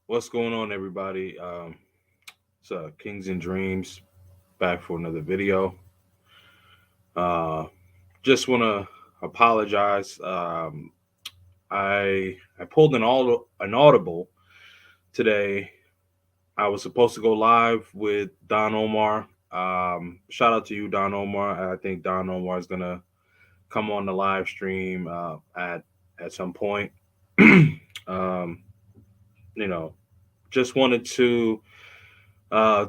What's going on, everybody? It's Kings and Dreams back for another video. Uh, just want to apologize. I pulled an audible today. I was supposed to go live with Don Omar. Shout out to you, Don Omar. I think Don Omar is gonna come on the live stream at some point. um, you know, just wanted to Uh,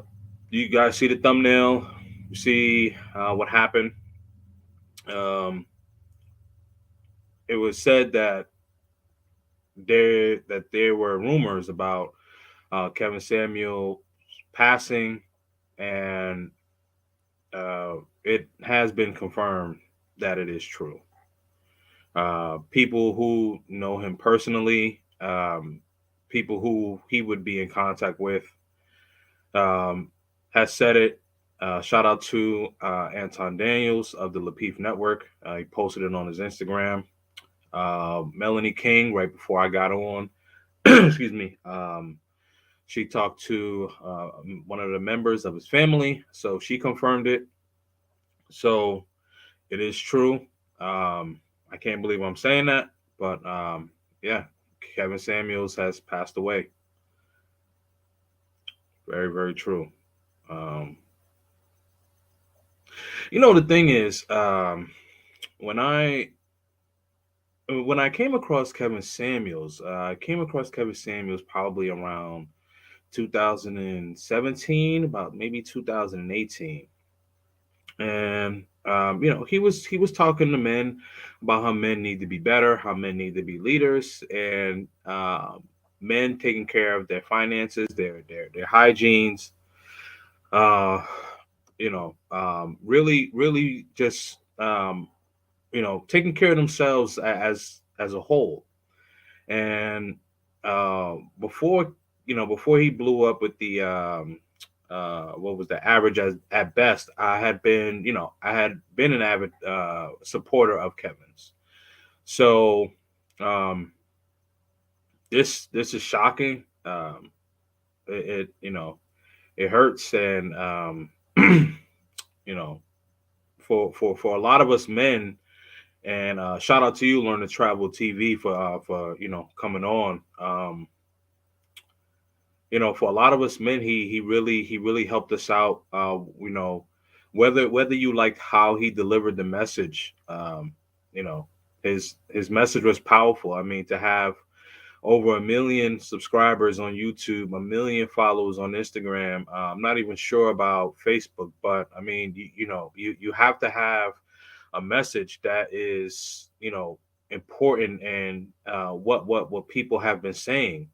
you guys see the thumbnail? You see what happened? Um, it was said that there were rumors about Kevin Samuel passing, and it has been confirmed that it is true. People who know him personally, people who he would be in contact with, um, has said it. Shout out to Anton Daniels of the Lapeef Network. He posted it on his Instagram. Melanie King, right before I got on, excuse me, she talked to one of the members of his family, so she confirmed it. So it is true. I can't believe I'm saying that, but yeah, Kevin Samuels has passed away. Very, very true. Um, the thing is, when I when I came across Kevin Samuels, I came across Kevin Samuels probably around 2017, about maybe 2018, and he was talking to men about how men need to be better, how men need to be leaders, and men taking care of their finances, their hygienes, uh, really, really just taking care of themselves as a whole. And before he blew up with the what was the average as at best, I had been an avid supporter of Kevin's. So um, this is shocking. It hurts, and you know for a lot of us men. And shout out to you, Learn to Travel TV, for coming on. For a lot of us men, he really helped us out. Whether you liked how he delivered the message, you know, his message was powerful. I mean, to have over 1 million subscribers on YouTube, 1 million followers on Instagram. I'm not even sure about Facebook, but I mean, you have to have a message that is important, and what people have been saying.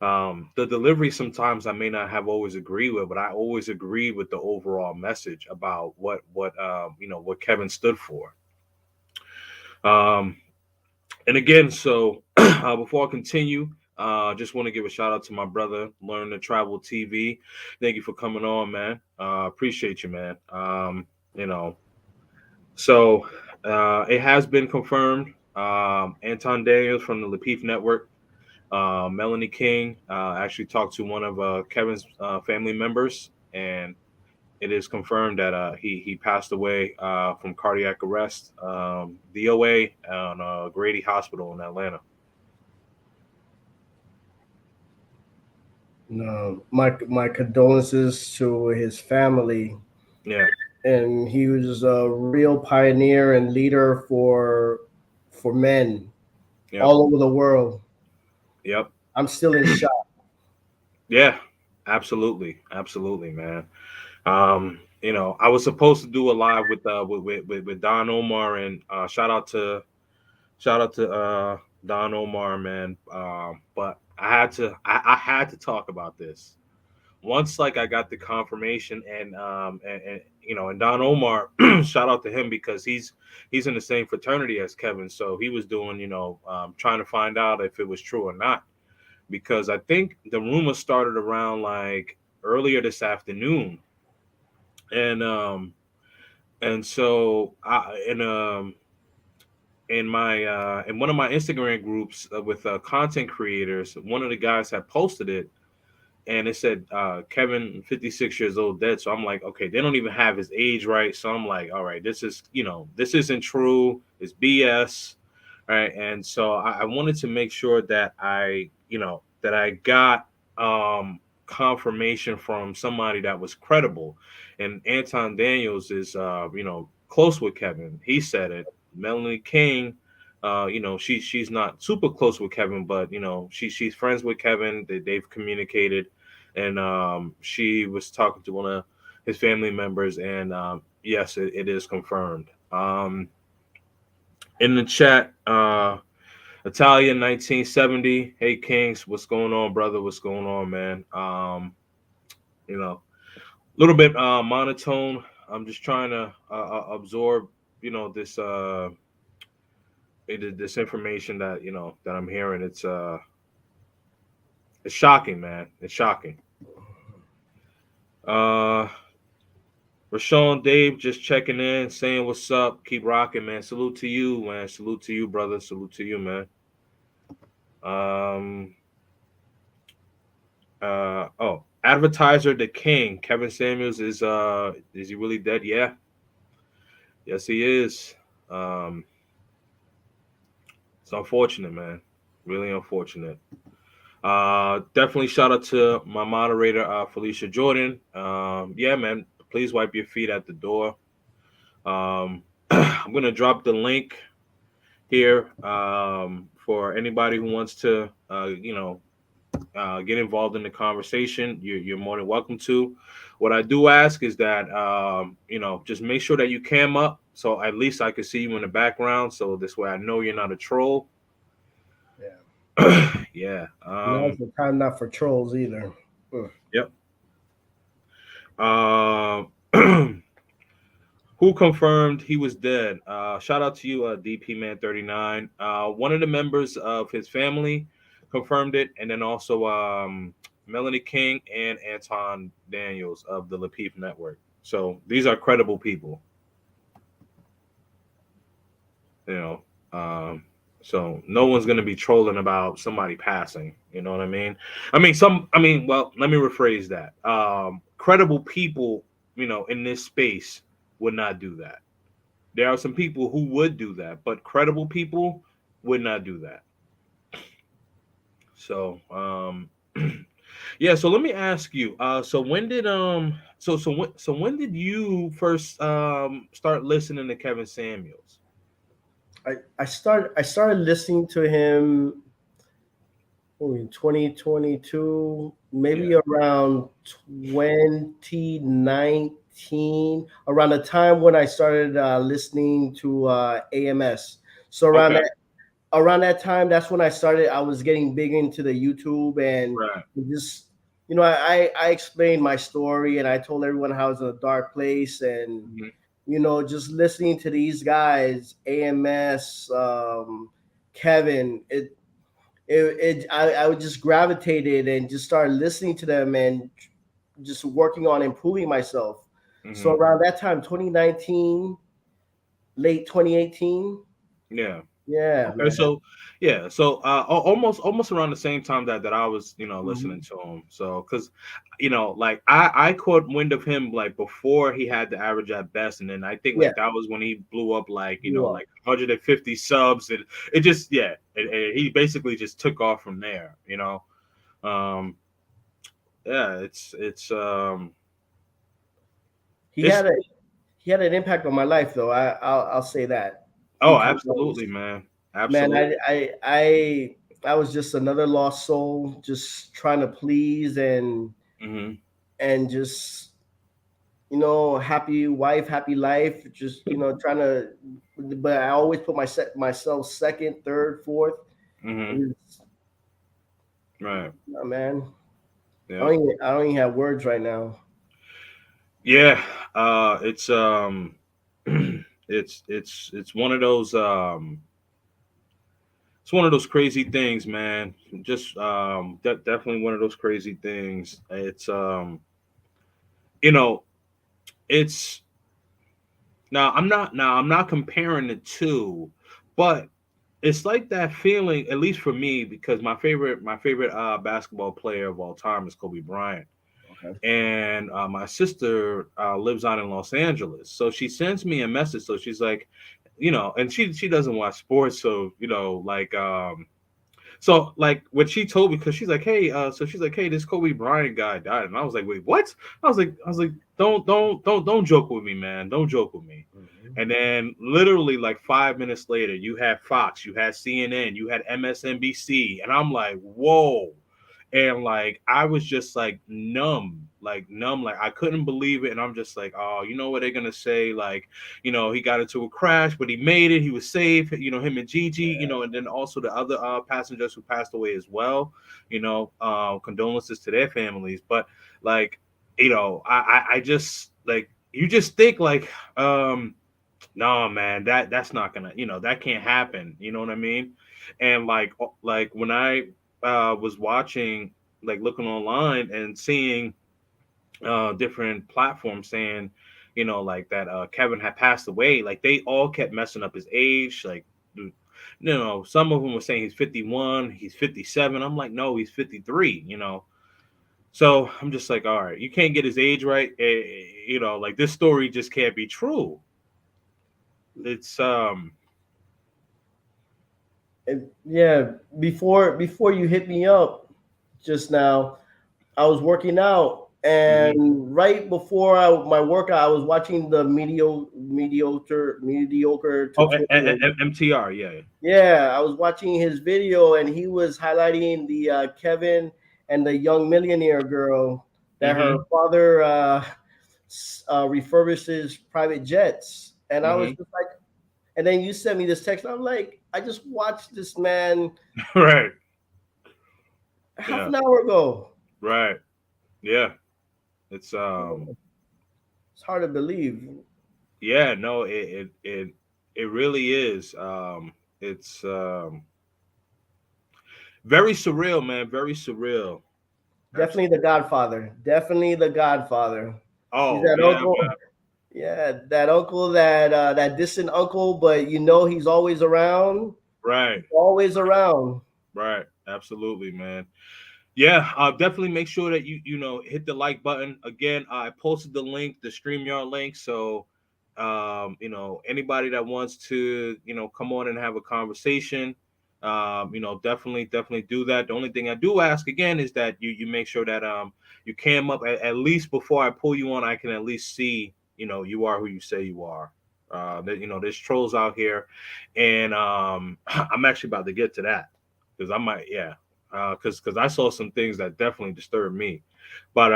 The delivery sometimes I may not have always agreed with, but I always agree with the overall message about what Kevin stood for. Um, and again, so before I continue, just want to give a shout out to my brother, Learn to Travel TV. Thank you for coming on, man. Appreciate you, man. You know, so it has been confirmed. Anton Daniels from the Lapeef Network, Melanie King actually talked to one of Kevin's family members, and it is confirmed that he passed away from cardiac arrest, DOA, on Grady Hospital in Atlanta. No, my condolences to his family. Yeah. And he was a real pioneer and leader for men Yep. all over the world. Yep. I'm still in shock. Yeah. Absolutely. Absolutely, man. I was supposed to do a live with Don Omar, and shout out to Don Omar, man. But I had to talk about this once, like, I got the confirmation, and Don Omar, shout out to him because he's in the same fraternity as Kevin, so he was doing trying to find out if it was true or not, because I think the rumor started around like earlier this afternoon, and so I in one of my Instagram groups with content creators, one of the guys had posted it. and it said Kevin 56 years old dead. So I'm like, okay, they don't even have his age right. So I'm like, all right, this is this isn't true. It's BS, right? And so I wanted to make sure that I got confirmation from somebody that was credible. And Anton Daniels is close with Kevin. He said it. Melanie King, she's not super close with Kevin, but she's friends with Kevin. They've communicated, and she was talking to one of his family members, and yes, it is confirmed. In the chat, Italian 1970. Hey Kings, what's going on, brother? What's going on, man? You know, a little bit monotone. I'm just trying to absorb, this information that that I'm hearing. It's shocking, man. It's shocking. Uh, Rashawn Dave just checking in, saying what's up. Keep rocking, man. Salute to you, man. Salute to you, brother. Salute to you, man. Um, Advertiser the King. Kevin Samuels is he really dead? Yeah, yes he is. Um, it's unfortunate, man. Really unfortunate. Definitely shout out to my moderator, Felicia Jordan. Yeah, man. Please wipe your feet at the door. I'm gonna drop the link here for anybody who wants to, get involved in the conversation. You're more than welcome to. What I do ask is that, just make sure that you cam up, so at least I can see you in the background. So this way, I know you're not a troll. Yeah. Yeah. Now's the time not for trolls either. Mm. Yep. Um. Who confirmed he was dead? Shout out to you, DP Man 39. One of the members of his family confirmed it, and then also Melanie King and Anton Daniels of the Lapeef Network. So these are credible people, you know. Um, so no one's gonna be trolling about somebody passing. You know what I mean? I mean, some. I mean, well, let me rephrase that. Credible people, in this space would not do that. There are some people who would do that, but credible people would not do that. So, yeah. So let me ask you. So when did when did you first start listening to Kevin Samuels? I started listening to him in 2022, maybe Yeah. around 2019, around the time when I started listening to AMS. So Okay. around that time, that's when I started. I was getting big into the YouTube and Right. just, I explained my story and I told everyone how I was in a dark place and, Mhm. just listening to these guys, AMS, Kevin, I would just gravitated and just started listening to them and just working on improving myself. So Mhm. around that time, 2019, late 2018, Yeah. yeah, Okay, man. so yeah, so almost around the same time that I was listening Mhm. to him. So because like I caught wind of him like before he had the average at best, and then I think Yeah, like that was when he blew up like blew up. like 150 subs, and it just he basically just took off from there. Um, yeah, He it's had a he had an impact on my life, though. I'll say that oh, because absolutely, man, man, absolutely. I was just another lost soul, just trying to please Hmm. and just happy wife, happy life, just trying to. But I always put myself second, third, fourth. Hmm. And Right. man, Yeah. I don't even have words right now. Yeah, it's it's one of those it's one of those crazy things, man. Just definitely one of those crazy things. You know, it's now I'm not comparing the two, but it's like that feeling, at least for me, because my favorite basketball player of all time is Kobe Bryant. Okay. And my sister lives out in Los Angeles, so she sends me a message. So she's like, and she doesn't watch sports, so so like when she told me, because she's like, hey, so she's like, hey, this Kobe Bryant guy died, and I was like, wait, what? I was like, don't joke with me, man, don't joke with me. Mhm. And then literally like 5 minutes later, you had Fox, you had CNN, you had MSNBC, and I'm like, whoa. And like I was just like numb, like I couldn't believe it. And I'm just like, oh, you know what they're gonna say? Like, he got into a crash, but he made it. He was safe. Him and Gigi. And then also the other passengers who passed away as well. Condolences to their families. But like, I just like you just think like, no, man, that's not gonna, that can't happen. You know what I mean? And like when I was watching, like looking online and seeing different platforms saying, like that Kevin had passed away, like they all kept messing up his age. Like, some of them were saying he's 51, he's 57. I'm like, no, he's 53. So I'm just like, all right, you can't get his age right. Like this story just can't be true. It's And yeah, before you hit me up just now, I was working out, mhm. and right before my workout, I was watching the mediocre Oh, tutorial. MTR, yeah. Yeah, I was watching his video, and he was highlighting the Kevin and the young millionaire girl that her Mm-hmm. father refurbishes private jets, and I was Mm-hmm. just like, and then you sent me this text. I'm like, I just watched this man Right. half Yeah. an hour ago. Right. Yeah. It's It's hard to believe. yeah, no, it really is. It's very surreal, man. Very surreal. Definitely the Absolutely. Godfather. Definitely the Godfather. He's Oh that yeah, uncle. Yeah, that uncle, that distant uncle, but you know he's always around. right. He's always around. Right. Absolutely, man. Yeah, definitely make sure that you hit the like button. Again, I posted the link, the StreamYard link. So anybody that wants to, come on and have a conversation, definitely do that. The only thing I do ask again is that you make sure that you cam up at least before I pull you on, I can at least see, you are who you say you are. There's trolls out here, and I'm actually about to get to that because I might, yeah, because I saw some things that definitely disturbed me. But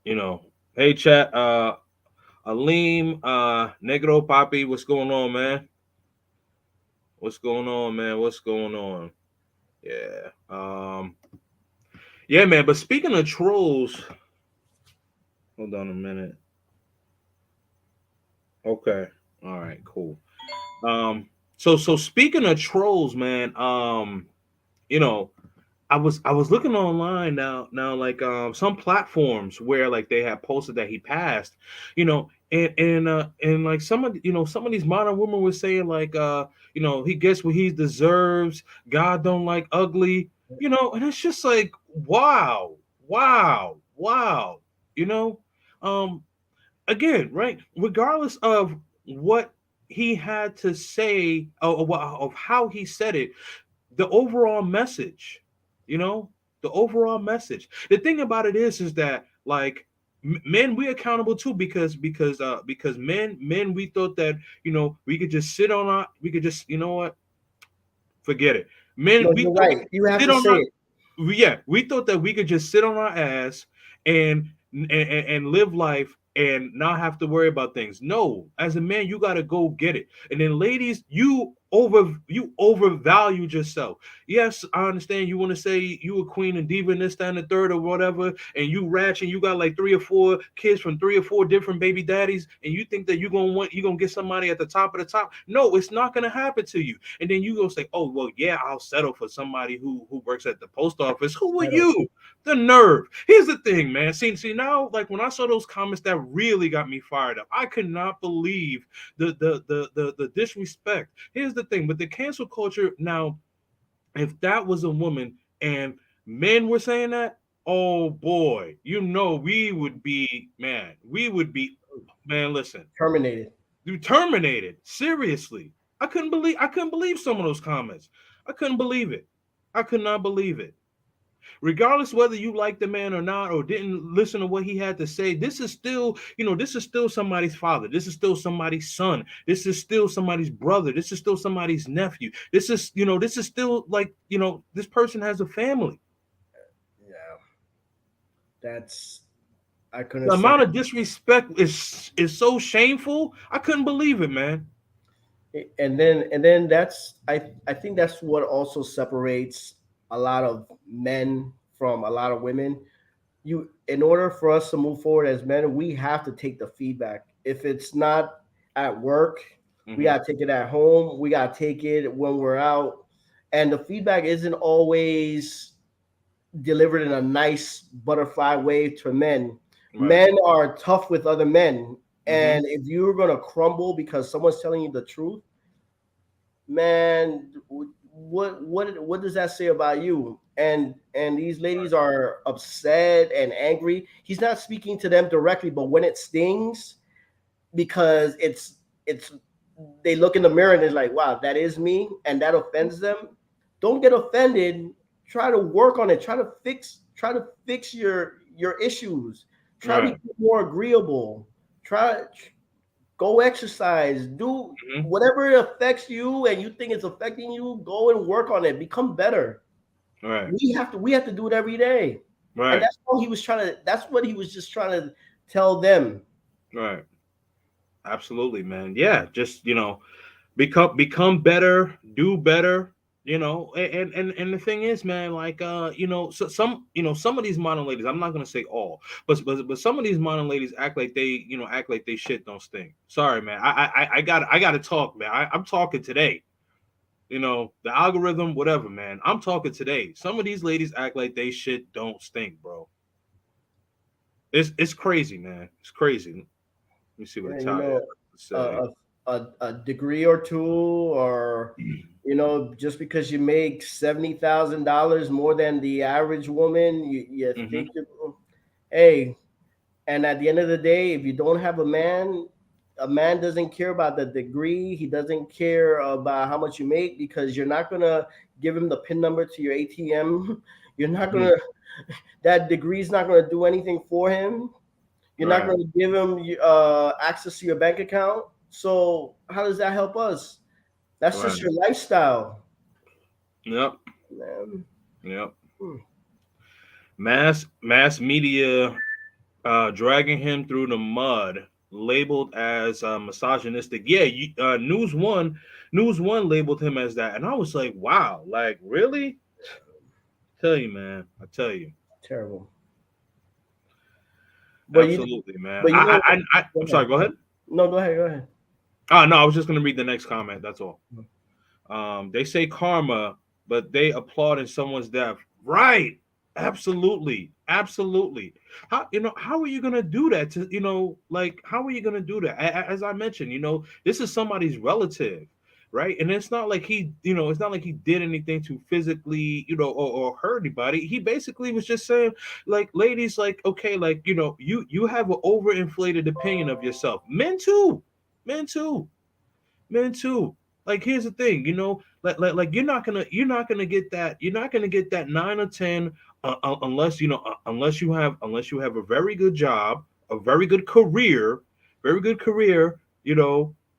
you know, hey chat, Aleem, Negro Papi, what's going on, man? What's going on, man? What's going on? Yeah, yeah, man. But speaking of trolls, hold on a minute. Okay, all right, cool. Um, so speaking of trolls, man, you know, I was looking online now like some platforms where like they have posted that he passed, and like some of these modern women were saying like he gets what he deserves. God don't like ugly, and it's just like wow, wow, wow, you know, um again, right? Regardless of what he had to say of how he said it, the overall message, you know, the overall message. The thing about it is that like men we accountable too because men we thought that we could just sit on our we could just what forget it. Men No, we you're thought we right. You could have sit to on say our it. yeah, we thought that we could just sit on our ass and live life and not have to worry about things. No, as a man, you got to go get it. And then, ladies, you you overvalued yourself. Yes, I understand you want to say you a queen and diva and this, that, and the third or whatever, and you ratchet, you got like 3 or 4 kids from 3 or 4 different baby daddies, and you think that you're gonna get somebody at the top of the top. No, it's not gonna happen to you. And then you gonna say, oh well, yeah, I'll settle for somebody who works at the post office. Who are Settle. you? The nerve. Here's the thing, man. See now, like when I saw those comments, that really got me fired up. I could not believe the disrespect. Here's the thing, but the cancel culture now, if that was a woman and men were saying that, oh boy, we would be, man, we would be, man, listen, Terminated. you terminated. Seriously. I couldn't believe some of those comments. I couldn't believe it. I could not believe it. Regardless whether you like the man or not, or didn't listen to what he had to say, this is still somebody's father. This is still somebody's son. This is still somebody's brother. This is still somebody's nephew. This is still like, this person has a family. Yeah, that's I couldn't The say. amount of disrespect is so shameful. I couldn't believe it, man. And then I think that's what also separates a lot of men from a lot of women. You In order for us to move forward as men, we have to take the feedback. If it's not at work, we Hmm. got to take it at home, we got to take it when we're out. And the feedback isn't always delivered in a nice butterfly way to men. Right. Men are tough with other men, Hmm. and if you're going to crumble because someone's telling you the truth, man, what does that say about you? And these ladies are upset and angry. He's not speaking to them directly, but when it stings, because it's they look in the mirror and it's like, wow, that is me, and that offends them. Don't get offended. Try to work on it. Try to fix your issues. Try to Right. be more agreeable. Try Go exercise. Do Hmm. whatever it affects you and you think it's affecting you. Go and work on it. Become better. Right. We have to do it every day. And Right. that's all he was trying to. That's what he was just trying to tell them. Right. Absolutely, man. Yeah, just become better, do better. And the thing is, man, like some of these modern ladies, I'm not gonna say all, but some of these modern ladies act like they shit don't stink. Sorry, man. I gotta talk, man. I'm talking today. The algorithm, whatever, man. I'm talking today. Some of these ladies act like they shit don't stink, bro. It's crazy, man. It's crazy. Let me see what And Talia has to a, say. a degree or two, or just because you make $70,000 more than the average woman, you Hmm. think hey. And at the end of the day, if you don't have a man doesn't care about the degree. He doesn't care about how much you make, because you're not gonna give him the pin number to your ATM. You're not Hmm. gonna that degree is not gonna do anything for him. You're not Right. gonna give him access to your bank account. So how does that help us? That's just Right. your lifestyle, Yep. man. Yep. Hmm. Mass media dragging him through the mud, labeled as misogynistic. Yeah, News One labeled him as that, and I was like, wow, like really? Tell you, man. I tell you, Terrible. But you, absolutely, man. but you know, go I'm sorry. ahead. Go ahead. No, go ahead. Go ahead. Oh no, I was just gonna read the next comment. That's all. They say karma, but they applaud in someone's death. Right. Absolutely. Absolutely. How are you gonna do that to like how are you gonna do that? As I mentioned, this is somebody's relative, right? And it's not like he did anything to physically, or hurt anybody. He basically was just saying, like, ladies, like, okay, like, you have an overinflated opinion of yourself. Men too. Men too. Men too. Like, here's the thing, like you're not gonna get that 9 or 10, unless you have a very good career, very good career,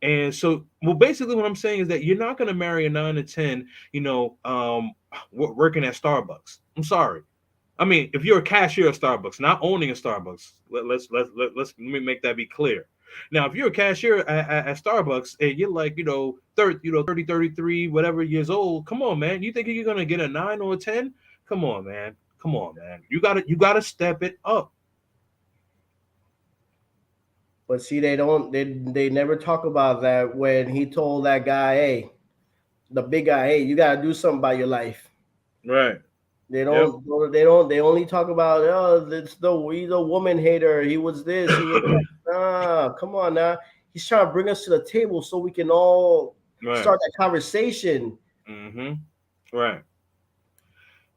and so, well, basically what I'm saying is that you're not gonna marry a 9 or 10, working at Starbucks. I'm sorry. I mean, if you're a cashier at Starbucks, not owning a Starbucks, let me make that be clear. Now, if you're a cashier at Starbucks and you're like, 30, 33, whatever years old, come on, man. You think you're gonna get a 9 or a 10? Come on, man. Come on, man. You gotta step it up. But see, they never talk about that when he told that guy, hey, the big guy, hey, you gotta do something about your life. Right. They Yep. don't. They don't. They only talk about, oh, he's a woman hater. He was this. He was that. Nah, come on now. He's trying to bring us to the table so we can all Right. start that conversation. Mm-hmm. Right.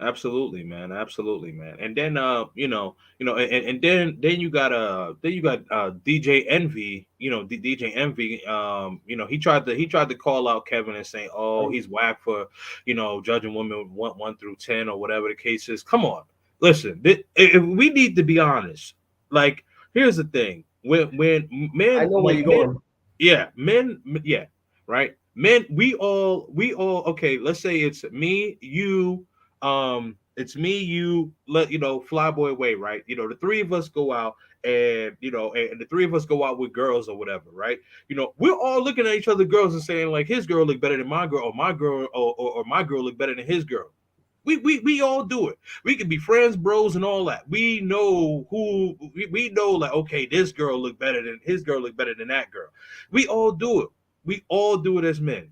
Absolutely, man. Absolutely, man. And then and then you got DJ Envy, DJ Envy, he tried to call out Kevin and say, "Oh, he's whack for, judging women one through 10 or whatever the case is." Come on. Listen, we need to be honest. Like, here's the thing. When I men know where like you're men going. yeah, yeah, right? Men, we all okay, let's say it's me, you, it's me, you, Flyboy Way, right? The three of us go out, and the three of us go out with girls or whatever, right? We're all looking at each other girls and saying like his girl look better than my girl, or my girl or my girl look better than his girl. We all do it. We can be friends, bros, and all that. We know like, okay, this girl look better than his girl look better than that girl. We all do it. We all do it as men.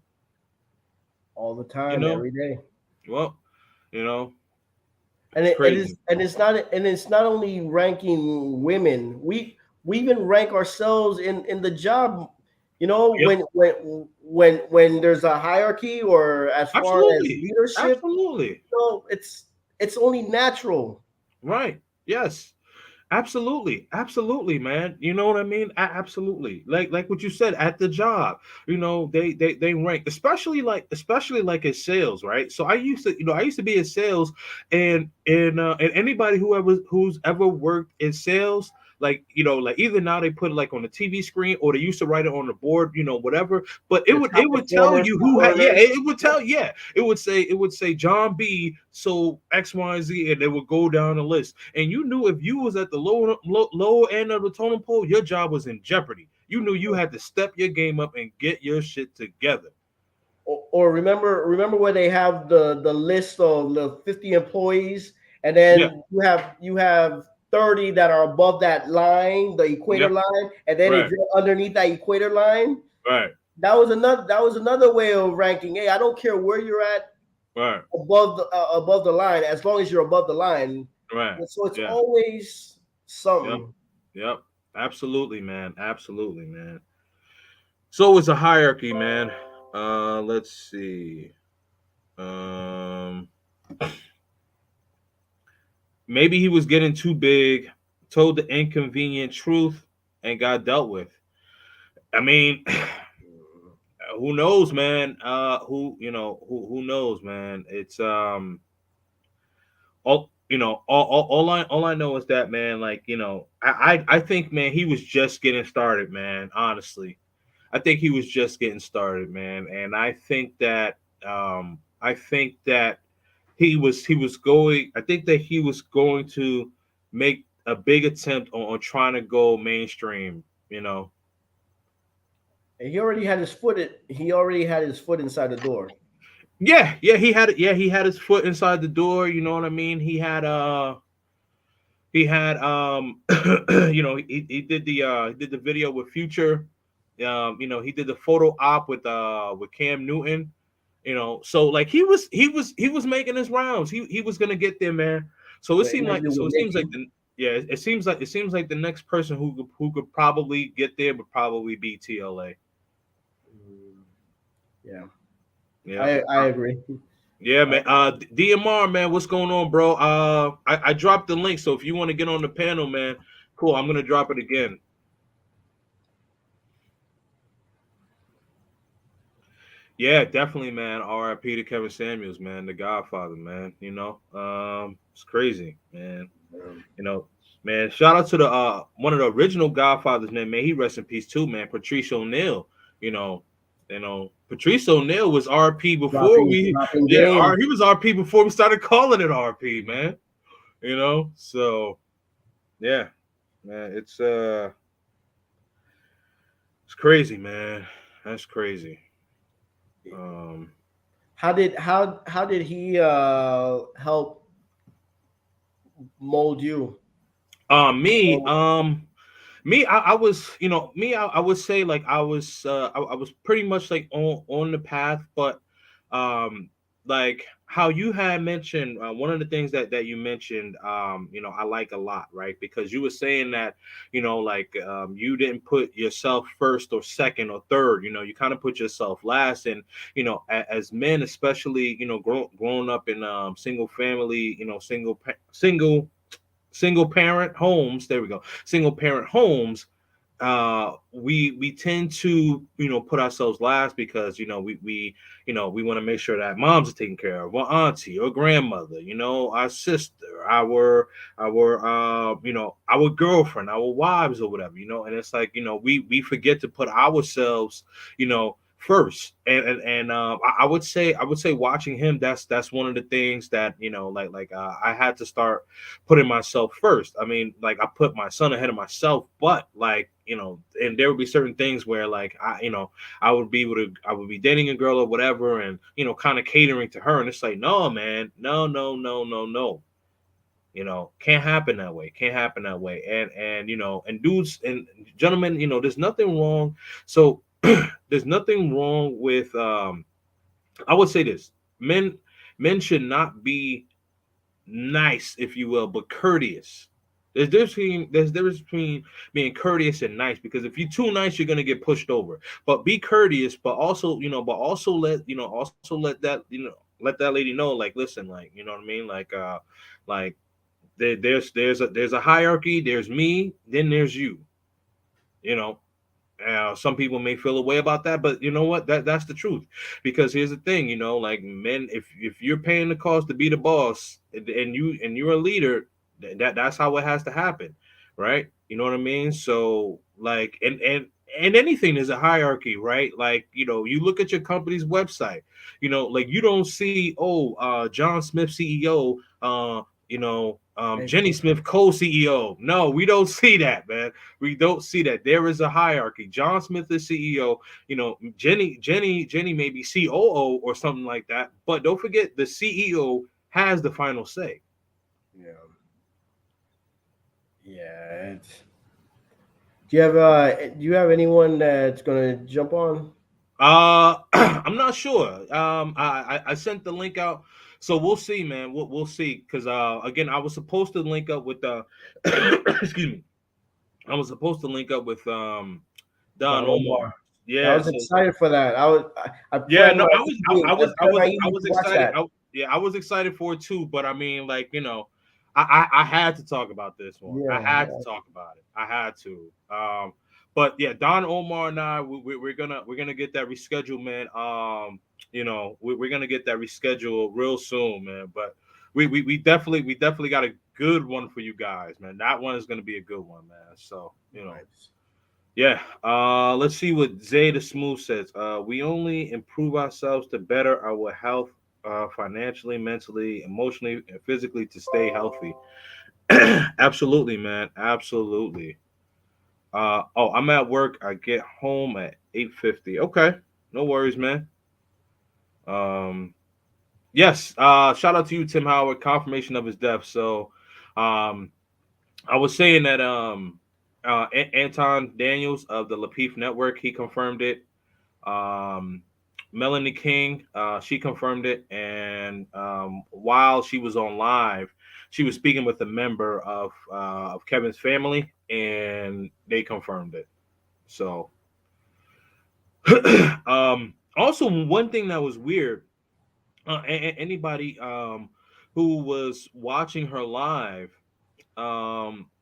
All the You time, know. every day. Well, you know, And it's it is, crazy. and it's not only ranking women. We even rank ourselves in the job. Yep. When there's a hierarchy or as far as Absolutely. leadership, Absolutely. it's only natural. Right. Yes. Absolutely, absolutely, man. You know what I mean? Absolutely. Like what you said at the job. They rank, especially like in sales, right? So I used to be in sales, and anybody who's ever worked in sales, like either now they put it like on the TV screen or they used to write it on the board, whatever. But it The would top it would tell performers, you top who had, yeah, earners. it would Yep. tell, yeah, it would say John B. So X, Y, and Z, and it would go down the list. And you knew if you was at the lower end of the totem pole, your job was in jeopardy. You knew you had to step your game up and get your shit together. Or remember where they have the list of the 50 employees, and Yeah. then you have 30 that are above that line, the equator Yep. line, and then if Right. you're underneath that equator line, Right. that was another way of ranking. Hey, I don't care where you're at Right. above the line, as long as you're above the line. Right. So it's Yeah. always Yep. something. Yep. Absolutely, man. Absolutely, man. So it's a hierarchy, man. Let's see. Um, Maybe he was getting too big, told the inconvenient truth, and got dealt with. I mean, who knows, man? Who knows, man? It's all I know is that, man. Like, I think, man, he was just getting started, man. Honestly, I think he was just getting started, man. And I think that he was going. I think that he was going to make a big attempt on trying to go mainstream. You know. And he already had his foot inside the door. Yeah, yeah, he had his foot inside the door. You know what I mean? He had he did the video with Future. He did the photo op with Cam Newton. So like he was making his rounds. He was gonna get there, man. So it The seemed like interview so with it seems like Nikki. the yeah, it seems like the next person who could probably get there would probably be TLA. Mm, yeah, Yeah. I agree. Yeah, I, man. DMR, man, what's going on, bro? I dropped the link, so if you want to get on the panel, man, cool. I'm gonna drop it again. Yeah, definitely, man. R.I.P. to Kevin Samuels, man, the Godfather, man. It's crazy, man. um, You know, man. Shout out to the one of the original Godfathers, man. May he rest in peace too, man. Patrice O'Neal. You know, Patrice O'Neal was RP before we. dropping Yeah, game. he was RP before we started calling it RP, man. So yeah, man. It's crazy, man. That's crazy. Um, How did he help mold you? me, Oh, me, I was, me, I would say like I was pretty much like on the path, but um, like how you had mentioned, one of the things that you mentioned, I like a lot, right? Because you were saying that, like you didn't put yourself first or second or third, you kind of put yourself last, and as men, especially, growing up in single family, single parent homes. There we go. Single parent homes. We tend to put ourselves last because we want to make sure that moms are taken care of, or auntie or grandmother, our sister, our girlfriend, our wives or whatever, and it's like we forget to put ourselves first. And I would say watching him, that's one of the things that I had to start putting myself first. I mean, like, I put my son ahead of myself, but like, and there would be certain things where like I would be dating a girl or whatever, and kind of catering to her, and it's like, no, man, no, no, no, no, no. Can't happen that way. Can't happen that way. And dudes and gentlemen, there's nothing wrong. So there's nothing wrong with I would say this. Men men should not be nice, if you will, but courteous. There's difference between being courteous and nice, because if you're too nice, you're gonna get pushed over. But be courteous, but also let that lady know, like, listen, like, you know what I mean, like there's a hierarchy. There's me, then there's you. You know, some people may feel a way about that, but you know what? That's the truth. Because here's the thing, like, men, if you're paying the cost to be the boss, and you're a leader, that's how it has to happen, right? You know what I mean? So, like, and anything is a hierarchy, right? Like, you look at your company's website, like, you don't see, oh, John Smith, CEO, Jenny Smith, co-CEO. No, we don't see that, man. We don't see that. There is a hierarchy. John Smith is CEO. Jenny may be COO or something like that. But don't forget, the CEO has the final say. yeah, yeah. Do you have anyone that's gonna jump on? I'm not sure. I sent the link out, so we'll see, man. We'll see. Because again, I was supposed to link up with excuse me. I was supposed to link up with Don Don Omar. Omar. Yeah, I Yeah. was So excited for that. I yeah, planned no, my I was, evening. I I was, I planned was, my I evening was to watch excited. that. Yeah, I was excited for it too. But I mean, like, I had to talk about this one. I Yeah, had to yeah. talk about it. I had to. But yeah, Don Omar and I, we're gonna get that rescheduled, man. We're gonna get that rescheduled real soon, man. But we definitely got a good one for you guys, man. That one is gonna be a good one, man. So, Nice. yeah. Let's see what Zay Smooth says. We only improve ourselves to better our health, financially, mentally, emotionally, and physically, to stay healthy. Absolutely, man. Absolutely. Oh, I'm at work. I get home at 8:50. Okay, no worries, man. Um, yes. Shout out to you, Tim Howard. Confirmation of his death. So, um, I was saying that Anton Daniels of the Lapeef Network, he confirmed it. Um, Melanie King, she confirmed it, and while she was on live, she was speaking with a member of Kevin's family, and they confirmed it. So, also one thing that was weird, anybody who was watching her live,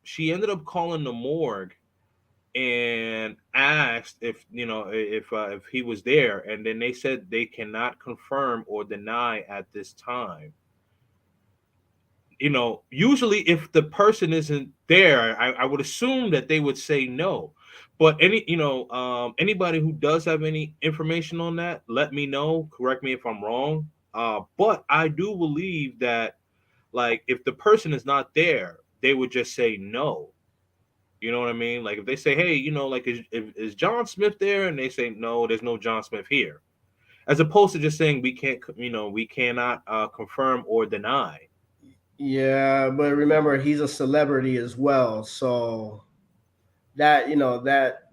she ended up calling the morgue and asked if he was there, and then they said they cannot confirm or deny at this time. Usually, if the person isn't there, I would assume that they would say no. But anybody who does have any information on that, let me know. Correct me if I'm wrong. But I do believe that, like, if the person is not there, they would just say no. You know what I mean? Like if they say, hey, like is John Smith there, and they say no, there's no John Smith here, as opposed to just saying we can't, we cannot confirm or deny. Yeah, but remember, he's a celebrity as well, so that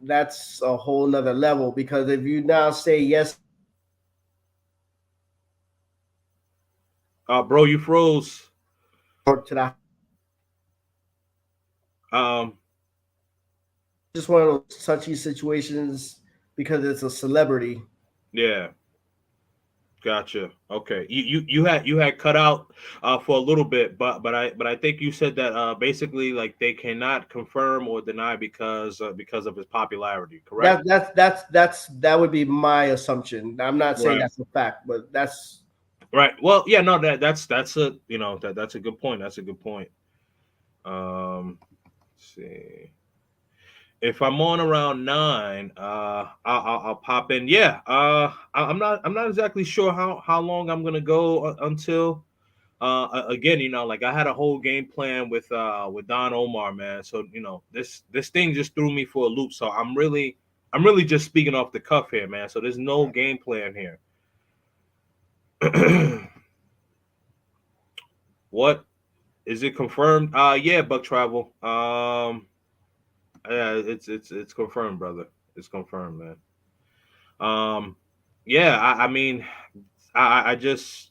that's a whole nother level. Because if you now say yes to the Bro, you froze. or to the Um, just one of those touchy situations because it's a celebrity. yeah. Gotcha. Okay. You had cut out for a little bit, but I think you said that basically like they cannot confirm or deny because of his popularity, correct? That would be my assumption. I'm not saying Right. that's a fact, but that's Right. Well, yeah, no, that's a that's a good point. That's a good point. Let's see. If I'm on around 9, I'll pop in. Yeah. I'm not exactly sure how long I'm gonna go until. Again, like I had a whole game plan with Don Omar, man. So this thing just threw me for a loop. So I'm really just speaking off the cuff here, man. So there's no game plan here. What is it confirmed? Yeah, Buck Travel. Yeah, it's confirmed, brother. It's confirmed, man. Um, yeah, I mean, I just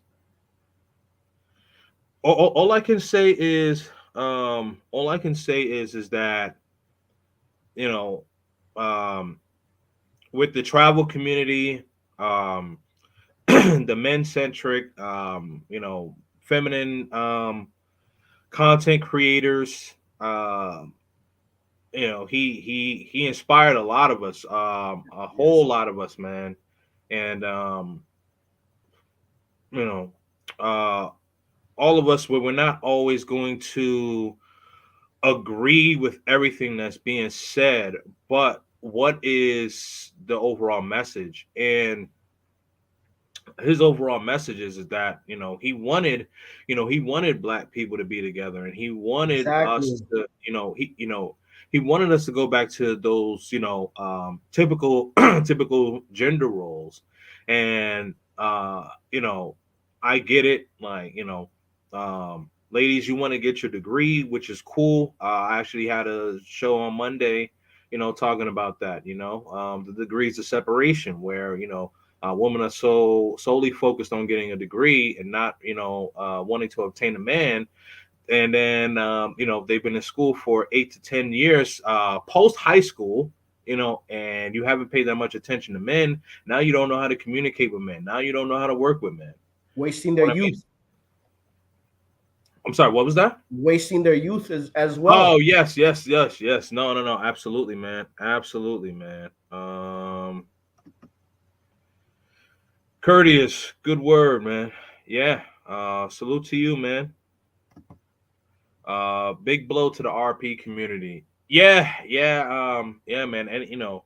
all I can say is all I can say is that you know um with the travel community, um, the men centric, feminine content creators. He inspired a lot of us, a whole yes, lot of us, man. And you know, uh, all of us, we're not always going to agree with everything that's being said, but what is the overall message? And his overall message is that he wanted black people to be together, and he wanted us exactly. to he wanted us to go back to those typical typical gender roles. And I get it, like, ladies, you want to get your degree, which is cool. I actually had a show on Monday, talking about that, the degrees of separation, where women are so solely focused on getting a degree and not wanting to obtain a man. And then they've been in school for 8 to 10 years post high school, and you haven't paid that much attention to men. Now you don't know how to communicate with men. Now you don't know how to work with men. Wasting their What I mean? youth, I'm sorry, what was that? wasting their youth as Oh, well. yes, yes, yes, yes. No, no, no, absolutely, man. Absolutely, man. Courteous, good word, man. Yeah. Salute to you, man. Big blow to the RP community. Yeah, yeah, yeah, man. And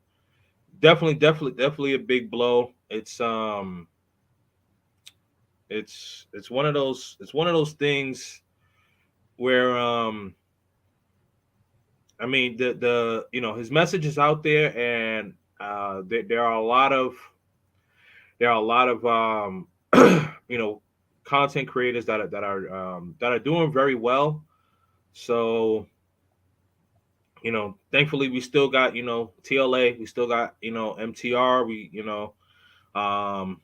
definitely a big blow. It's one of those things where I mean his message is out there, and there are a lot of you know content creators that are doing very well. So thankfully we still got TLA, we still got MTR, we um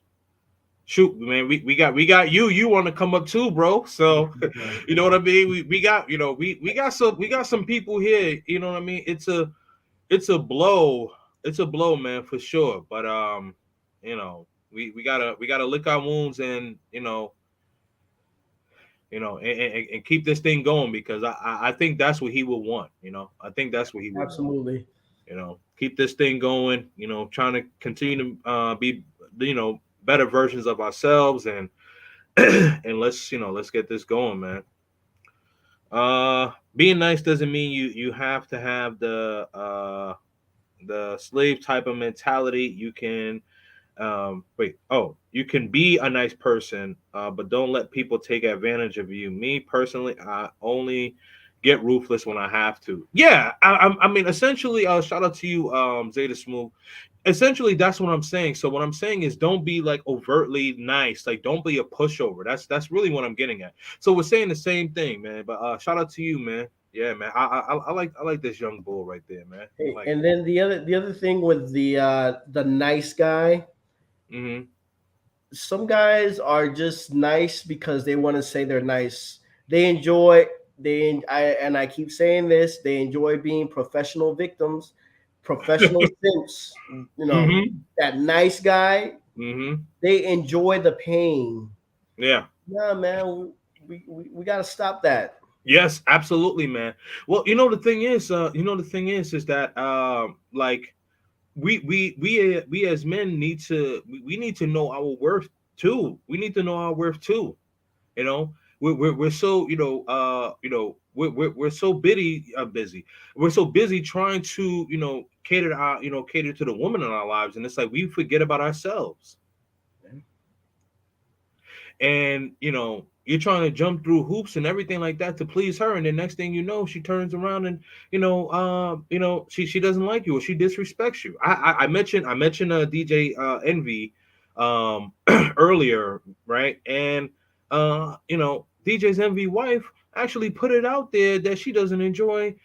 shoot, man, we got you want to come up too, bro. So you know what I mean. We got we got some people here. You know what I mean. It's a blow. It's a blow, man, for sure. But we gotta lick our wounds, and and keep this thing going, because I think that's what he would want. I think that's what he would want. Absolutely. Keep this thing going. Trying to continue to be better versions of ourselves, and and let's get this going, man. Being nice doesn't mean you have to have the slave type of mentality. You can you can be a nice person, but don't let people take advantage of you. Me personally, I only get ruthless when I have to. Yeah, I mean, essentially, shout out to you, Zeta Smooth. Essentially, that's what I'm saying. So what I'm saying is, don't be like overtly nice. Like, don't be a pushover. That's really what I'm getting at. So we're saying the same thing, man. But shout out to you, man. Yeah, man. I like this young bull right there, man. I Hey, like and then the other thing with the nice guy, it. Mm-hmm. some guys are just nice because they want to say they're nice. They enjoy I keep saying this, they enjoy being professional victims, professional simps, you know, Mm-hmm. that nice guy, Mm-hmm. they enjoy the pain. Yeah. Yeah, man, we got to stop that. Yes, absolutely, man. Well, you know the thing is, is that like we as men need to we need to know our worth too. We need to know our worth too. You know, we're so we're so busy. We're so busy trying to cater to our cater to the woman in our lives, and it's like we forget about ourselves. And you're trying to jump through hoops and everything like that to please her, and the next thing you know, she turns around and she doesn't like you or she disrespects you. I mentioned DJ Envy earlier, right? And DJ's Envy wife actually put it out there that she doesn't enjoy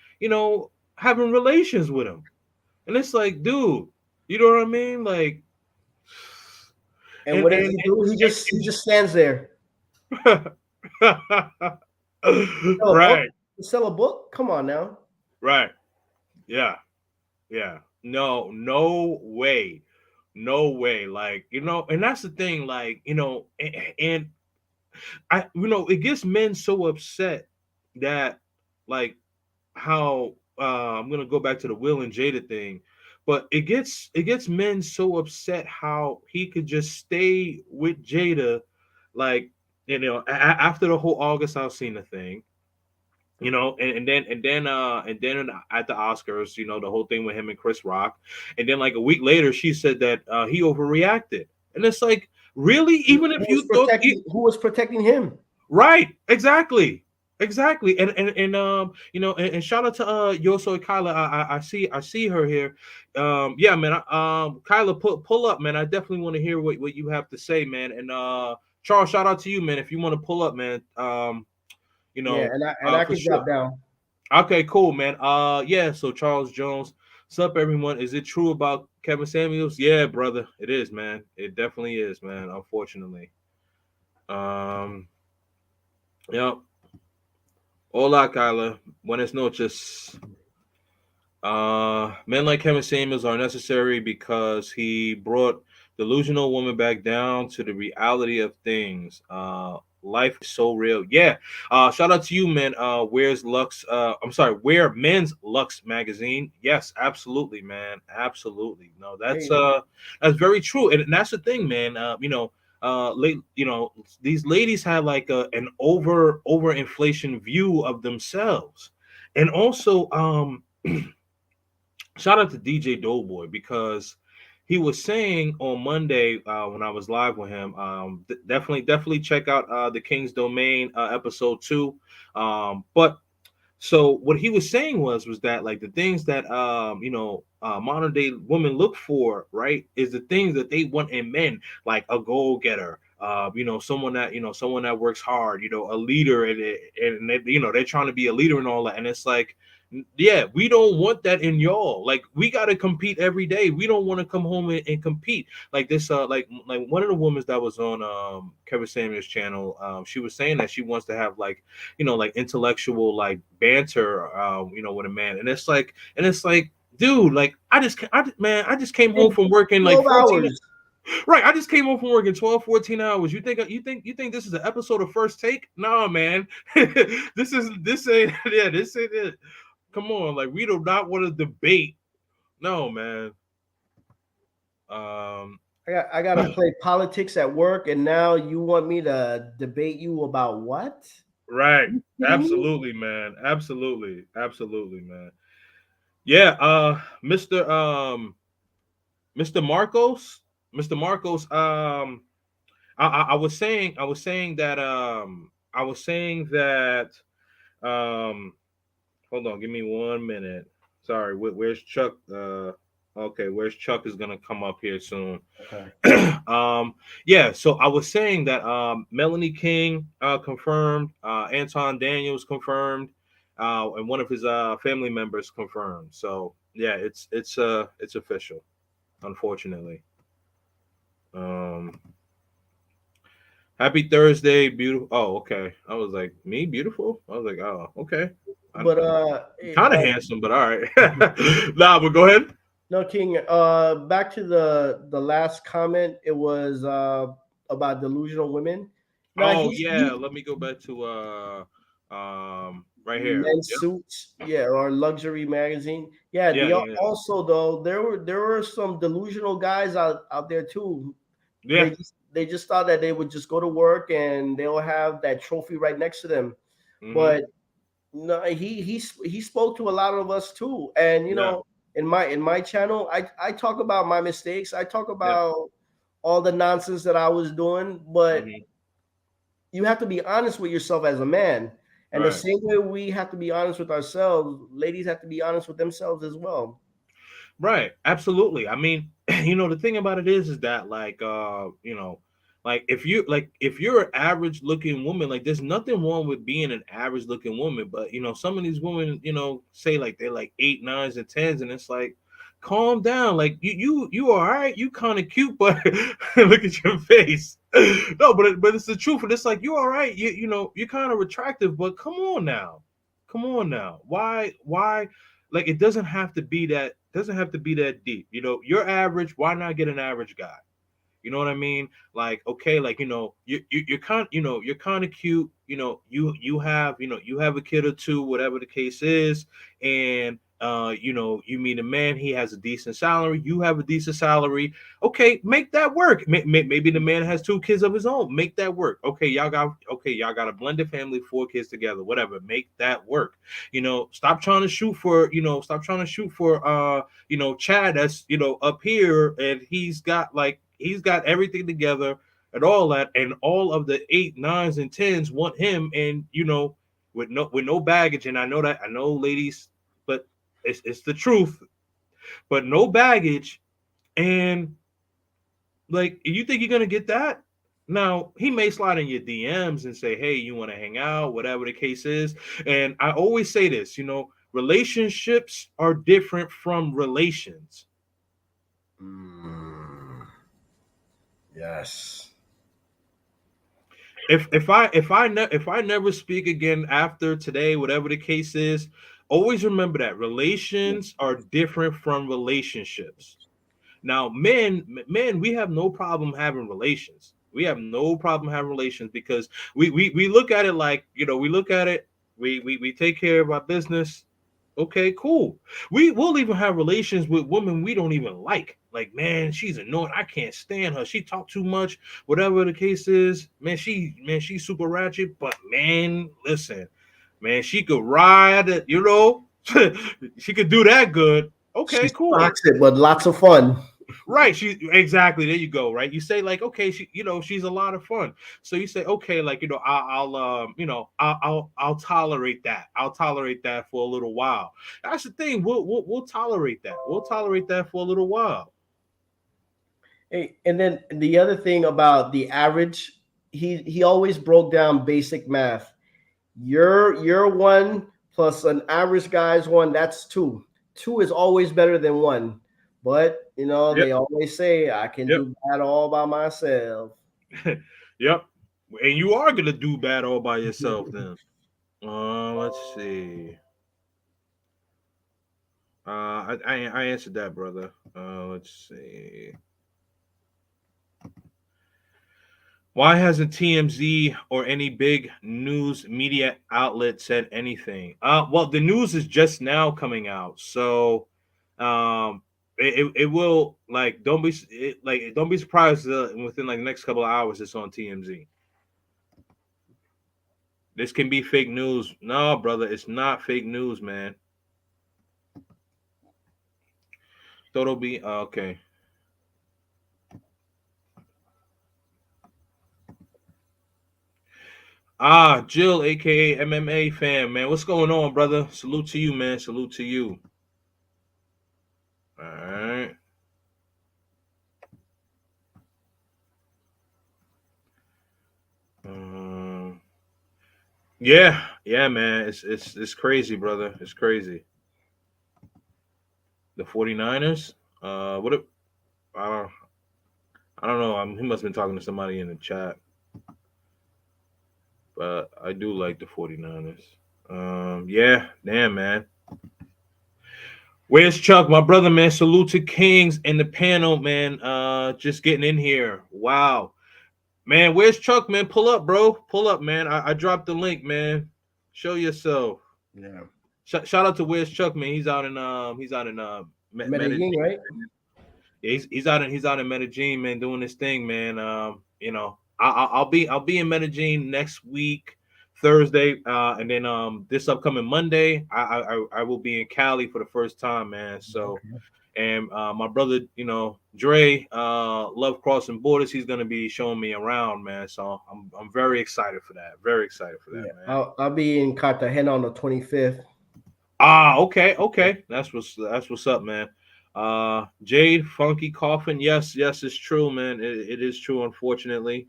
having relations with him, and it's like, dude, you know what I mean? Like, And and what does and, he do? He just stands there. and Sell a book? right, Sell a book? Come on now. right. Yeah, yeah. No, no way. No way. Like, and that's the thing, like, and it gets men so upset that, like, how I'm gonna go back to the Will and Jada thing, but it gets men so upset how he could just stay with Jada, like, after the whole August Alsina thing, and then at the Oscars, the whole thing with him and Chris Rock, and then like a week later, she said that he overreacted, and it's like, really, even if you thought, Who was protecting him? right, exactly, exactly, and shout out to Yo Soy Kyla, I see her here, yeah, man, Kyla, pull up, man, I definitely want to hear what you have to say, man, and Charles, shout out to you, man, if you want to pull up, man, Yeah, and I for can sure. drop down. Okay, cool, man. Yeah, so Charles Jones. What's up, everyone? Is it true about Kevin Samuels? Yeah, brother. It is, man. It definitely is, man. Unfortunately. Um, yep. Hola, Kyla. Buenas noches. Men like Kevin Samuels are necessary because he brought delusional woman back down to the reality of things. Life is so real. Yeah. Shout out to you, man. Where's Lux? I'm sorry. Where Men's Lux magazine? Yes, absolutely, man. Absolutely. No, Hey, that's very true, and that's the thing, man. These ladies have like an over inflation view of themselves, and also shout out to DJ Doughboy because he was saying on Monday when I was live with him, definitely check out the King's Domain episode 2. But so what he was saying was that like the things that modern day women look for, right, is the things that they want in men, like a goal getter, someone that works hard, a leader, and they, they're trying to be a leader and all that, and it's like, yeah, we don't want that in y'all. Like, we got to compete every day. We don't want to come home and compete like this. Like one of the women that was on Kevin Samuels' channel, she was saying that she wants to have like like intellectual like banter, with a man, and it's like, dude, like I just came home in from working like 12 14. hours. Right, I just came home from working 12, 14 hours. You think this is an episode of First Take? No, man. This ain't yeah, this ain't it. Come on, like, we do not want to debate. No, man. Um, I got to play politics at work, and now you want me to debate you about what? right. You kidding me? Absolutely, man. Absolutely. Absolutely, man. Yeah, Mr. Marcos, Mr. Marcos, I was saying that hold on, give me 1 minute. Sorry, where's Chuck? Okay, where's Chuck is gonna come up here soon. Okay. um, yeah. So I was saying that Melanie King confirmed, Anton Daniels confirmed, and one of his family members confirmed. So yeah, it's official. Unfortunately. Um, Happy Thursday, beautiful. Oh, okay. I was like, me beautiful. I was like, oh, okay. I'm But kind of handsome, but all right. Nah, but go ahead. no, King. Back to the last comment. It was about delusional women. Now Oh he's yeah, he let me go back to right here. men's Yep. suits, yeah, or luxury magazine. Yeah, Yeah, yeah, yeah. also though there were some delusional guys out there too. Yeah. They just thought that they would just go to work and they'll have that trophy right next to them. Mm-hmm. But no, he spoke to a lot of us too. And Yeah. in my channel, I talk about my mistakes. I talk Yeah. about all the nonsense that I was doing, but Mm-hmm. you have to be honest with yourself as a man. And the Right. same way we have to be honest with ourselves, ladies have to be honest with themselves as well. Right. Absolutely. I mean, the thing about it is that like like if you're an average looking woman, like there's nothing wrong with being an average looking woman, but some of these women, say like they're like eight, nines, and tens, and it's like calm down. Like you all right, you kind of cute, but look at your face. No, but it's the truth, and it's like you all right, you're kind of attractive, but come on now. Come on now. Why like it doesn't have to be that deep. You're average. Why not get an average guy? You know what I mean? Like, okay, like you're kind of cute. You have a kid or two, whatever the case is, and you meet a man. He has a decent salary. You have a decent salary. Okay, make that work. Maybe the man has two kids of his own. Make that work. Y'all got a blended family, four kids together. Whatever. Make that work. Stop trying to shoot for Chad that's up here, and he's got everything together and all that, and all of the eight, nines, and tens want him, and with no baggage. And I know ladies, but it's the truth. But no baggage, and like you think you're gonna get that? Now he may slide in your DMs and say, "Hey, you want to hang out?" Whatever the case is. And I always say this, relationships are different from relations. Mm, yes. If I never speak again after today, whatever the case is, always remember that relations are different from relationships. Now, men, we have no problem having relations. We have no problem having relations because we look at it like, we look at it, we take care of our business. Okay, cool. We'll even have relations with women we don't even like. Like, man, she's annoying. I can't stand her. She talk too much. Whatever the case is, she's super ratchet. But man, listen, man, she could ride. She could do that good. Okay, She's cool. toxic, but lots of fun. Right, she exactly. There you go. Right, you say like, okay, she's a lot of fun. So you say, okay, like I'll tolerate that. I'll tolerate that for a little while. That's the thing. We'll tolerate that. We'll tolerate that for a little while. Hey, and then the other thing about the average, he always broke down basic math. Your one plus an average guy's one, that's two. Two is always better than one. But Yep. they always say I can Yep. do that all by myself. Yep. And you are gonna do bad all by yourself then. Let's see. I answered that, brother. Let's see. Why hasn't TMZ or any big news media outlet said anything? Well, the news is just now coming out, so it will like don't be surprised within like the next couple of hours it's on TMZ. This can be fake news. No, brother, it's not fake news, man. Total be okay. Jill, aka MMA fan, man. What's going on, brother? Salute to you, man. Salute to you. All right. Um, yeah, man. It's crazy, brother. It's crazy. The 49ers. What? Uh, I don't know. He must have been talking to somebody in the chat, but I do like the 49ers. Yeah, damn, man. Where's Chuck, my brother, man? Salute to Kings and the panel, man. Just getting in here. Wow. Man, where's Chuck, man? Pull up, bro. Pull up, man. I dropped the link, man. Show yourself. Yeah. Shout out to Where's Chuck, man. He's out in Medellin. Medellin, right? Yeah, he's out in Medellin, man, doing this thing, man. I'll be in Medellin next week, Thursday, and then this upcoming Monday, I will be in Cali for the first time, man. So, Okay. and my brother, Dre, Love Crossing Borders, he's gonna be showing me around, man. So I'm very excited for that. Very excited for that, Yeah. man. I'll be in Cartagena on the 25th. Okay, okay. That's what's up, man. Jade, Funky Coffin. Yes, yes, it's true, man. It is true, unfortunately.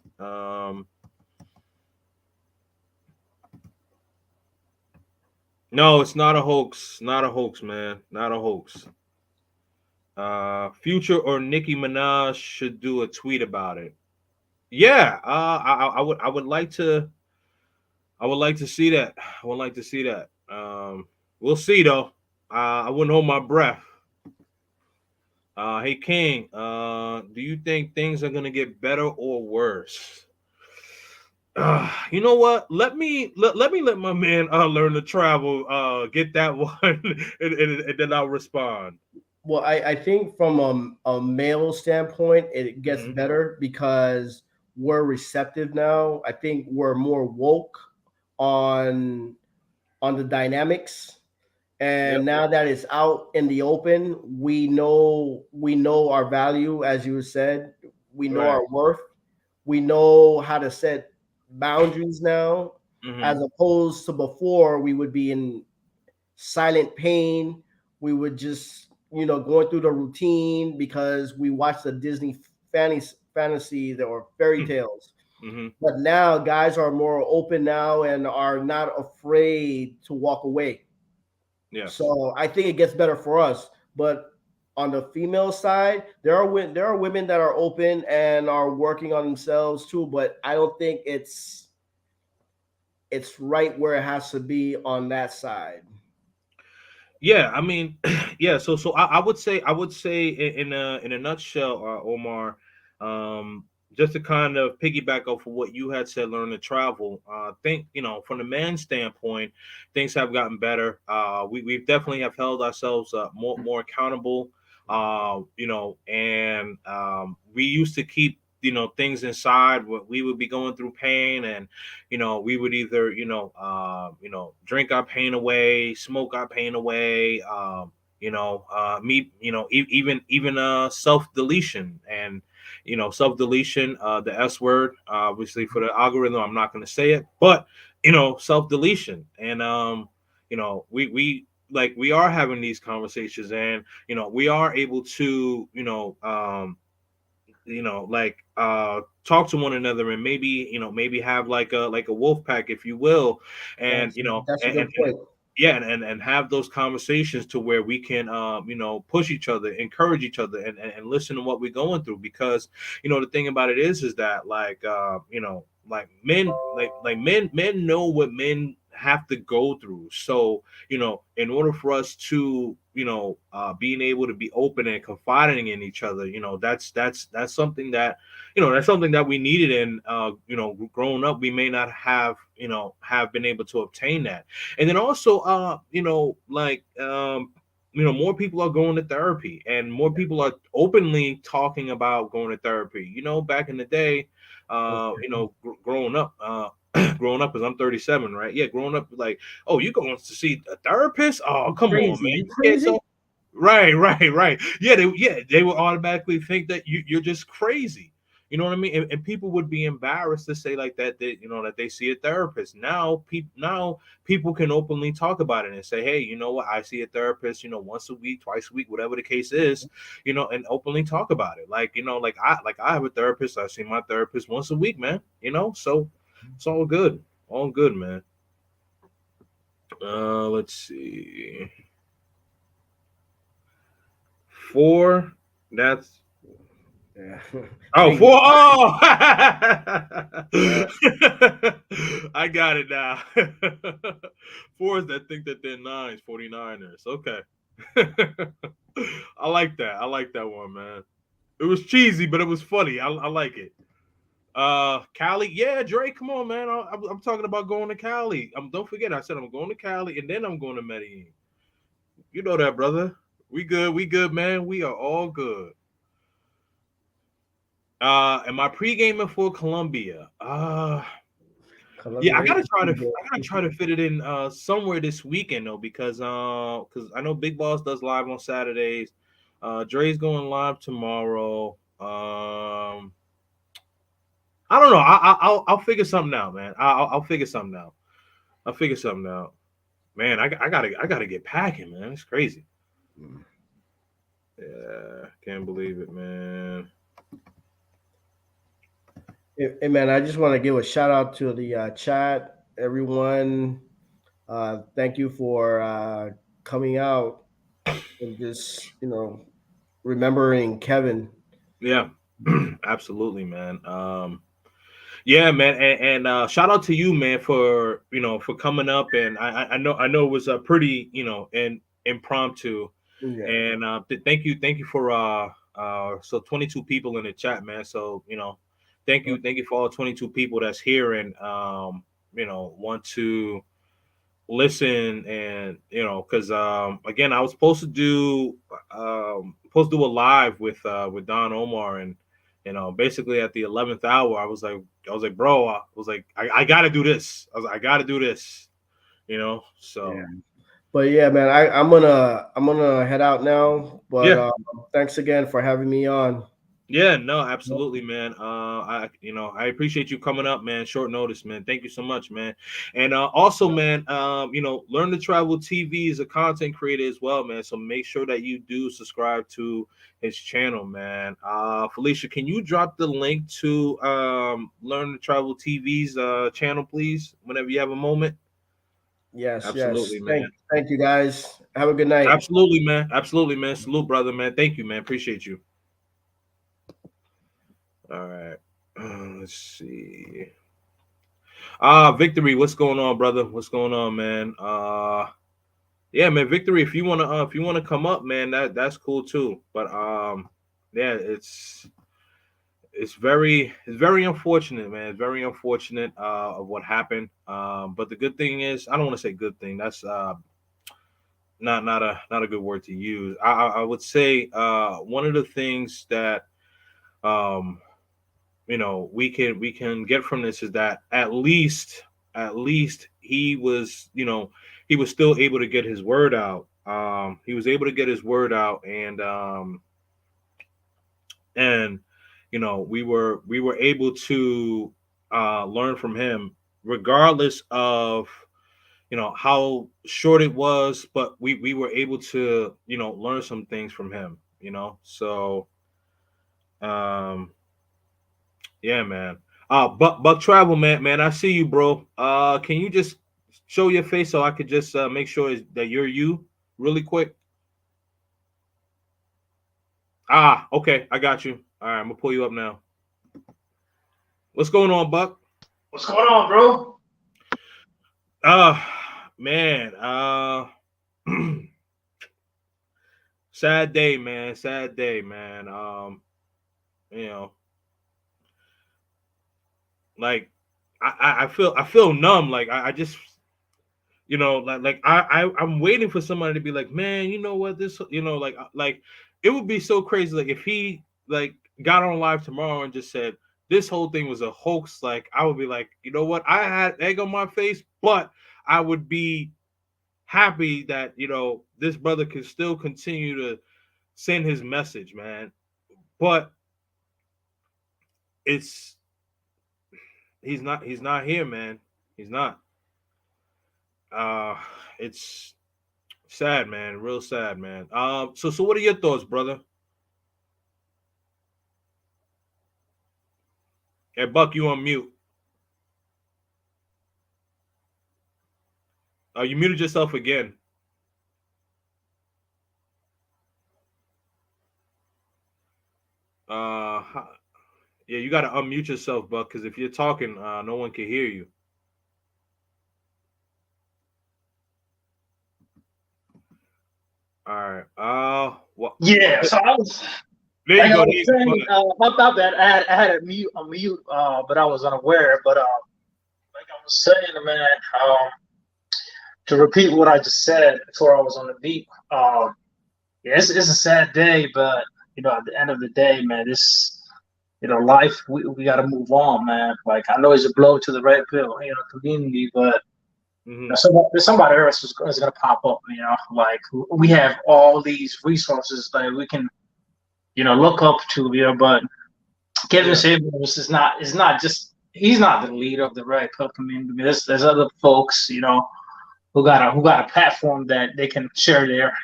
No, it's not a hoax. Not a hoax, man. Not a hoax. Future or Nicki Minaj should do a tweet about it. Yeah, I would like to see that. I would like to see that. We'll see though. I wouldn't hold my breath. Hey King, do you think things are gonna get better or worse? You know what? Let my man learn to travel. Get that one, and then I'll respond. Well, I think from a male standpoint, it gets Hmm. better because we're receptive now. I think we're more woke on on the dynamics, Yep. and now that it's out in the open, we know our value, as you said. We know Right. our worth. We know how to set boundaries now, Hmm. as opposed to before. We would be in silent pain. We would just, going through the routine because we watched the Disney fantasy or fairy tales. Hmm. But now guys are more open now and are not afraid to walk away. Yes. So I think it gets better for us. But on the female side, there are women that are open and are working on themselves too. But I don't think it's right where it has to be on that side. Yeah, I mean, yeah. So I would say in a nutshell, Omar, um, just to kind of piggyback off of what you had said, learn to travel. Think from the man's standpoint, things have gotten better. We definitely have held ourselves more accountable. And we used to keep things inside. We would be going through pain, and we would either drink our pain away, smoke our pain away, me even self deletion, and self deletion, the S word, obviously for the algorithm I'm not going to say it, but self deletion. And we like we are having these conversations, and we are able to like talk to one another, and maybe have like a wolf pack, if you will. And That's a and good point. yeah, and have those conversations to where we can push each other, encourage each other, and listen to what we're going through. Because the thing about it is that like like men, men know what men have to go through. So in order for us to being able to be open and confiding in each other, that's something that that's something that we needed. And growing up, we may not have been able to obtain that. And then also like more people are going to therapy, and more people are openly talking about going to therapy. Back in the day, growing up, growing up, because I'm 37, right? Yeah, growing up, like, oh, you going to see a therapist? Oh, You come on, crazy? man, You you can't crazy? tell. Right, right, right. Yeah, they will automatically think that you're just crazy. You know what I mean? And people would be embarrassed to say like that, that that they see a therapist. Now people can openly talk about it and say, hey, you know what? I see a therapist, once a week, twice a week, whatever the case is, and openly talk about it. Like, like I have a therapist. I see my therapist once a week, man. So it's all good. All good, man. Let's see. Four. That's Yeah. Oh, Thank you. four. Oh, Yeah. I got it now. Fours that think that they're nines, 49ers. Okay. I like that. I like that one, man. It was cheesy, but it was funny. I like it. Cali. Yeah, Dre, come on, man. I'm talking about going to Cali. Don't forget, I said I'm going to Cali and then I'm going to Medellin. You know that, brother. We good. We good, man. We are all good. Am I pre-gaming for Colombia? Yeah, Colombia. I gotta try to fit it in somewhere this weekend though, because I know Big Boss does live on Saturdays. Dre's going live tomorrow. I don't know. I'll figure something out, man. I'll figure something out. I'll figure something out. Man, I gotta get packing, man. It's crazy. Yeah, can't believe it, man. Hey, man, I just want to give a shout out to the chat, everyone. Thank you for coming out and just remembering Kevin. Yeah, absolutely, man. Yeah, man, and shout out to you, man, for for coming up, and I know it was a pretty and impromptu, Yeah. and thank you for so 22 people in the chat, man. So thank you for all 22 people that's here and want to listen and because again I was supposed to do a live with Don Omar and basically at the 11th hour I was like bro I gotta do this. I was like I gotta do this, Yeah. so But yeah, man, I'm gonna head out now. But yeah. thanks again for having me on. Yeah, no, absolutely, man. I appreciate you coming up, man. Short notice, man. Thank you so much, man. And also, man, Learn to Travel TV is a content creator as well, man. So make sure that you do subscribe to his channel, man. Felicia, can you drop the link to Learn to Travel TV's channel, please, whenever you have a moment? Yes, yes. Absolutely, man. Thank you guys. Have a good night. Absolutely, man. Absolutely, man. Salute, brother, man. Thank you, man. Appreciate you. All right. Let's see. Victory, what's going on, brother? What's going on, man? Yeah, man, Victory, if you wanna come up, man, that's cool too. But yeah, it's very unfortunate, man. It's very unfortunate of what happened. But the good thing is, I don't want to say good thing. That's not a good word to use. I would say one of the things that um we can get from this is that at least he was still able to get his word out. He was able to get his word out, and we were able to learn from him, regardless of how short it was, but we were able to learn some things from him. So um yeah, man. Buck Travel, man. I see you, bro. Can you just show your face so I could just make sure that you're you, really quick? Okay, I got you. All right, I'm gonna pull you up now. What's going on, Buck? What's going on, bro? Uh Man. Sad day, man. Sad day, man. You know, like I feel numb. Like I just like I'm waiting for somebody to be like, man, you know what, this, like it would be so crazy, like if he like got on live tomorrow and just said this whole thing was a hoax. Like I would be like, you know what, I had egg on my face, but I would be happy that this brother can still continue to send his message, man. But it's he's not here, man. He's not. Uh, it's sad, man. Real sad, man. So what are your thoughts, brother? Hey, Buck, you on mute? You muted yourself again. Uh, yeah, you got to unmute yourself, Buck, because if you're talking, no one can hear you. All right. What? Yeah, so I was There you like I go. was There you go. saying, about that I had a mute, but I was unaware. But like I was saying, man, um, to repeat what I just said before I was on the beat, yeah, it's a sad day, but at the end of the day, man, this life we got to move on, man. Like I know it's a blow to the red pill, community, but Hmm. somebody else is gonna pop up, like we have all these resources that we can look up to, but Kevin Yeah. Samuels is not just he's not the leader of the Red Cup community. There's other folks, who got a platform that they can share their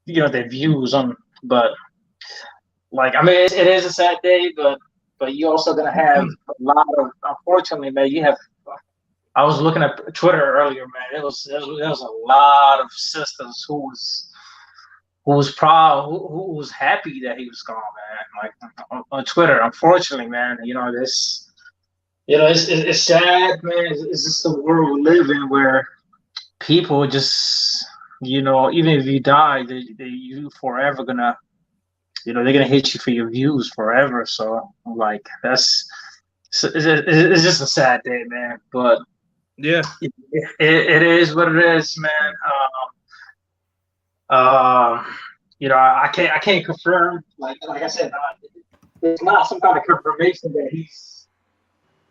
their views on. But like I mean, it is a sad day, but you also gonna have a lot of, unfortunately, man. You have I was looking at Twitter earlier, man. There was a lot of sisters who was proud, who was happy that he was gone, man. Like on Twitter, unfortunately, man. This, it's sad, man. It's just the world we live in where people just, even if you die, you forever gonna, they're gonna hate you for your views forever. So like it's just a sad day, man. But Yeah. it is what it is, man. Um, I can't confirm. Like I said, there's not some kind of confirmation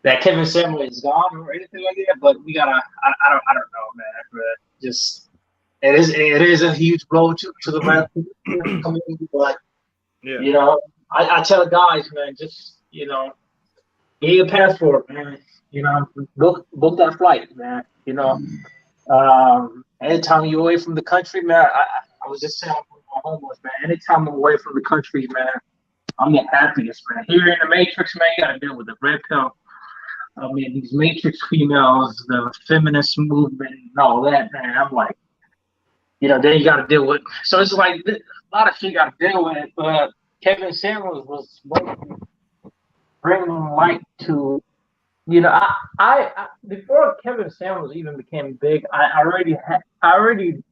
that Kevin Samuel is gone or anything like that. But we gotta. I don't know, man. But just it is a huge blow to the rap community. But Yeah. you know, I tell guys, man, just get your passport, man. Book that flight, man. Anytime you're away from the country, man, I was just saying with my homework, man. Anytime I'm away from the country, man, I'm the happiest, man. Here in the Matrix, man, you gotta deal with the red pill. I mean, these Matrix females, the feminist movement, and all that, man. I'm like, then you gotta deal with. So it's like a lot of shit you gotta deal with. But Kevin Samuels was bringing light to. Before Kevin Samuels even became big, I already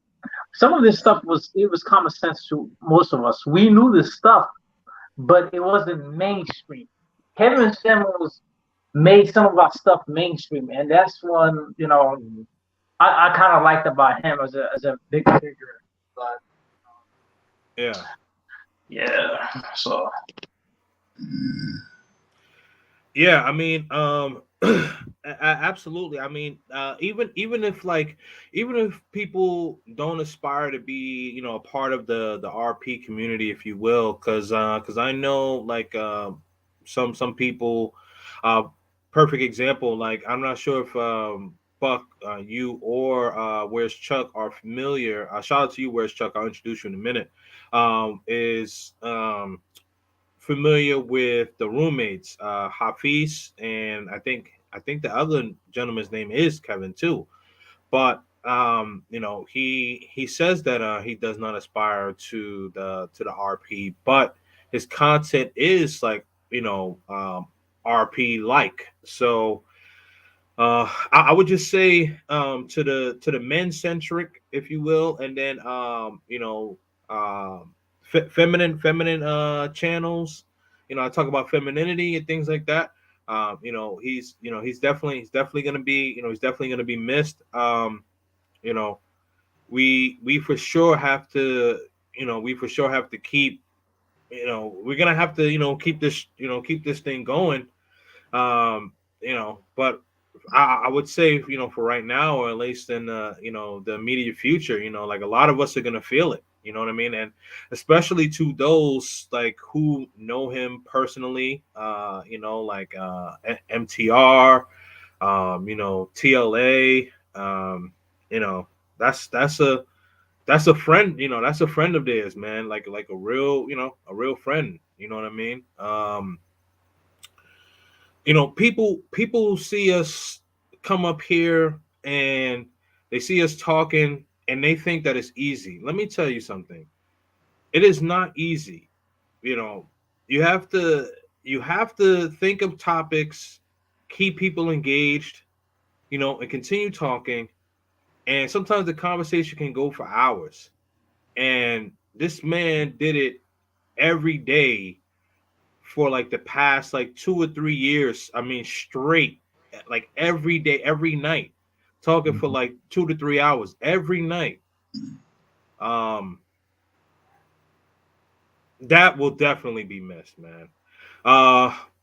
some of this stuff was common sense to most of us. We knew this stuff, but it wasn't mainstream. Kevin Samuels made some of our stuff mainstream, and that's one Mhm. I kind of liked about him as a big figure. But Yeah. yeah, so Yeah, I mean, absolutely. I mean, even if people don't aspire to be, a part of the RP community, if you will, because I know like some people, uh, perfect example. Like I'm not sure if Buck, you or Where's Chuck are familiar. Shout out to you, Where's Chuck. I'll introduce you in a minute. Is familiar with the roommates, Hafiz, and I think the other gentleman's name is Kevin too. But he says that he does not aspire to the RP, but his content is like RP like. So I would just say to the men centric, if you will, and then feminine channels. I talk about femininity and things like that. He's definitely gonna be he's definitely gonna be missed. You know, we for sure have to keep we're gonna have to keep this thing going. But I would say, for right now, or at least in the immediate future, like a lot of us are gonna feel it. You know what I mean? And especially to those like who know him personally, like MTR, TLA, you know, that's that's a that's a friend, that's a friend of theirs, man. Like a real, a real friend. You know what I mean? People see us come up here and they see us talking and they think that it's easy. Let me tell you something. It is not easy. You know, you have to you have to think of topics, keep people engaged, and continue talking. And sometimes the conversation can go for hours. And this man did it every day for like the past like 2 or 3 years. I mean, straight, like every day, every night, talking for like 2 to 3 hours every night. Um, that will definitely be missed, man.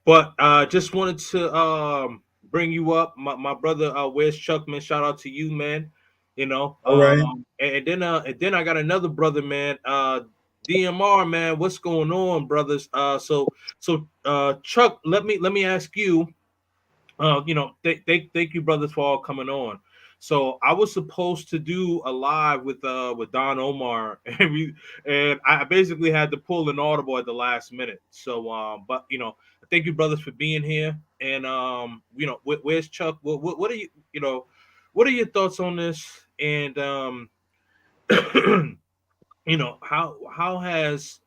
But just wanted to bring you up, my brother. Where's Chuck, man? Shout out to you, man. All right. And then I got another brother, man. DMR, man. What's going on, brothers? So Chuck, let me ask you. Thank you, brothers, for all coming on. So I was supposed to do a live with Don Omar, and I basically had to pull an audible at the last minute. So, but thank you, brothers, for being here. And where's Chuck? What are what are your thoughts on this? And how has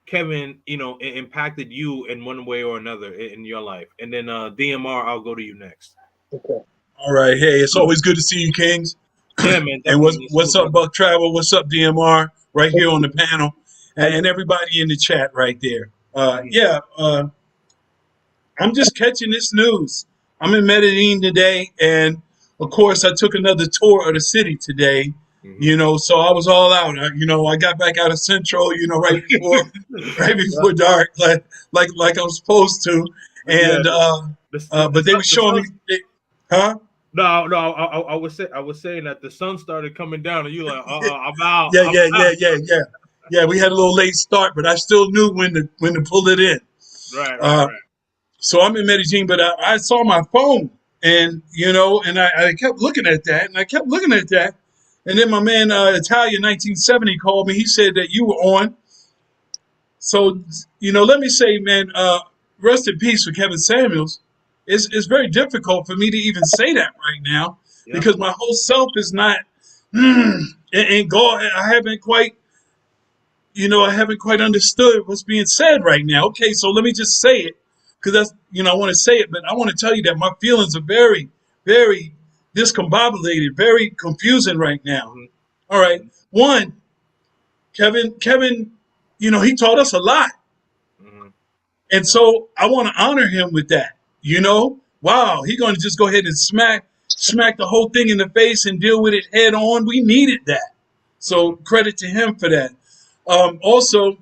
Kevin, impacted you in one way or another in your life? And then DMR, I'll go to you next. Okay. All right. Hey, it's always good to see you, Kings. Yeah, man, And definitely. You too, what's up, brother. Buck Travel? What's up, DMR? Right here on the panel, How and everybody in the chat right there. Mhm. Yeah, I'm just catching this news. I'm in Medellin today, and of course, I took another tour of the city today. Mhm. So I was all out. I got back out of Central, right before, right Yeah, before dark, like I was supposed to. yeah. And but they The were the showing sun. me, huh? No, no. I was saying that the sun started coming down, and you like, I'm out. Yeah, I'm yeah, out. yeah, yeah, yeah. Yeah, we had a little late start, but I still knew when to pull it in. Right, right, Uh, right. so I'm in Medellin, but I saw my phone, and I kept looking at that, and I kept looking at that, and then my man Italian 1970 called me. He said that you were on. So let me say, man, rest in peace for Kevin Samuels. It's very difficult for me to even say that right now Yep. because my whole self is not. And God, I haven't quite understood what's being said right now. Okay, so let me just say it because I want to say it, but I want to tell you that my feelings are very, very discombobulated, very confusing right now. Hmm. All right, Hmm. one, Kevin, he taught us a lot, Hmm. and so I want to honor him with that. Wow, he's going to just go ahead and smack the whole thing in the face and deal with it head on. We needed that, so Hmm. credit to him for that. Also,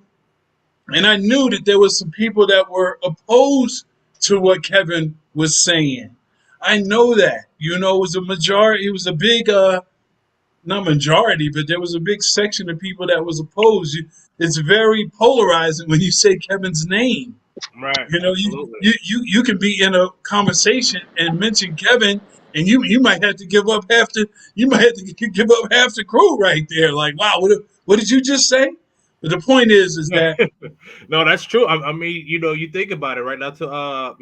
and I knew that there was some people that were opposed to what Kevin was saying. I know that. It was a majority, it was a big not majority, but there was a big section of people that was opposed. It's very polarizing when you say Kevin's name. Right. You know, you Absolutely. you can be in a conversation and mention Kevin, and you might have to give up give up half the crew right there. Like, wow, what did you just say? But the point is that No, that's true. I mean, you think about it, right? Not to cut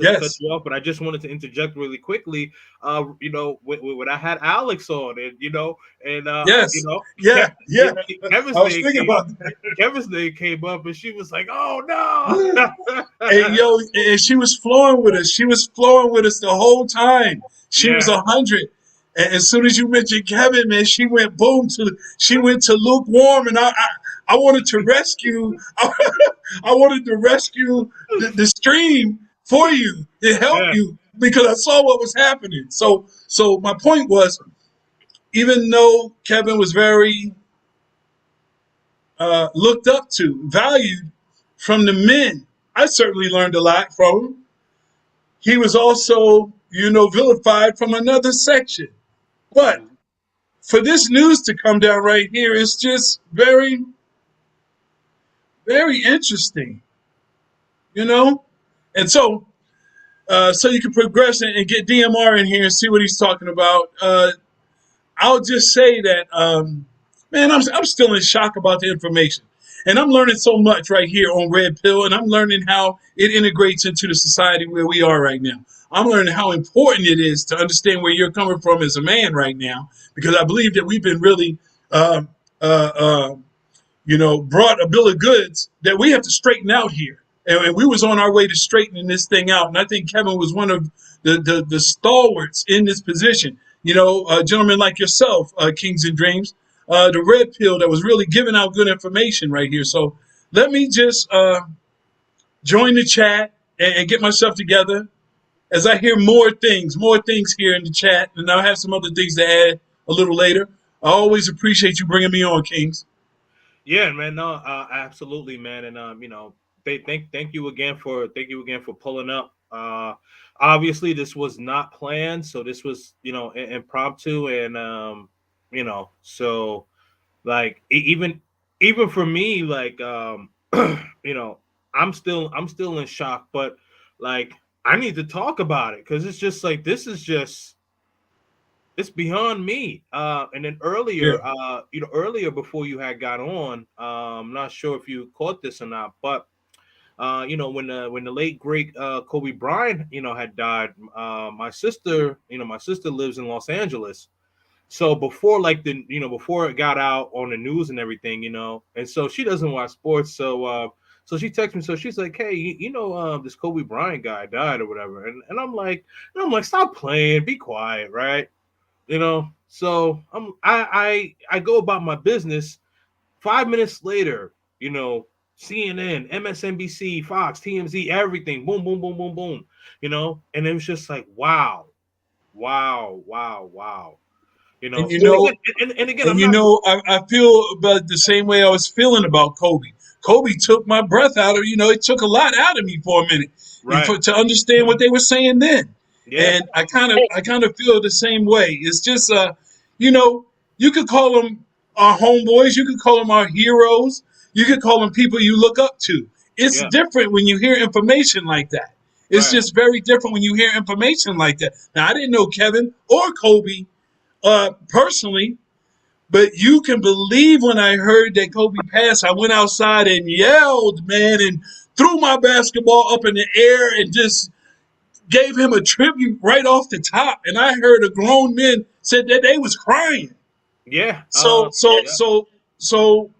yes, you off, but I just wanted to interject really quickly. When I had Alex on, and yes, yeah, yeah. Kevin's I was name thinking came, about Kevin's name came up, and she was like, "Oh that. no!" And and she was flowing with us. She was flowing with us the whole time. She was Yeah, 100. And as soon as you mentioned Kevin, man, she went boom she went to lukewarm, and I wanted to rescue. I wanted to rescue the stream for you to help yeah. you because I saw what was happening. So my point was, even though Kevin was very looked up to, valued from the men, I certainly learned a lot from him. He was also, vilified from another section. But Mhm. for this news to come down right here is just very, very interesting, you know? And so you can progress and get DMR in here and see what he's talking about. I'll just say that, man, I'm still in shock about the information. And I'm learning so much right here on Red Pill, and I'm learning how it integrates into the society where we are right now. I'm learning how important it is to understand where you're coming from as a man right now, because I believe that we've been really uh, uh, uh, brought a bill of goods that we have to straighten out here. And we was on our way to straightening this thing out. And I think Kevin was one of the stalwarts in this position. Gentlemen like yourself, Kings and Dreams, the red pill that was really giving out good information right here. So let me just join the chat and get myself together as I hear more things here in the chat. And I'll have some other things to add a little later. I always appreciate you bringing me on, Kings. Yeah, man. No, absolutely, man. And thank you again for pulling up. Obviously, this was not planned, so this was impromptu, and so like even for me, like you know, I'm still in shock, but like I need to talk about it because it's just like this is just it's beyond me. And then Yeah. earlier before you had got on, I'm not sure if you caught this or not, but when the late great Kobe Bryant, had died, my sister lives in Los Angeles. So before before it got out on the news and everything, and so she doesn't watch sports, so she texts me, so she's like, hey, this Kobe Bryant guy died or whatever, and I'm like, stop playing, be quiet, right? So I go about my business. 5 minutes later, CNN, MSNBC, Fox, TMZ, everything, boom, boom, boom, boom, boom, and it was just like, wow, wow, wow, wow. And you And know, again, and again, And I'm you not. know, I feel about the same way I was feeling about Kobe. Kobe took my breath out of, it took a lot out of me for a minute Right. to understand what they were saying then. Yeah. And I kind of feel the same way. It's just, you know, you could call them our homeboys, you could call them our heroes, you could call them people you look up to. It's Yeah. different when you hear information like that. It's Right. just very different when you hear information like that. Now, I didn't know Kevin or Kobe personally, but you can believe when I heard that Kobe passed, I went outside and yelled, man, and threw my basketball up in the air and just gave him a tribute right off the top. And I heard a grown men said that they was crying. Yeah. So so Yeah. so so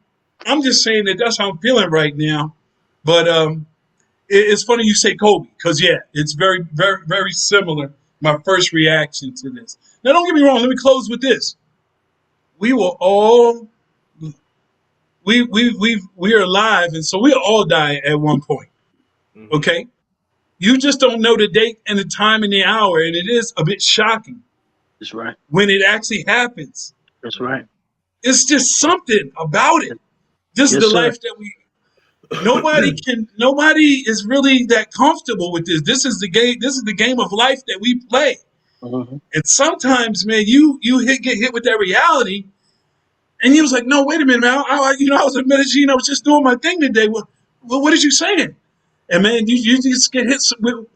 I'm just saying that that's how I'm feeling right now. But it's funny you say Kobe because yeah, it's very very very similar. My first reaction to this. Now don't get me wrong. Let me close with this. We will all we are alive, and so we'll all die at one point. Hmm. Okay, you just don't know the date and the time and the hour, and it is a bit shocking That's right. when it actually happens. That's Hmm. right. It's just something about it. This is Yes, the sir. life that we. Nobody is really that comfortable with this. This is the game. This is the game of life that we play. Hmm. And sometimes, man, you get hit with that reality, and he was like, "No, wait a minute, man. I was in Medellin. I was just doing my thing today. What did you say?" And man, you just get hit with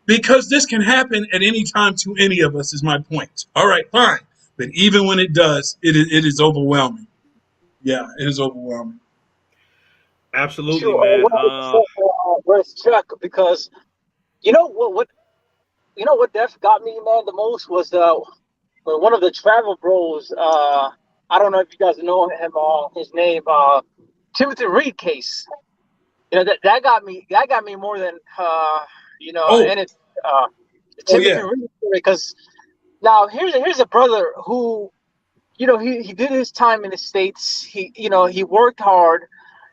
because this can happen at any time to any of us. Is my point. All right, fine. But even when it does, it is overwhelming. Yeah, it is overwhelming. Absolutely, Sure. man. 100%. Where's Chuck? Because you know what Def got me, man, the most was when one of the travel bros. I don't know if you guys know him. His name, Timothy Reed case. That got me. That got me more than Oh, and it's uh, oh Timothy yeah. Reed, because now here's a brother who he did his time in the States. He worked hard.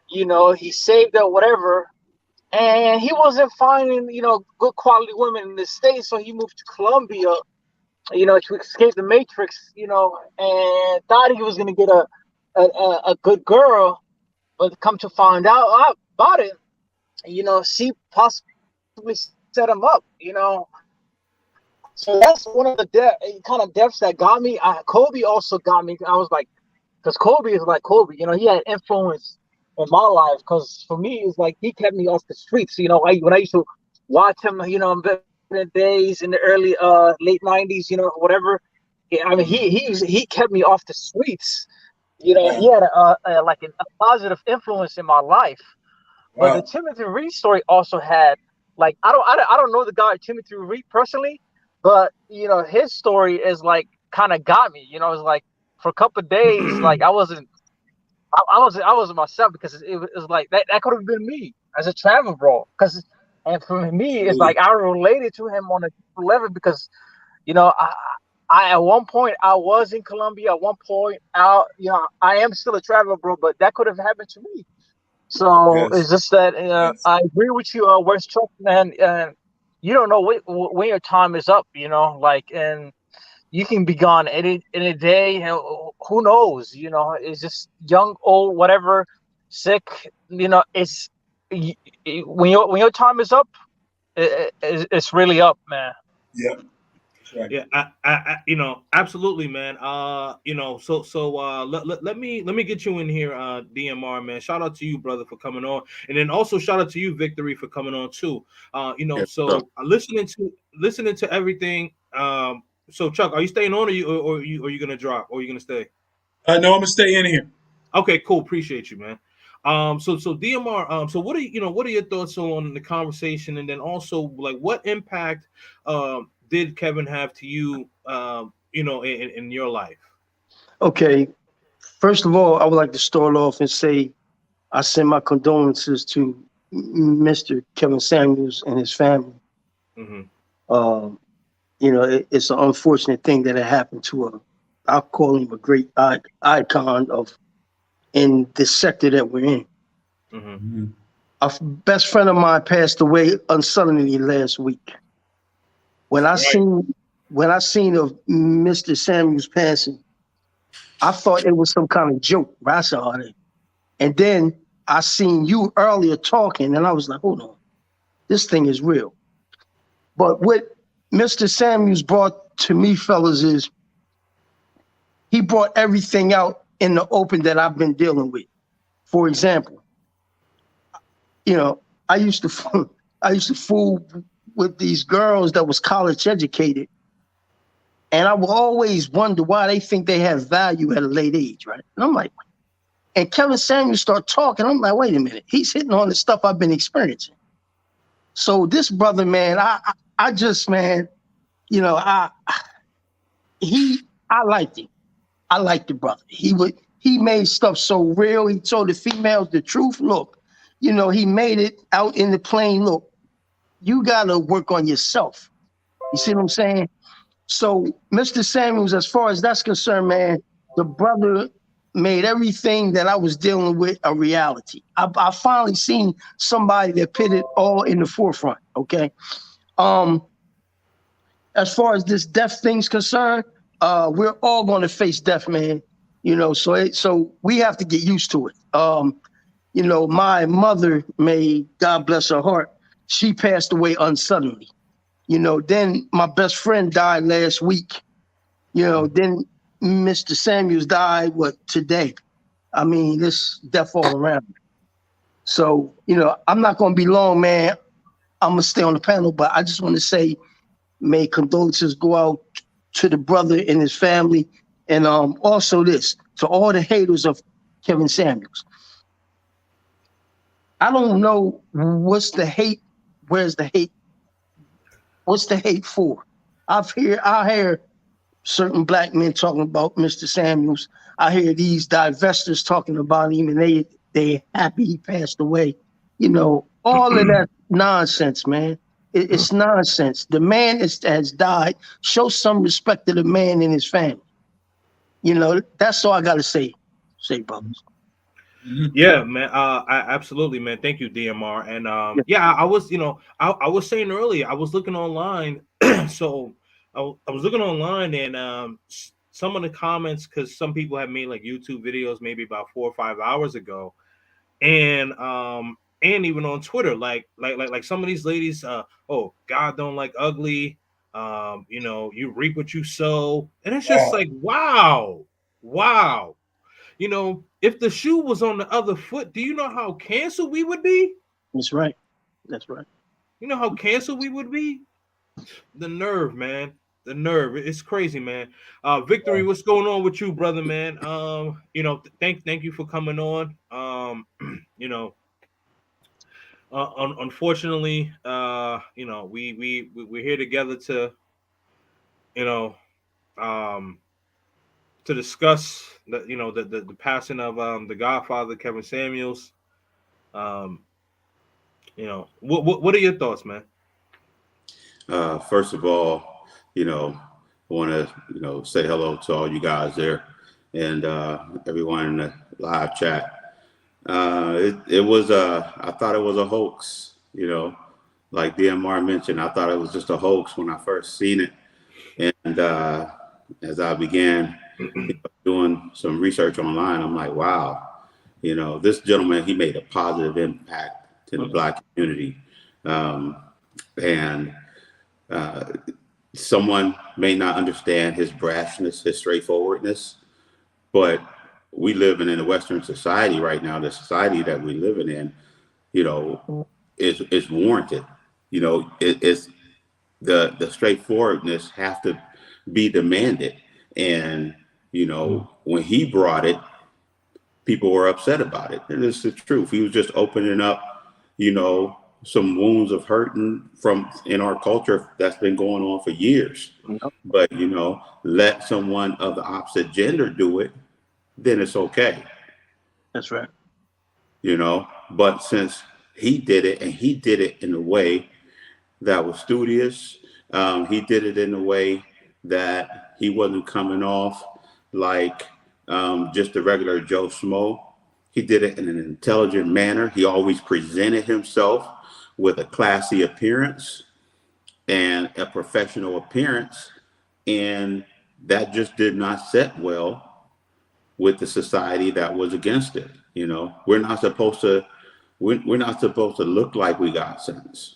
He saved up whatever, and he wasn't finding good quality women in the States, so he moved to Colombia, to escape the Matrix, and thought he was gonna get a good girl, but come to find out about it, she possibly set him up, So that's one of the kind of deaths that got me. Kobe also got me. I was like, because Kobe is like Kobe, he had influence in my life. Because for me, it's like he kept me off the streets. When I used to watch him, back in the days in the early late '90s, whatever. Yeah, I mean, he kept me off the streets. He Wow. had like a positive influence in my life. But the Wow. Timothy Reed story also had like I don't know the guy Timothy Reed personally, but his story is like kind of got me. It's like for a couple of days, like I wasn't myself because it was like that could have been me as a travel bro. And for me, it's Really? like I related to him on a deeper level because you know I at one point I was in Colombia. At one point, I am still a travel bro, but that could have happened to me. So Yes. it's just that Yes. I agree with you, West Chuck, man. And you don't know when your time is up, like, and you can be gone any day. Who knows? It's just young, old, whatever, sick. It's when your time is up, it's really up, man. Yeah. That's right. Yeah, absolutely, man. Let me get you in here, DMR, man. Shout out to you, brother, for coming on, and then also shout out to you, Victory, for coming on too. Yeah, bro. So listening to everything. So Chuck, are you staying on, or you gonna drop, or are you gonna stay? No, I'm gonna stay in here. Okay, cool. Appreciate you, man. So DMR, so what are your thoughts on the conversation, and then also like what impact did Kevin have to you, in your life? Okay. First of all, I would like to start off and say I send my condolences to Mr. Kevin Samuels and his family. Hmm. Um, it's an unfortunate thing that it happened to I'll call him a great icon of in the sector that we're in. Hmm. Mhm. Best friend of mine passed away unsuddenly last week. When I Right. seen when I seen of Mr. Samuels passing, I thought it was some kind of joke. I saw it, and then I seen you earlier talking, and I was like, hold on, this thing is real. But what Mr. Samuels brought to me, fellas, is he brought everything out in the open that I've been dealing with. For example, you know, I used to I used to fool with these girls that was college educated, and I will always wonder why they think they have value at a late age, right? And I'm like, and Kevin Samuels start talking. I'm like, wait a minute, he's hitting on the stuff I've been experiencing. So this brother, man, I just, man, you know, I liked him. I liked the brother. He made stuff so real. He told the females the truth. Look, he made it out in the plain. Look, you gotta work on yourself. You see what I'm saying? So, Mr. Samuels, as far as that's concerned, man, the brother made everything that I was dealing with a reality. I finally seen somebody that put it all in the forefront. Okay. Um, as far as this death thing's concerned, we're all going to face death, man. So we have to get used to it. My mother, may God bless her heart, she passed away unsuddenly. Then my best friend died last week. Then Mr. Samuels died, today? I mean, this death all around. So, I'm not going to be long, man. I'm going to stay on the panel, but I just want to say, may condolences go out to the brother and his family. And also this, to all the haters of Kevin Samuels. I don't know what's the hate. Where's the hate? What's the hate for? I hear certain black men talking about Mr. Samuels. I hear these divestors talking about him, and they happy he passed away. All of that nonsense, man. It's nonsense. The man has died. Show some respect to the man and his family. That's all I gotta say, brothers. Mhm. Yeah, man. Absolutely, man. Thank you, DMR. And Yeah. yeah, I was, I was saying earlier, I was looking online. So I was looking online, and some of the comments, because some people have made like YouTube videos maybe about 4 or 5 hours ago, and even on Twitter, like some of these ladies, oh, God don't like ugly. You know, you reap what you sow, and it's just Wow. like, wow, wow. You know, if the shoe was on the other foot, do you know how canceled we would be? That's right. That's right. You know how canceled we would be? The nerve, man. The nerve. It's crazy, man. Victory, what's going on with you, brother, man? You know, thank you for coming on. You know, unfortunately, you know, we're here together to, you know, um, to discuss the, you know, the passing of the Godfather Kevin Samuels. Um, you know, what are your thoughts, man? First of all, I want to, say hello to all you guys there and everyone in the live chat. It was, I thought it was a hoax, like DMR mentioned. I thought it was just a hoax when I first seen it. And as I began doing some research online, I'm like, wow, this gentleman, he made a positive impact to the Black community. Um, and someone may not understand his brashness, his straightforwardness, but we live in a Western society right now. The society that we live in, is warranted. It's the straightforwardness have to be demanded. And when he brought it, people were upset about it. And it's the truth. He was just opening up, some wounds of hurting from in our culture that's been going on for years. Yep. But let someone of the opposite gender do it, then it's okay. That's right. But since he did it, and he did it in a way that was studious, he did it in a way that he wasn't coming off like just a regular Joe Schmo. He did it in an intelligent manner. He always presented himself with a classy appearance and a professional appearance. And that just did not set well with the society that was against it. We're not supposed to, we're not supposed to look like we got sense.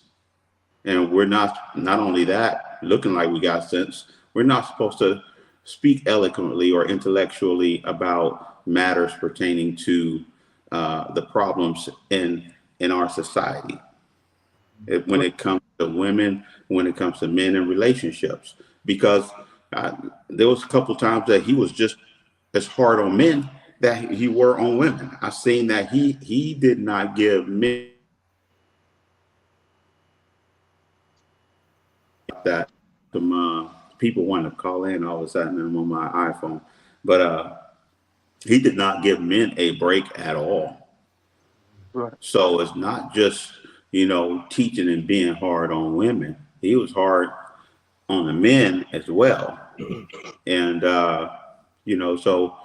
And we're not only that, looking like we got sense, we're not supposed to speak eloquently or intellectually about matters pertaining to the problems in our society. When it comes to women, when it comes to men in relationships, because there was a couple times that he was just as hard on men that he were on women. I've seen that he did not give men that. Some people want to call in all of a sudden. I'm on my iPhone, but he did not give men a break at all. Right. So it's not just teaching and being hard on women. He was hard on the men as well. And so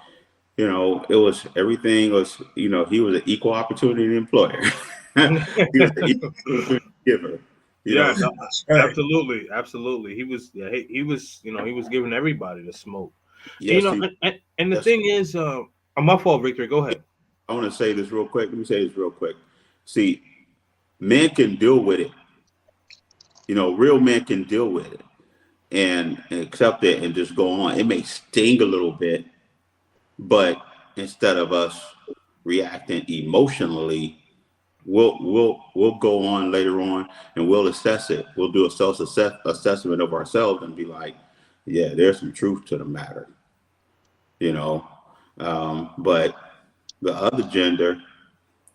it was, everything was, he was an equal opportunity employer. He was an equal opportunity giver. Yeah, no, Right. absolutely, absolutely. He was, yeah, he was, you know, he was giving everybody the smoke. And, you Yes, know, he. and the Yes. thing is, my fault, Victor. Go ahead. I want to say this real quick. Let me say this real quick. See, men can deal with it. Real men can deal with it and accept it and just go on. It may sting a little bit, but instead of us reacting emotionally, we'll go on later on and we'll assess it. We'll do a assessment of ourselves and be like, yeah, there's some truth to the matter, you know. But the other gender,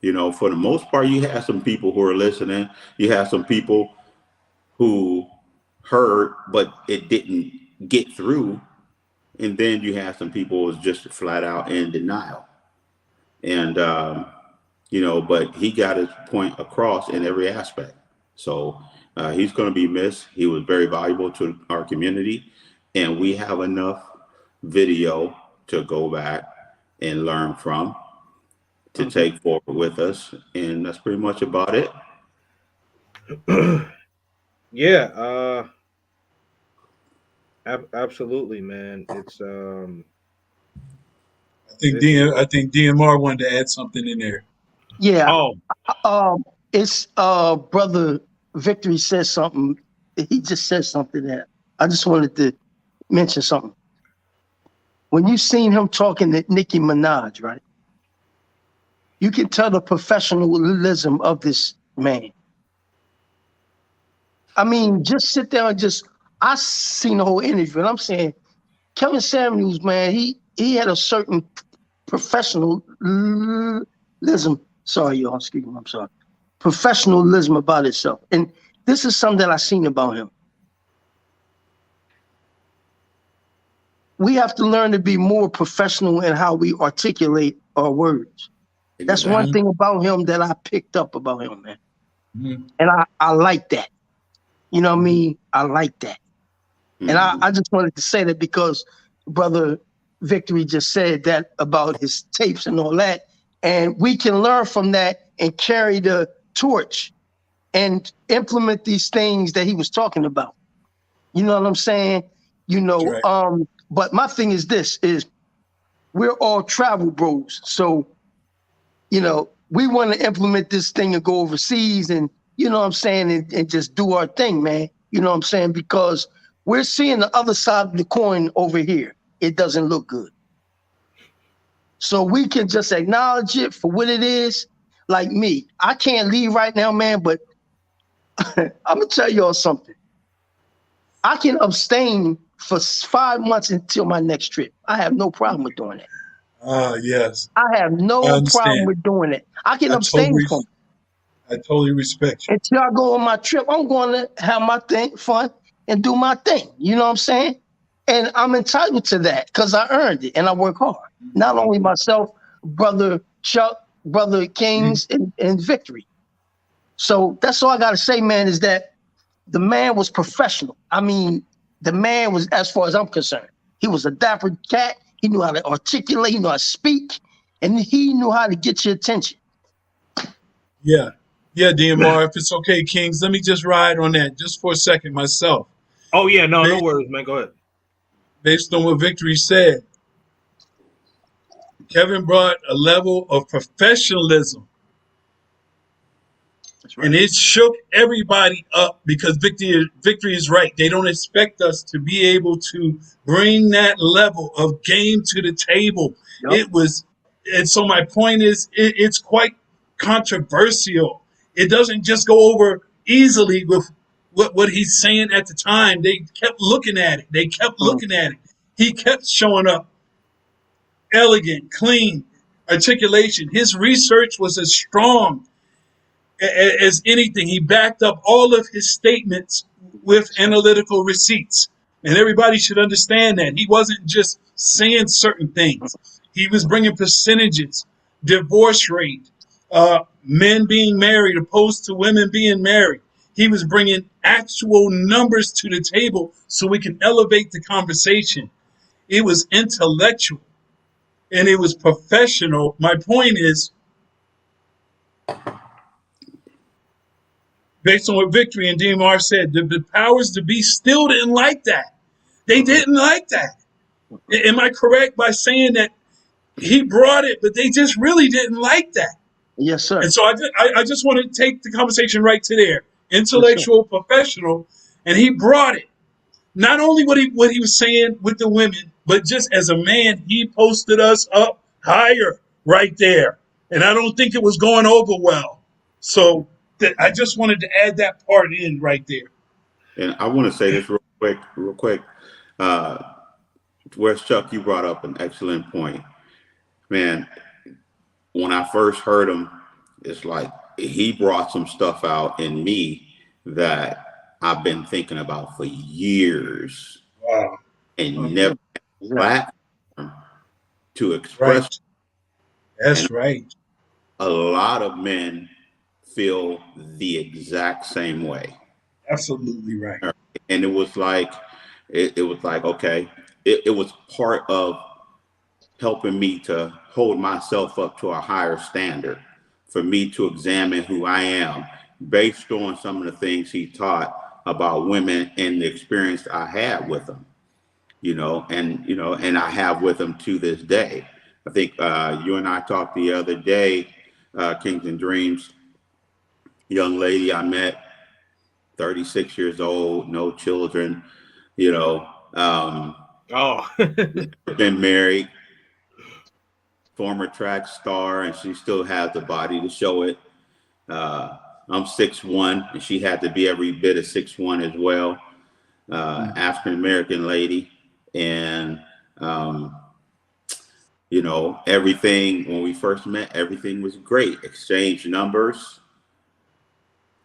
for the most part, you have some people who are listening. You have some people who heard, but it didn't get through. And then you have some people who's just flat out in denial. And, but he got his point across in every aspect. So he's going to be missed. He was very valuable to our community. And we have enough video to go back and learn from, to take forward with us. And that's pretty much about it. Yeah, absolutely, man. It's I think DMR wanted to add something in there. Yeah. oh, It's brother Victory says something. He just said something that I just wanted to mention something. When you seen him talking to Nicki Minaj, right? You can tell the professionalism of this man. I mean, just sit there and I seen the whole interview, and I'm saying, Kevin Samuels, man, he had a certain professionalism. Sorry, y'all, excuse me, I'm sorry. Professionalism about itself. And this is something that I seen about him. We have to learn to be more professional in how we articulate our words. That's one thing about him that I picked up about him, man. Mm-hmm. And I like that. You know what I mean? I like that. And I just wanted to say that because Brother Victory just said that about his tapes and all that. And we can learn from that and carry the torch and implement these things that he was talking about. You know what I'm saying? You know, right. But my thing is this, is we're all travel bros. So, you know, we want to implement this thing and go overseas and, you know what I'm saying, and just do our thing, man. You know what I'm saying? Because we're seeing the other side of the coin over here. It doesn't look good. So we can just acknowledge it for what it is. Like me, I can't leave right now, man, but I'm going to tell y'all something. I can abstain for 5 months until my next trip. I have no problem with doing that. Yes. I have no problem with doing it. I can abstain from it. I totally respect you. Until I go on my trip, I'm going to have my thing, fun, and do my thing. You know what I'm saying? And I'm entitled to that because I earned it and I work hard. Not only myself, Brother Chuck, Brother Kings, and Victory. So that's all I got to say, man, is that the man was professional. I mean, the man was, as far as I'm concerned, he was a dapper cat. He knew how to articulate, he knew how to speak, and he knew how to get your attention. Yeah. Yeah, DMR, if it's okay, Kings, let me just ride on that just for a second myself. Oh, yeah, no worries, man. Go ahead. Based on what Victory said, Kevin brought a level of professionalism. Right. And it shook everybody up because Victory is right. They don't expect us to be able to bring that level of game to the table. Yep. And so my point is, it's quite controversial. It doesn't just go over easily with what he's saying at the time. They kept looking at it. He kept showing up elegant, clean, articulation. His research was as strong as anything. He backed up all of his statements with analytical receipts. And everybody should understand that. He wasn't just saying certain things. He was bringing percentages, divorce rate, men being married opposed to women being married. He was bringing actual numbers to the table so we can elevate the conversation. It was intellectual and it was professional. My point is, based on what Victory and DMR said, the powers to be still didn't like that. They didn't like that. Am I correct by saying that he brought it, but they just really didn't like that? Yes, sir. And so I just want to take the conversation right to there. Intellectual, yes, professional, and he brought it. Not only what he was saying with the women, but just as a man, he posted us up higher right there. And I don't think it was going over well. So I just wanted to add that part in right there. And I want to say this real quick. Where's Chuck? You brought up an excellent point. Man, when I first heard him, it's like he brought some stuff out in me that I've been thinking about for years. Wow. And never had a platform to express. Right. That's right. A lot of men feel the exact same way. Absolutely right. And it was like, okay, it was part of helping me to hold myself up to a higher standard, for me to examine who I am based on some of the things he taught about women and the experience I had with them, and I have with them to this day. I think you and I talked the other day, Kings and Dreams, young lady I met, 36 years old, no children, You know, Oh. been married, former track star, and she still has the body to show it. I'm 6'1", and she had to be every bit of 6'1" as well. African American lady, and you know, everything when we first met, everything was great. Exchanged numbers,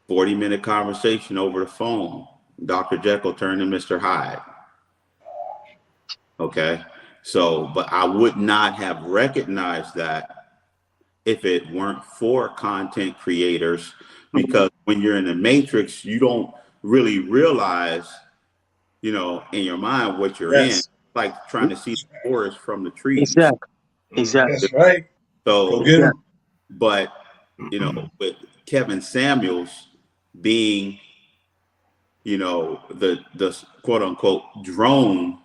40-minute conversation over the phone. Dr. Jekyll turned to Mr. Hyde. Okay, so but I would not have recognized that if it weren't for content creators, because when you're in the matrix, you don't really realize, you know, in your mind what you're in. Yes. It's like trying to see the forest from the trees. Exactly. Exactly. That's right. So, Go get him. but you know, with Kevin Samuels being, you know, the quote unquote drone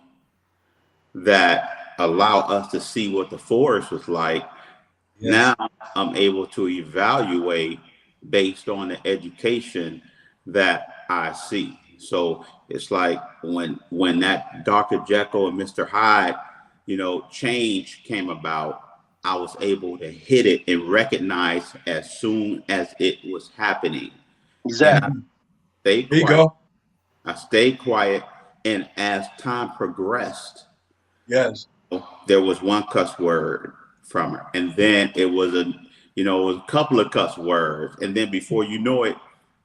that allow us to see what the forest was like. Yes. Now I'm able to evaluate based on the education that I see. So it's like when that Dr. Jekyll and Mr. Hyde, you know, change came about, I was able to hit it and recognize as soon as it was happening. Exactly. And I stayed There you quiet. go. I stayed quiet, and as time progressed, Yes. there was one cuss word from her, and then it was a couple of cuss words, and then before you know it,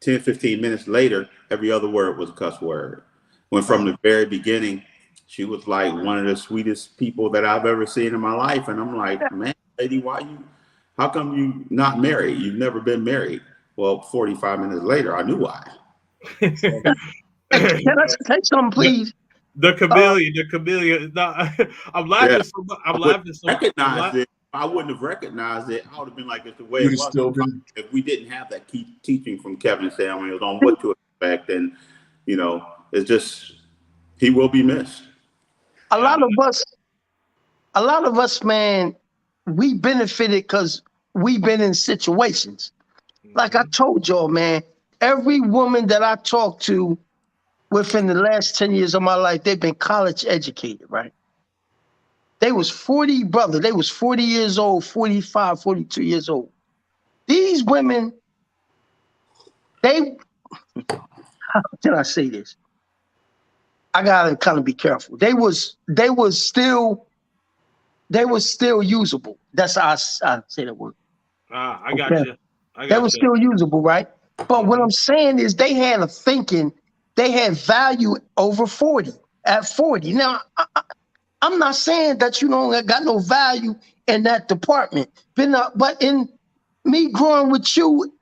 10-15 minutes later, every other word was a cuss word. When from the very beginning, she was like one of the sweetest people that I've ever seen in my life, and I'm like, man, lady, how come you not married? You've never been married. Well, 45 minutes later, I knew why. Hey, can I say something, please? The chameleon. No, I'm laughing. Yeah. I'm laughing. Recognized it. I wouldn't have recognized it. I would have been like, it's the way You'd it have was. still been. If we didn't have that key teaching from Kevin Samuels on what to expect, and you know, it's just he will be missed. A lot of us, man, we benefited because we've been in situations. Like I told y'all, man, every woman that I talked to within the last 10 years of my life, they've been college educated, right? They was 40, brother. They was 40 years old, 45, 42 years old. These women, how can I say this? I gotta kind of be careful. They was still usable. That's how I say that word. I got you. They were still usable, right? But what I'm saying is they had a thinking, they had value over 40, at 40. Now, I'm not saying that you don't got no value in that department, but in me growing with you,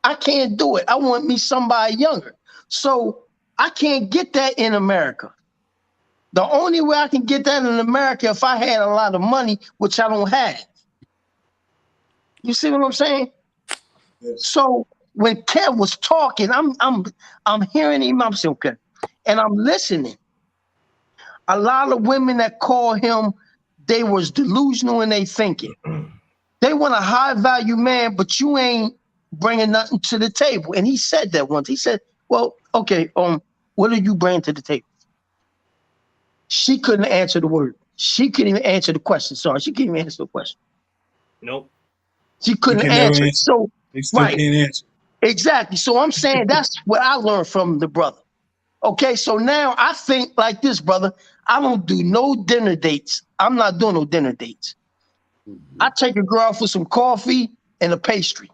I can't do it. I want me somebody younger. So I can't get that in America. The only way I can get that in America if I had a lot of money, which I don't have. You see what I'm saying? Yes. So when Kev was talking, I'm hearing him. I'm saying, okay, and I'm listening. A lot of women that call him, they was delusional in their thinking. They want a high value man, but you ain't bringing nothing to the table. And he said that once. He said, "Well, okay, what are you bringing to the table?" She couldn't answer the word. She couldn't even answer the question. Sorry, she couldn't even answer the question. Nope. She You couldn't can never answer. answer. So They still right. can't answer. Exactly. So I'm saying that's what I learned from the brother. Okay, so now I think like this, brother. I don't do no dinner dates. I'm not doing no dinner dates. I take a girl out for some coffee and a pastry.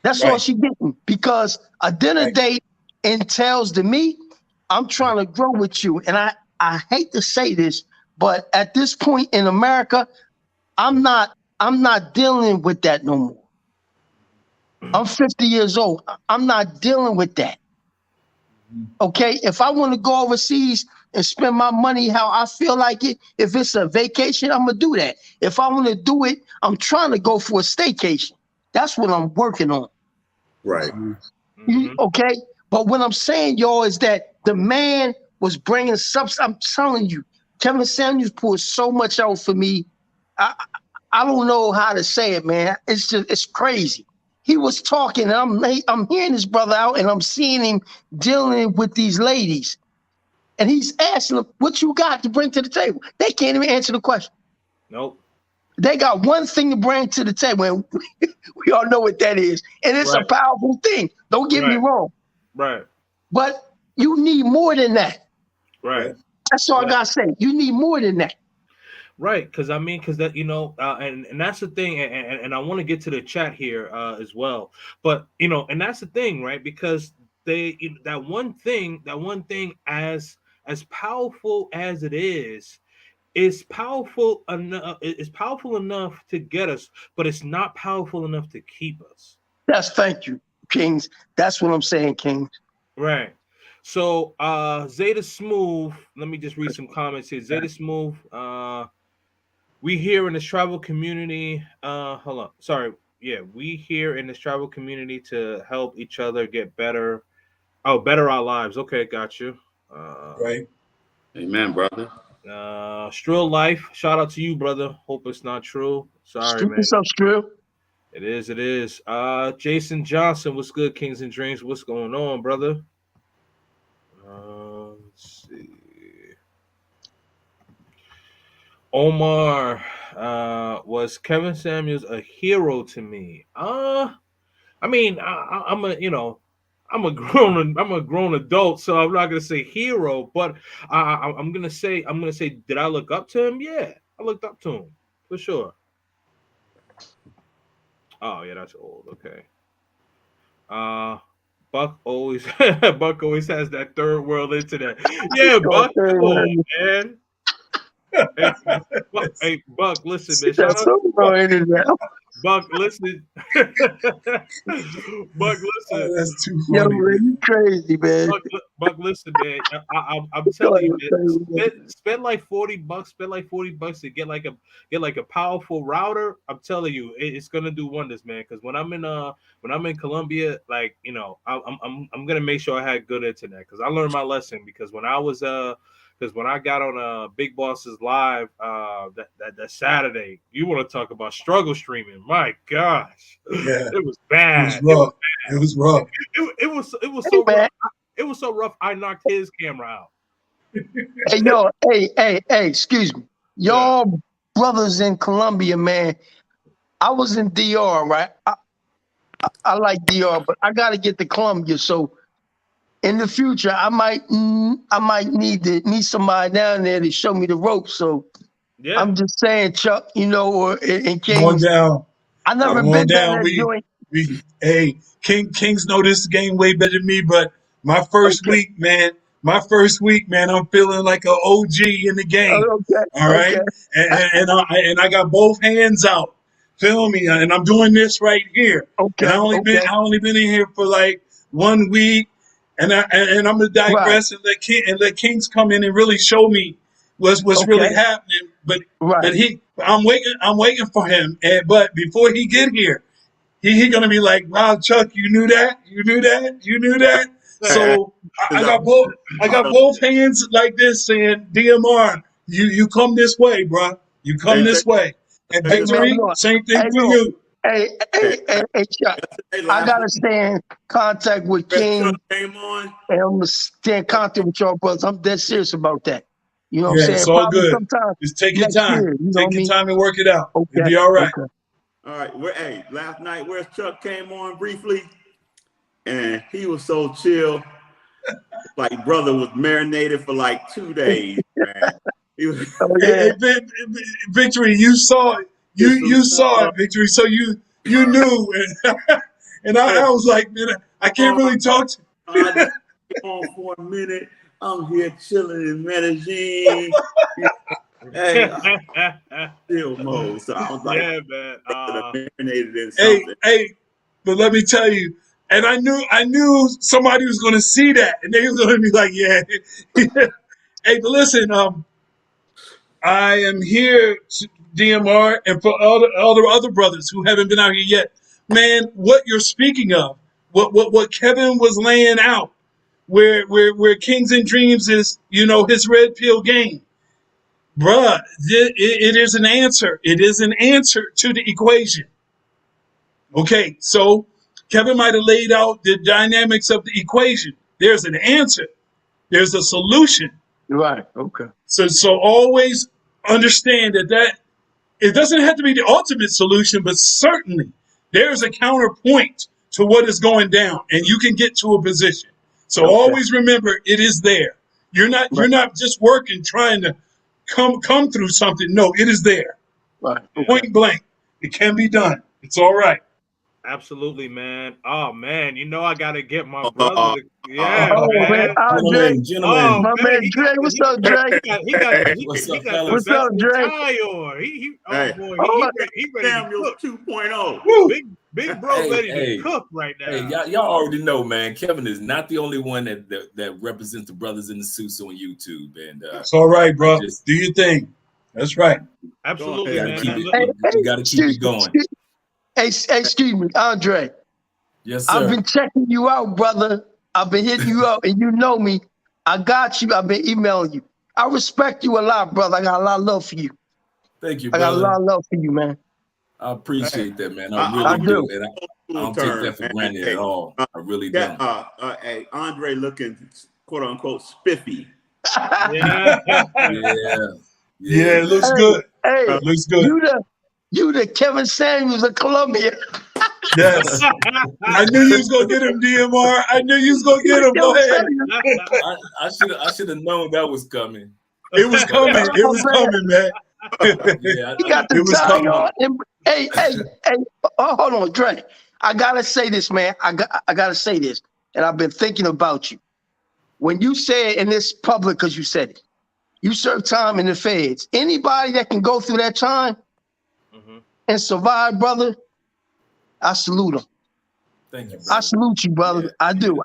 That's all she getting, because a dinner date entails to me, I'm trying to grow with you. And I hate to say this, but at this point in America, I'm not dealing with that no more. I'm 50 years old. I'm not dealing with that. Okay, if I want to go overseas and spend my money how I feel like it, if it's a vacation, I'm gonna do that. If I want to do it, I'm trying to go for a staycation. That's what I'm working on. Right. Okay, but what I'm saying, y'all, is that the man was bringing substance. I'm telling you, Kevin Samuels poured so much out for me. I don't know how to say it, man. It's crazy. He was talking, and I'm hearing this brother out, and I'm seeing him dealing with these ladies. And he's asking them, what you got to bring to the table? They can't even answer the question. Nope. They got one thing to bring to the table, and we all know what that is. And it's a powerful thing. Don't get me wrong. Right. But you need more than that. Right. That's all I gotta say. You need more than that. Right, because that and that's the thing, and I want to get to the chat here as well. But and that's the thing, right? Because that one thing, as powerful as it is powerful enough. It's powerful enough to get us, but it's not powerful enough to keep us. Thank you, Kings. That's what I'm saying, Kings. Right. So Zeta Smooth, let me just read some comments here. Zeta Smooth, we here in this tribal community, hold on. Sorry. Yeah, we here in this tribal community to help each other get better. Oh, better our lives. Okay, got you. Right. Amen, brother. Strill Life, shout out to you, brother. Hope it's not true. Sorry, man. What's up, Strill? It is. Jason Johnson, what's good, Kings and Dreams? What's going on, brother? Let's see. Omar, was Kevin Samuels a hero to me? I mean, I'm a grown adult, so I'm not gonna say hero, but I'm gonna say, did I look up to him? Yeah, I looked up to him for sure. Oh yeah, that's old. Okay. Buck always has that third world internet. Yeah, Buck, come on, man. Hey, Buck, listen, man. Shout out to Buck. Buck, listen. Buck, listen. Oh, that's too Yo, funny. man, you crazy, man. Buck, listen, man. I'm telling you, man, spend like $40. Spend like $40 to get like a powerful router. I'm telling you, it's gonna do wonders, man. Because when I'm in Colombia, like I'm gonna make sure I had good internet. Because I learned my lesson. Because when I got on Big Bosses Live that Saturday, you want to talk about struggle streaming? My gosh, Yeah, it was bad. It was rough. It was so rough. It was so rough. I knocked his camera out. Hey, yo, hey, excuse me. Y'all brothers in Colombia, man. I was in DR, right? I like DR, but I got to get to Colombia. So in the future, I might need somebody down there to show me the ropes. So yeah. I'm just saying, Chuck, or in Come on Kings. down. I never Come on been down down. that joint. Hey, Kings know this game way better than me, but my first week, man, I'm feeling like an OG in the game. All right. And I got both hands out. Feel me? And I'm doing this right here. And I only been in here for like 1 week. And I'm gonna digress and let Kings come in and really show me what's really happening. But I'm waiting for him. But before he get here, he gonna be like, wow, Chuck, you knew that? So I got both hands like this saying, DMR, you come this way, bro. You come this way. And Victory, same thing for you. Hey, Chuck, I gotta stay in contact with King. Came on. And I'm gonna stay in contact with y'all brothers. I'm dead serious about that. You know what I'm saying? It's all Probably good. sometime Just take your time. year, Take your time and work it out. It'll be all right. All right. Last night, where's Chuck came on briefly, and he was so chill. Like brother was marinated for like 2 days, man. Hey, Victory, you saw it. You saw it, Victory. So you knew, and I was like, man, I can't really talk to I just came on for a minute. I'm here chilling in Medellin. Hey, still mode. So I was like, yeah, man. Marinated in something. Hey, but let me tell you, and I knew somebody was gonna see that, and they was gonna be like, yeah. Hey, but listen, I am here, DMR, and for all the other brothers who haven't been out here yet, man, what you're speaking of, what Kevin was laying out, where Kings and Dreams is, his red pill game, bruh, it is an answer. It is an answer to the equation. Okay, so Kevin might have laid out the dynamics of the equation. There's an answer. There's a solution. Right. Okay. So always understand that it doesn't have to be the ultimate solution, but certainly there's a counterpoint to what is going down, and you can get to a position. So Okay. always remember it is there. You're Right. not just working trying to come through something. No, it is there. Right. Okay. Point blank. It can be done. It's all right. Absolutely, man. Oh man, I gotta get my brother Uh, to. Yeah, Oh man, man. Andre, Oh my man, man Dre, what's up, Dre? What's he up, got the fellas? What's best up, Dre? tie on. Oh hey, boy, Oh, he ready to Samuels cook. 2.0. Woo! Big bro ready to Hey, cook right hey, now. y'all already know, man. Kevin is not the only one that represents the brothers in the suits on YouTube, and It's all right, I bro. just Do your thing. That's right. Go Absolutely, ahead, gotta man. keep man. it. hey, We gotta keep excuse it me. going. Hey, excuse me, Andre. Yes, I've sir. been checking you out, brother. I've been hitting you up, and you know me. I got you. I've been emailing you. I respect you a lot, brother. I got a lot of love for you. Thank you, I got a brother. lot of love for you, man. I Hey, appreciate that, man. I I'm I really gonna use do, do. and old I school don't take term, that for man. granted at Hey, all. I really yeah, don't. hey, Andre looking quote unquote spiffy. Yeah. Yeah, yeah, Yeah, it looks man. Hey, good. hey, Looks good. you the Kevin Samuels of Columbia. Yes. I knew you was gonna get him, DMR. I knew you was gonna You get the him. Go Kevin ahead. Samuels. I should have known that was coming, It was but coming. It Oh was man, coming, man. yeah, he got the It was tie coming. on. And, hey, hold on, Dre. I gotta say this, man. I gotta say this, and I've been thinking about you. When you said, and it's public because you said it, you served time in the feds. Anybody that can go through that time Mhm. and survive, brother, I salute them. thank you, I Yes. brother. salute you, Yeah, brother. I yeah. do.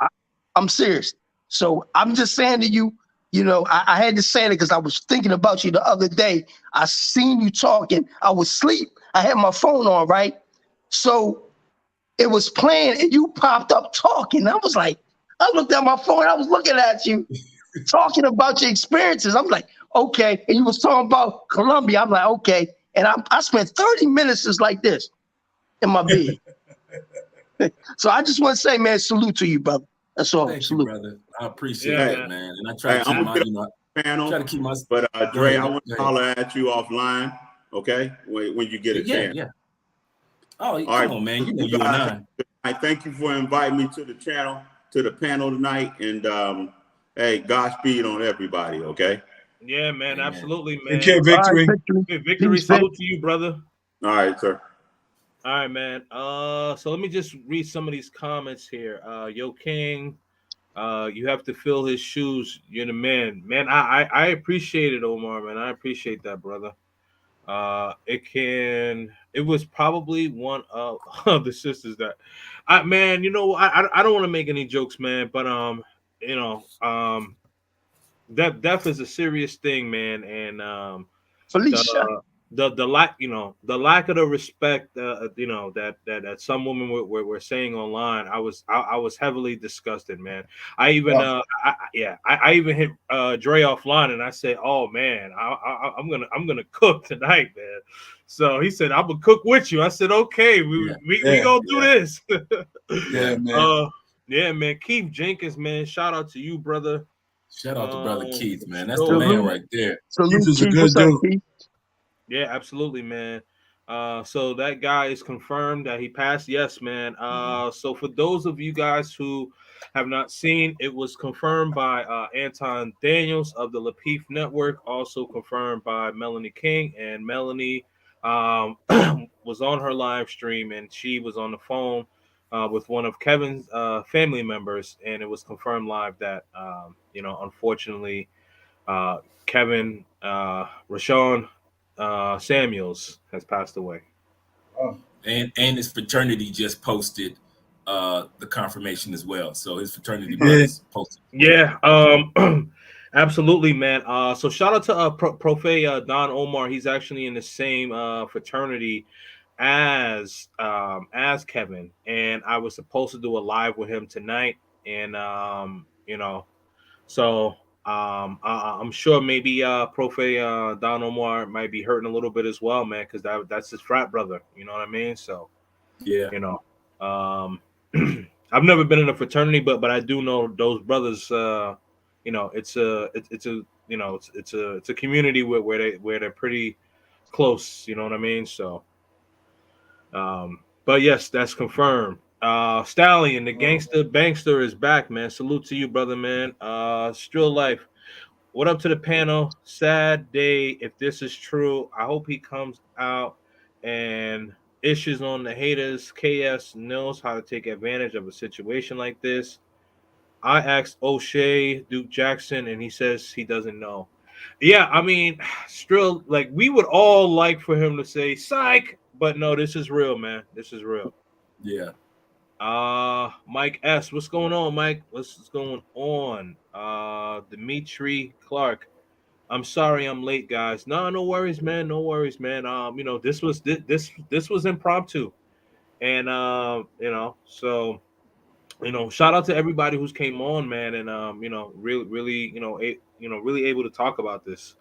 I'm serious. So I'm just saying to you, I had to say it because I was thinking about you the other day. I seen you talking. I was asleep. I had my phone on, right? So it was playing and you popped up talking. I was like, I looked at my phone. I was looking at you talking about your experiences. I'm like, okay. And you was talking about Colombia. I'm like, okay. And I spent 30 minutes just like this in my bed. So I just want to say, man, salute to you, brother. That's all. Thank you, Salute. brother. I appreciate Yeah, Hey, that, man. man. And I try hey, to I'm keep gonna my, get on the try panel, to keep my. but Go Dre, ahead. I want Go to ahead. holler at you offline, okay? When you get a Yeah, chance. yeah. Oh, All come right, on, man. You know you you and guys. I. I thank you for inviting me to the channel, to the panel tonight, and hey, Godspeed on everybody, okay? Yeah, man. Amen. Absolutely, Take care, man. All right, Victory. victory. Hey, victory. Peace, man. Salute to you, brother. All right, sir. All right, man. So let me just read some of these comments here. Yo, King. You have to fill his shoes. You're the man, man. I appreciate it, Omar, man. I appreciate that, brother. It was probably one of, of the sisters that, man. I don't want to make any jokes, man, but you know, death is a serious thing, man, and the Felicia. the lack of the respect that some women were saying online. I was heavily disgusted, man. I even Oh, I even hit Dre offline and I said, oh man, I'm gonna cook tonight, man. So he said, I'm gonna cook with you. I said, okay, Yeah, we yeah, gonna do yeah, this. yeah, yeah. man. Yeah, man. Keith Jenkins, man, shout out to you, brother. Shout out to brother Keith, man. That's the So man Salute. right there. Keith Salute, is a Keith. good What's up, dude. Keith? yeah, absolutely, man. So that guy is confirmed that he passed. Yes, man. So for those of you guys who have not seen, it was confirmed by Anton Daniels of the Lapeef Network, also confirmed by Melanie King, and Melanie um, was on her live stream, and she was on the phone with one of Kevin's family members, and it was confirmed live that unfortunately, Kevin Rashawn Samuels has passed away. Oh, And his fraternity just posted the confirmation as well. So his he fraternity did. brothers posted as well. Yeah, absolutely, man. So shout out to Profe Don Omar. He's actually in the same fraternity as Kevin, and I was supposed to do a live with him tonight, and so I'm sure maybe Profe Don Omar might be hurting a little bit as well, man, because that's his frat brother. You know what I mean? So Yeah. you know, um, I've never been in a fraternity, but I do know those brothers. you know, it's a you know, it's a community where they're pretty close. You know what I mean? So, but yes, that's confirmed. Stallion, the gangster bankster is back, man. Salute to you, brother, man. Still life. What up to the panel? Sad day if this is true. I hope he comes out and issues on the haters. KS knows how to take advantage of a situation like this. I asked O'Shea, Duke Jackson, and he says he doesn't know. Yeah, I mean, still, like, we would all like for him to say psych, but no, this is real, man. This is real. Yeah. Mike S. What's going on, Mike? What's going on? Dimitri Clark. I'm sorry I'm late, guys. No, no worries, man. No worries, man. You know, this was impromptu. And you know, so you know, shout out to everybody who's came on, man, and you know, really, you know, really able to talk about this.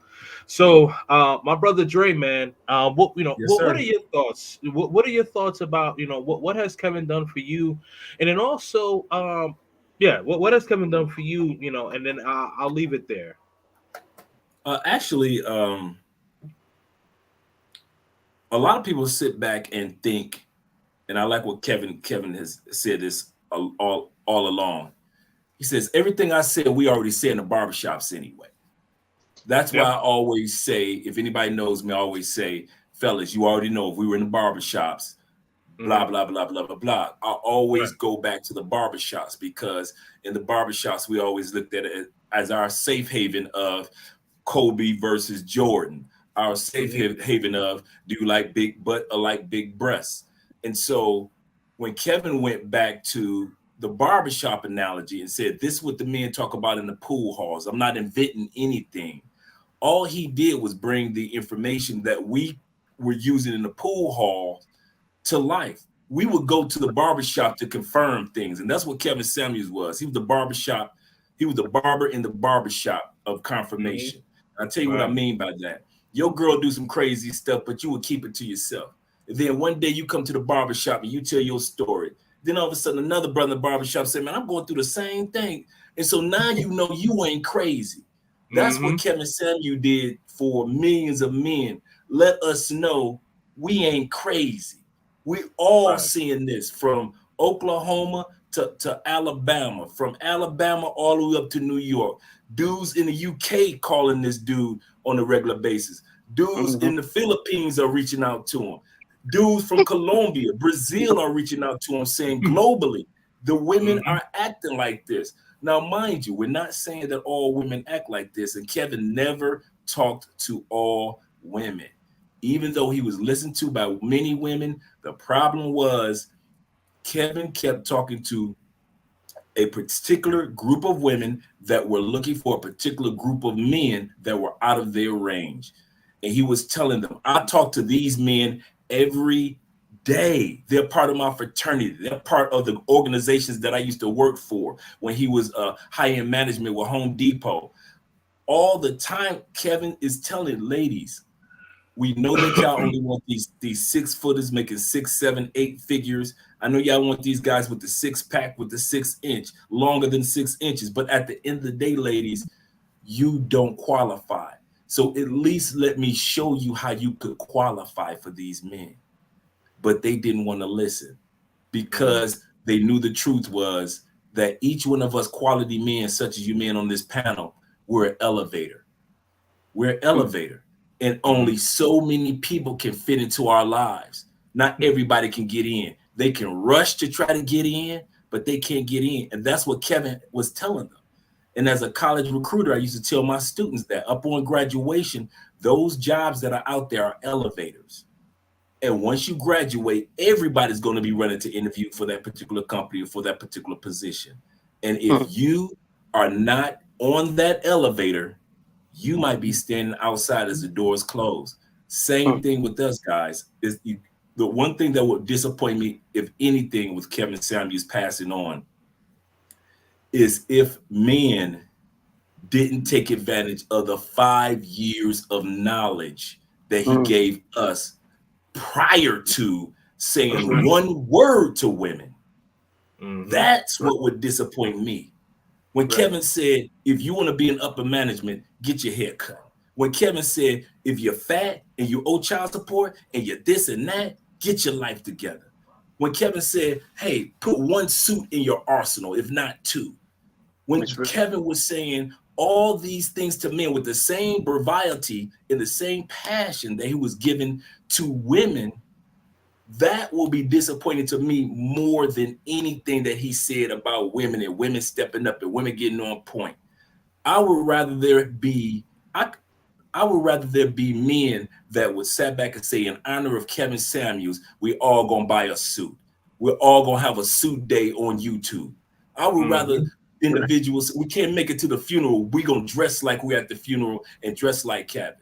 So, my brother Dre, man, what you know, Yes, what sir. are your thoughts? What are your thoughts about, you know, what has Kevin done for you, and then also, yeah, what has Kevin done for you, you know, and then I'll leave it there. Actually, a lot of people sit back and think, and I like what Kevin has said this all along. He says everything I said we already said in the barbershops anyway. That's why Yep. I always say, if anybody knows me, I always say, fellas, you already know if we were in the barbershops, blah, Mm-hmm. blah, blah, blah, blah, blah. I Right. always go back to the barbershops because in the barbershops, we always looked at it as our safe haven of Kobe versus Jordan, our safe Mm-hmm. haven of do you like big butt or like big breasts? And so when Kevin went back to the barbershop analogy and said, this is what the men talk about in the pool halls, I'm not inventing anything. All he did was bring the information that we were using in the pool hall to life. We would go to the barbershop to confirm things. And that's what Kevin Samuels was. He was the barbershop, he was the barber in the barbershop of Mm-hmm. confirmation. I'll tell you what I Right. mean by that. Your girl do some crazy stuff, but you would keep it to yourself. And then one day you come to the barbershop and you tell your story. Then all of a sudden another brother in the barbershop say, man, I'm going through the same thing. And so now you know you ain't crazy. That's what Mm-hmm. Kevin Samuel did for millions of men. Let us know we ain't crazy. We all Right. seeing this from Oklahoma to Alabama, from Alabama all the way up to New York. Dudes in the UK calling this dude on a regular basis. Dudes Mhm. in the Philippines are reaching out to him. Dudes from Colombia, Brazil are reaching out to him saying globally, the women Mm-hmm. are acting like this. Now, mind you, we're not saying that all women act like this, and Kevin never talked to all women. Even though he was listened to by many women, the problem was Kevin kept talking to a particular group of women that were looking for a particular group of men that were out of their range. And he was telling them, I talk to these men every day. They're part of my fraternity. They're part of the organizations that I used to work for when he was high-end management with Home Depot. All the time, Kevin is telling ladies, we know that y'all only want these 6 footers making 6, 7, 8 figures. I know y'all want these guys with the 6 pack with the 6 inch, longer than 6 inches. But at the end of the day, ladies, you don't qualify. So at least let me show you how you could qualify for these men. But they didn't want to listen Mm-hmm. because they knew the truth was that each one of us quality men, such as you men on this panel, we're an elevator. We're an elevator, and Mm-hmm. only so many people can fit into our lives. Not everybody can get in. They can rush to try to get in, but they can't get in. And that's what Kevin was telling them. And as a college recruiter, I used to tell my students that upon graduation, those jobs that are out there are elevators. And once you graduate, everybody's going to be running to interview for that particular company or for that particular position. And if Mm, you are not on that elevator, you might be standing outside as the doors close. Same mm, thing with us, guys. The one thing that would disappoint me, if anything, with Kevin Samuels passing on, is if men didn't take advantage of the 5 years of knowledge that he mm, gave us prior to saying Right. one word to women. Mm-hmm. That's right. what would disappoint me. When Right. Kevin said, if you want to be in upper management, get your hair cut. When Kevin said, if you're fat and you owe child support and you're this and that, get your life together. When Kevin said, hey, put one suit in your arsenal, if not two. When That's right. Kevin was saying all these things to men with the same bravado and the same passion that he was giving to women, that will be disappointing to me more than anything that he said about women and women stepping up and women getting on point. I would rather there be I I would rather there be men that would sit back and say, in honor of Kevin Samuels, we all gonna buy a suit. We're all gonna have a suit day on YouTube. I would rather individuals, we can't make it to the funeral, we gonna dress like we're at the funeral and dress like Kevin.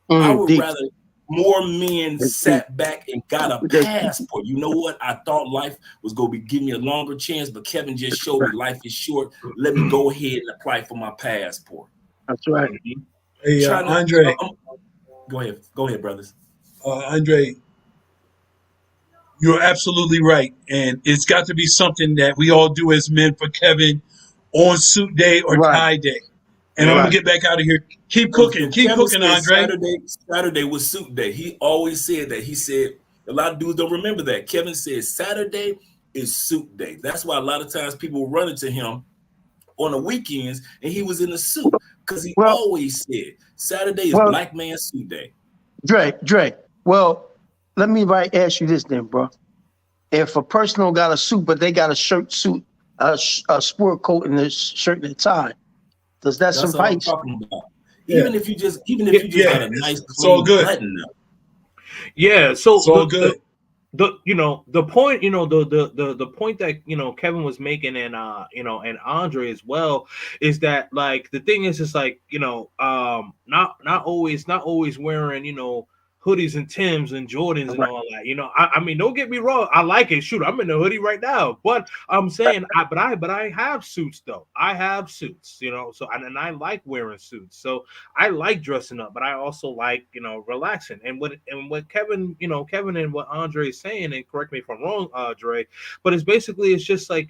I would Deep. rather more men That's deep. sat back and got a That's passport. You know what? I thought life was going to be give me a longer chance, but Kevin just showed me life is short. Let me go ahead and apply for my passport. right. Hey, Trying to, Andre, go ahead, brothers. Andre, you're absolutely right, and it's got to be something that we all do as men for Kevin on suit day or Right. tie day. And I'm Right. gonna get back out of here. Keep And cooking, Kevin said Andre. Saturday was suit day. He always said that. He said a lot of dudes don't remember that. Kevin said Saturday is suit day. That's why a lot of times people run into him on the weekends and he was in a suit because he Well, always said Saturday is well, black man suit day. Dre. Well, let me ask you this then, bro. If a person don't got a suit, but they got a suit, a sport coat, and a shirt and a tie, does that That's what I'm suffice? talking about. Yeah. Even if you just got a nice it's all clean good. button up. Yeah. So It's all good. the point, the point that Kevin was making, and and Andre as well, is that, like, the thing is like, not always wearing hoodies and Tims and Jordans and Right. all that. I mean, don't get me wrong, I like it. Shoot, I'm in a hoodie right now, but I'm saying, I have suits though. I have suits, so and I like wearing suits. So I like dressing up, but I also like relaxing. And what Kevin and what Andre is saying, and correct me if I'm wrong, Dre, but it's just like,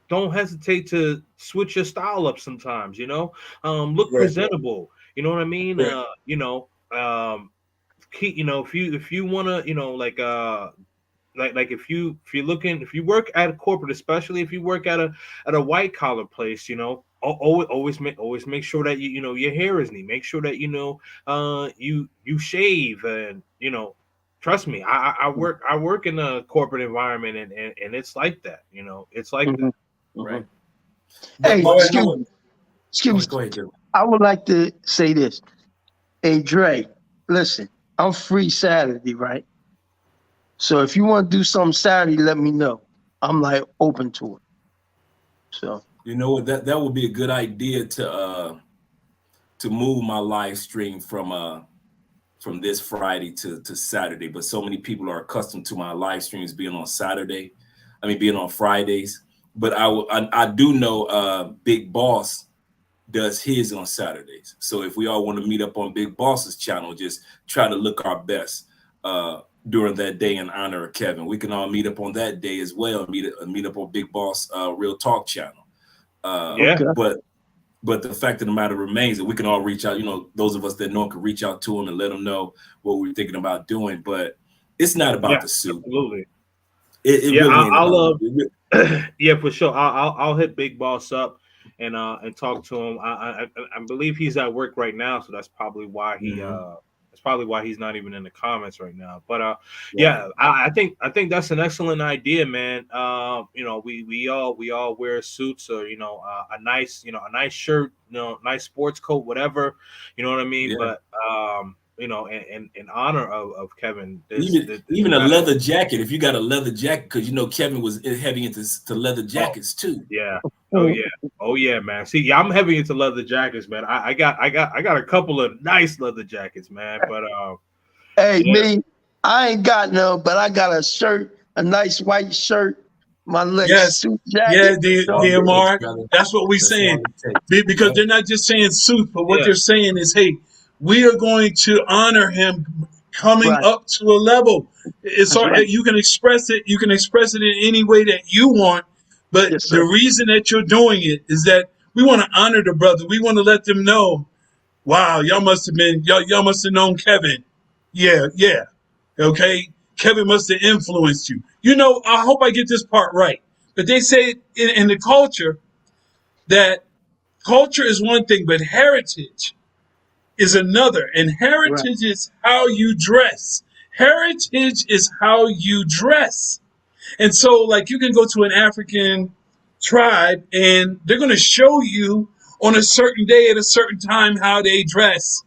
don't hesitate to switch your style up sometimes. Look Right. presentable. You know what I mean? Right. If you wanna, like if you work at a corporate, especially if you work at a white collar place, always make sure that your hair is neat. Make sure that you shave, and trust me, I work in a corporate environment, and it's like that. It's like that. Right. Hey, But you know excuse what? me. Excuse Go me. ahead, Joe. I would like to say this. Hey, Dre, listen, I'm free Saturday, right? So if you want to do something Saturday, let me know. I'm like open to it. So You know what? That would be a good idea to move my live stream from this Friday to Saturday. But so many people are accustomed to my live streams being on being on Fridays. But I do know Big Boss does his on Saturdays. So if we all want to meet up on Big Boss's channel, just try to look our best during that day in honor of Kevin. We can all meet up on that day as well. Meet up on Big Boss Real Talk channel. Yeah. okay. But the fact of the matter remains that we can all reach out. Those of us that know can reach out to him and let him know what we're thinking about doing. But it's not about the suit. Absolutely. It Yeah, really ain't about it. Yeah, for sure. I'll hit Big Boss up and talk to him. I believe he's at work right now, so that's probably why he's not even in the comments right now. But yeah, I think that's an excellent idea, man. We all wear suits, or a nice shirt, nice sports coat, whatever. You know what I mean? Yeah. But in honor of Kevin, even a leather jacket. If you got a leather jacket, because Kevin was heavy into leather jackets too. Yeah. Oh yeah, man. See, yeah, I'm heavy into leather jackets, man. I got a couple of nice leather jackets, man. But Hey, yeah. me, I ain't got no, but I got a shirt, a nice white shirt, my Yes. suit Yeah, jacket. DMR. That's what we're saying. Because they're not just saying suit, but what they're saying is, hey, we are going to honor him coming Right. up to a level. It's That's all, right. you can express it. You can express it in any way that you want, But Yes, the sir. reason that you're doing it is that we want to honor the brother. We want to let them know, wow, y'all must have been, y'all must have known Kevin. Yeah, yeah. Okay. Kevin must have influenced you. You know, I hope I get this part right. But they say in the culture that culture is one thing, but heritage is another. And Right. heritage is how you dress. Heritage is how you dress. And so, like, you can go to an African tribe and they're going to show you on a certain day at a certain time how they dress.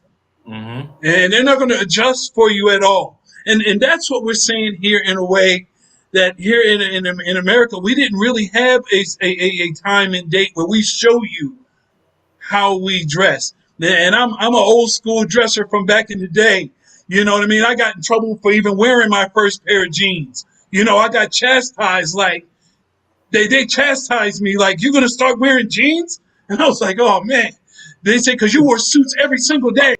Mm-hmm. And they're not going to adjust for you at all. And that's what we're saying here in a way that here in America, we didn't really have a time and date where we show you how we dress. And I'm an old school dresser from back in the day. You know what I mean? I got in trouble for even wearing my first pair of jeans. You know, I got chastised like they chastised me like, you're gonna start wearing jeans? And I was like, oh man. They say because you wore suits every single day.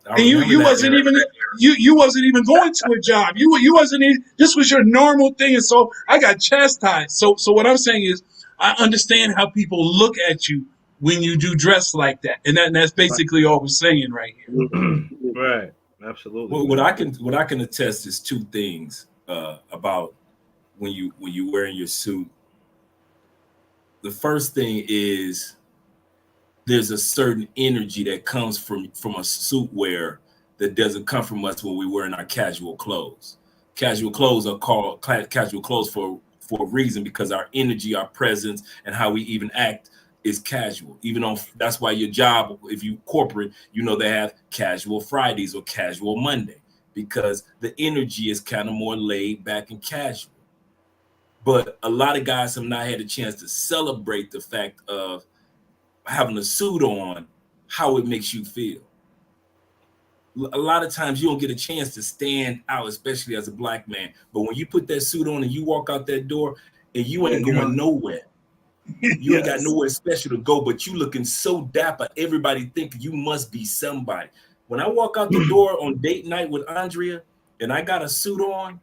I And remember you that wasn't era. even you wasn't even going to a job. You wasn't even, this was your normal thing. And so I got chastised. So what I'm saying is I understand how people look at you when you do dress like that. And that's basically all we're saying right here. Right. Absolutely, What man. I can attest is two things about when you wearing your suit. The first thing is there's a certain energy that comes from a suit wear that doesn't come from us when we wearing our casual clothes. Casual clothes are called casual clothes for a reason, because our energy, our presence, and how we even act is casual. Even though that's why your job, if you corporate, you know they have casual Fridays or casual Monday, because the energy is kind of more laid back and casual. But a lot of guys have not had a chance to celebrate the fact of having a suit on, how it makes you feel. A lot of times you don't get a chance to stand out, especially as a black man. But when you put that suit on and you walk out that door and you ain't going nowhere, you ain't got Yes. nowhere special to go, but you looking so dapper, everybody think you must be somebody. When I walk out the door on date night with Andrea and I got a suit on,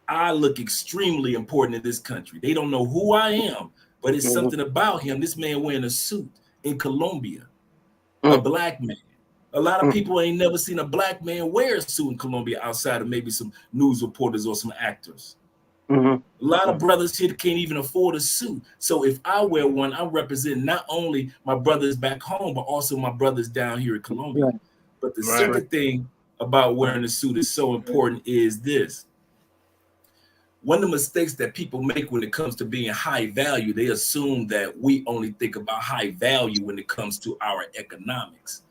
I look extremely important in this country. They don't know who I am, but it's something about him. This man wearing a suit in Colombia, a black man. A lot of people ain't never seen a black man wear a suit in Colombia outside of maybe some news reporters or some actors. A lot of brothers here can't even afford a suit. So if I wear one, I represent not only my brothers back home, but also my brothers down here in Colombia. Right. But the Right. second thing about wearing a suit is so important is this. One of the mistakes that people make when it comes to being high value, they assume that we only think about high value when it comes to our economics.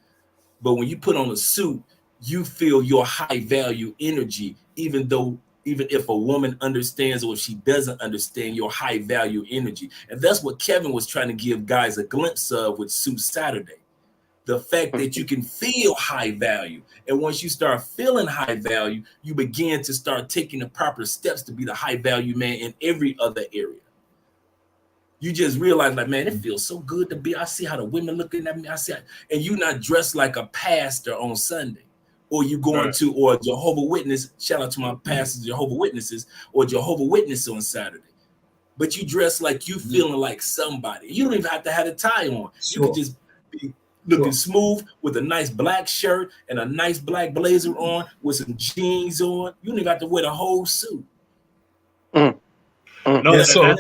But when you put on a suit, you feel your high value energy, even if a woman understands or if she doesn't understand your high value energy. And that's what Kevin was trying to give guys a glimpse of with Suit Saturday. The fact that you can feel high value. And once you start feeling high value, you begin to start taking the proper steps to be the high value man in every other area. You just realize, like, man, it feels so good to be. I see how the women looking at me. And you're not dressed like a pastor on Sunday, or you going to, or Jehovah Witness. Shout out to my pastors, Jehovah Witnesses, or Jehovah Witness on Saturday. But you dress like you feeling like somebody. You don't even have to have a tie on. You can just be looking smooth with a nice black shirt and a nice black blazer on with some jeans on. You don't even have to wear the whole suit. No, Yeah, so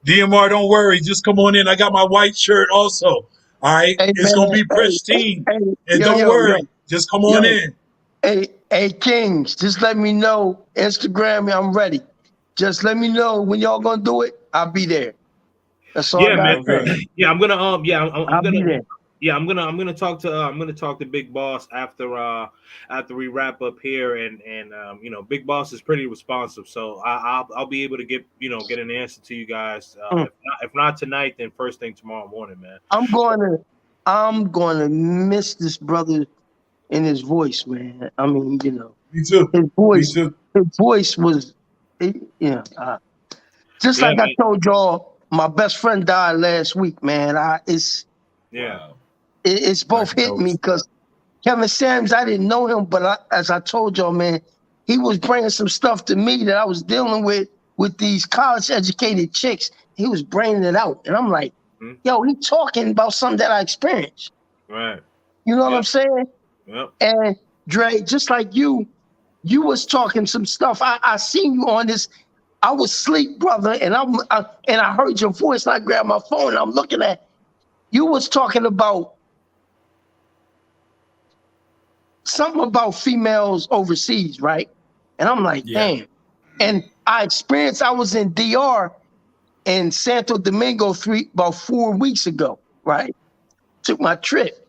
DMR, don't worry. Just come on in. I got my white shirt also. All right. Hey, It's man. going to be pristine. Hey, And don't worry. Just come on in. Hey, Kings, just let me know. Instagram, I'm ready. Just let me know when y'all gonna do it. I'll be there. That's all I man. gotta say. Yeah, I'm gonna I'll be there. Yeah, I'm gonna talk to Big Boss after we wrap up here, and you know, Big Boss is pretty responsive, so I'll be able to get an answer to you guys. If not tonight, then first thing tomorrow morning, man. I'm gonna miss this brother in his voice, man. I mean, you know, Me too. his voice was, just like I told y'all, my best friend died last week, man. It's both hit me because Kevin Sams, I didn't know him, but as I told y'all, man, he was bringing some stuff to me that I was dealing with with these college educated chicks. He was braining it out. And I'm like, yo, he talking about something that I experienced. Right. You know what I'm saying? Yep. And Dre, just like you was talking some stuff. I seen you on this. I was asleep, brother, and I heard your voice. And I grabbed my phone. And I'm looking at you. Was talking about something about females overseas, right? And I'm like, damn. And I experienced. I was in DR in Santo Domingo about 4 weeks ago, right? Took my trip,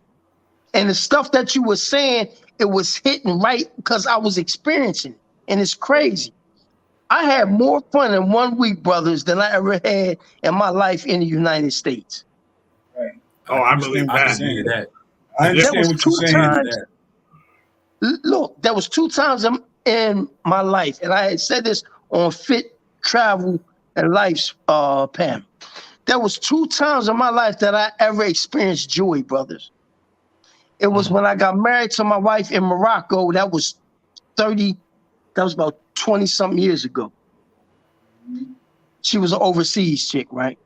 and the stuff that you were saying, it was hitting right because I was experiencing it, and it's crazy. I had more fun in 1 week, brothers, than I ever had in my life in the United States. Right. Oh, I believe I that. can hear that. I understand what you're saying. Look, there was 2 times in my life, and I had said this on Fit Travel and Life's panel. There was 2 times in my life that I ever experienced joy, brothers. It was when I got married to my wife in Morocco. That was about 20 something years ago. She was an overseas chick, right?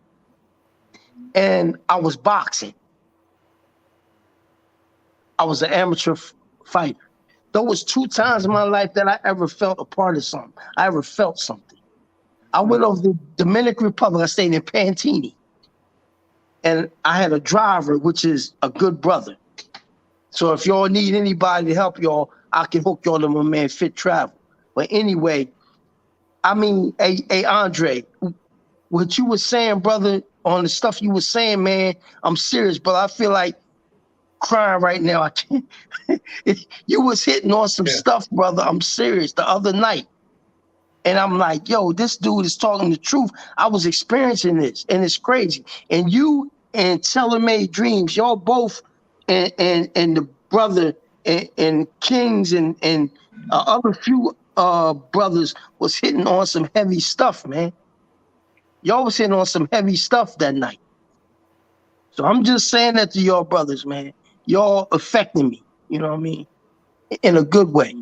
And I was boxing. I was an amateur fighter. There was 2 times in my life that I ever felt a part of something. I ever felt something. I went over to the Dominican Republic. I stayed in Pantini. And I had a driver, which is a good brother. So if y'all need anybody to help y'all, I can hook y'all to my man Fit Travel. But anyway, I mean, hey Andre, what you were saying, brother, on the stuff you were saying, man, I'm serious, but I feel like crying right now. I can't. You was hitting on some stuff, brother. I'm serious. The other night. And I'm like, yo, this dude is talking the truth. I was experiencing this, and it's crazy. And you and Tailor-Made Dreams, y'all both, and the brother and Kings and other few brothers was hitting on some heavy stuff, man. Y'all was hitting on some heavy stuff that night. So I'm just saying that to y'all brothers, man. Y'all affecting me, you know what I mean? In a good way.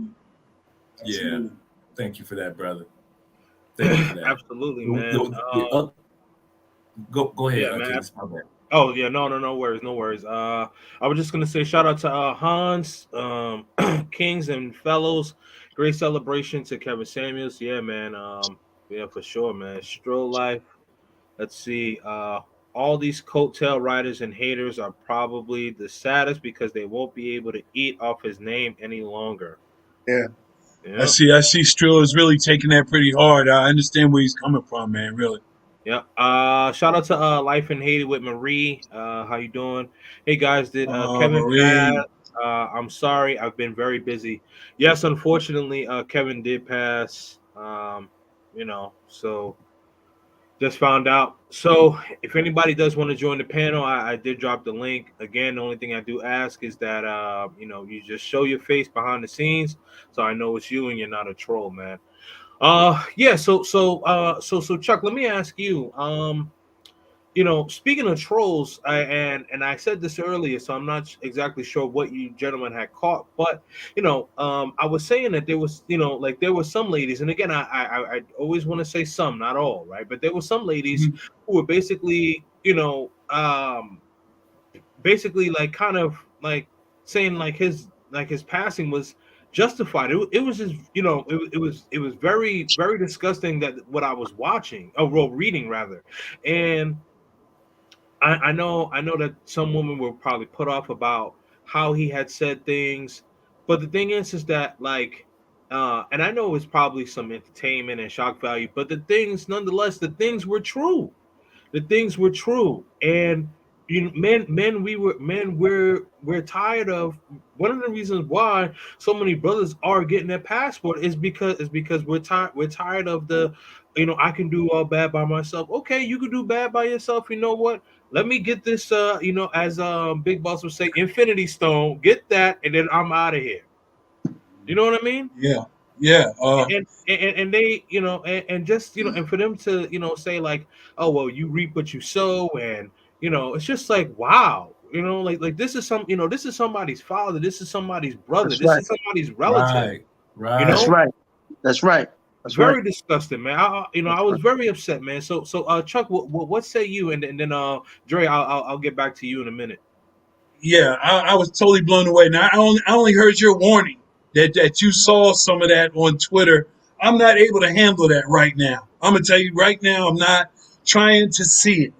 Yeah. Thank you for that, brother. Thank you for that. Absolutely, man. Go ahead. Yeah, man. Oh yeah, no worries. I was just gonna say shout out to Hans, Kings and fellows. Great celebration to Kevin Samuels. Yeah, man. Yeah, for sure, man. Stroll life. Let's see. All these coattail riders and haters are probably the saddest because they won't be able to eat off his name any longer. Yeah. I see Strill is really taking that pretty hard. I understand where he's coming from, man, really. Yeah. Shout out to Life in Haiti with Marie. How you doing? Hey guys, did Kevin pass? I'm sorry, I've been very busy. Yes, unfortunately, Kevin did pass. So just found out. So if anybody does want to join the panel, I did drop the link. Again, the only thing I do ask is that you just show your face behind the scenes so I know it's you and you're not a troll, man. So Chuck, let me ask you, speaking of trolls, I said this earlier, so I'm not exactly sure what you gentlemen had caught, but I was saying that there was, there were some ladies, and again, I always want to say some, not all, right? But there were some ladies who were basically, basically like kind of like saying like his passing was justified. It was just it was very very disgusting that what I was watching, reading rather, and I know that some women were probably put off about how he had said things, but the thing is that like, and I know it's probably some entertainment and shock value, but nonetheless, the things were true. The things were true, and we're tired of. One of the reasons why so many brothers are getting their passport is because we're tired of the, I can do all bad by myself. Okay, you can do bad by yourself. You know what? Let me get this. As Big Boss would say, Infinity Stone. Get that, and then I'm out of here. You know what I mean? Yeah. And they, and just, and for them to, say like, oh, well, you reap what you sow. And, it's just like, wow, like this is this is somebody's father. This is somebody's brother. This is somebody's relative. Right. That's right. That's very right. disgusting, man. I was very upset, man. So Chuck, what say you? And then Dre, I'll get back to you in a minute. Yeah, I was totally blown away. Now I only heard your warning that you saw some of that on Twitter. I'm not able to handle that right now. I'm gonna tell you right now, I'm not trying to see it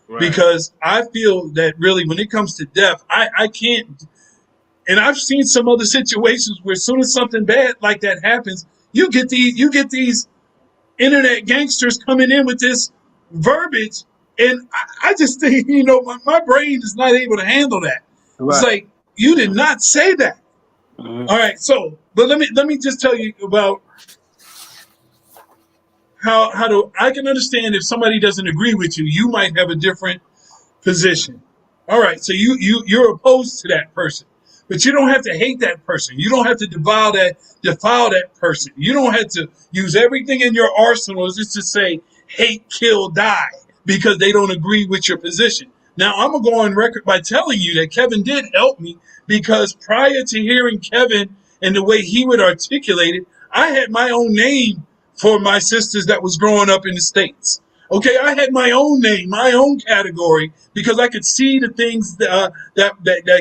Right. because I feel that really when it comes to death, I can't. And I've seen some other situations where as soon as something bad like that happens, you get these internet gangsters coming in with this verbiage, and I just think my brain is not able to handle that. It's Right. like you did not say that. Mhm. All right, so but let me just tell you about how do I can understand if somebody doesn't agree with you, you might have a different position. All right, so you're opposed to that person, but you don't have to hate that person. You don't have to defile that person. You don't have to use everything in your arsenal just to say hate, kill, die because they don't agree with your position. Now I'm gonna go on record by telling you that Kevin did help me because prior to hearing Kevin and the way he would articulate it, I had my own name for my sisters that was growing up in the States. Okay, I had my own name, my own category, because I could see the things that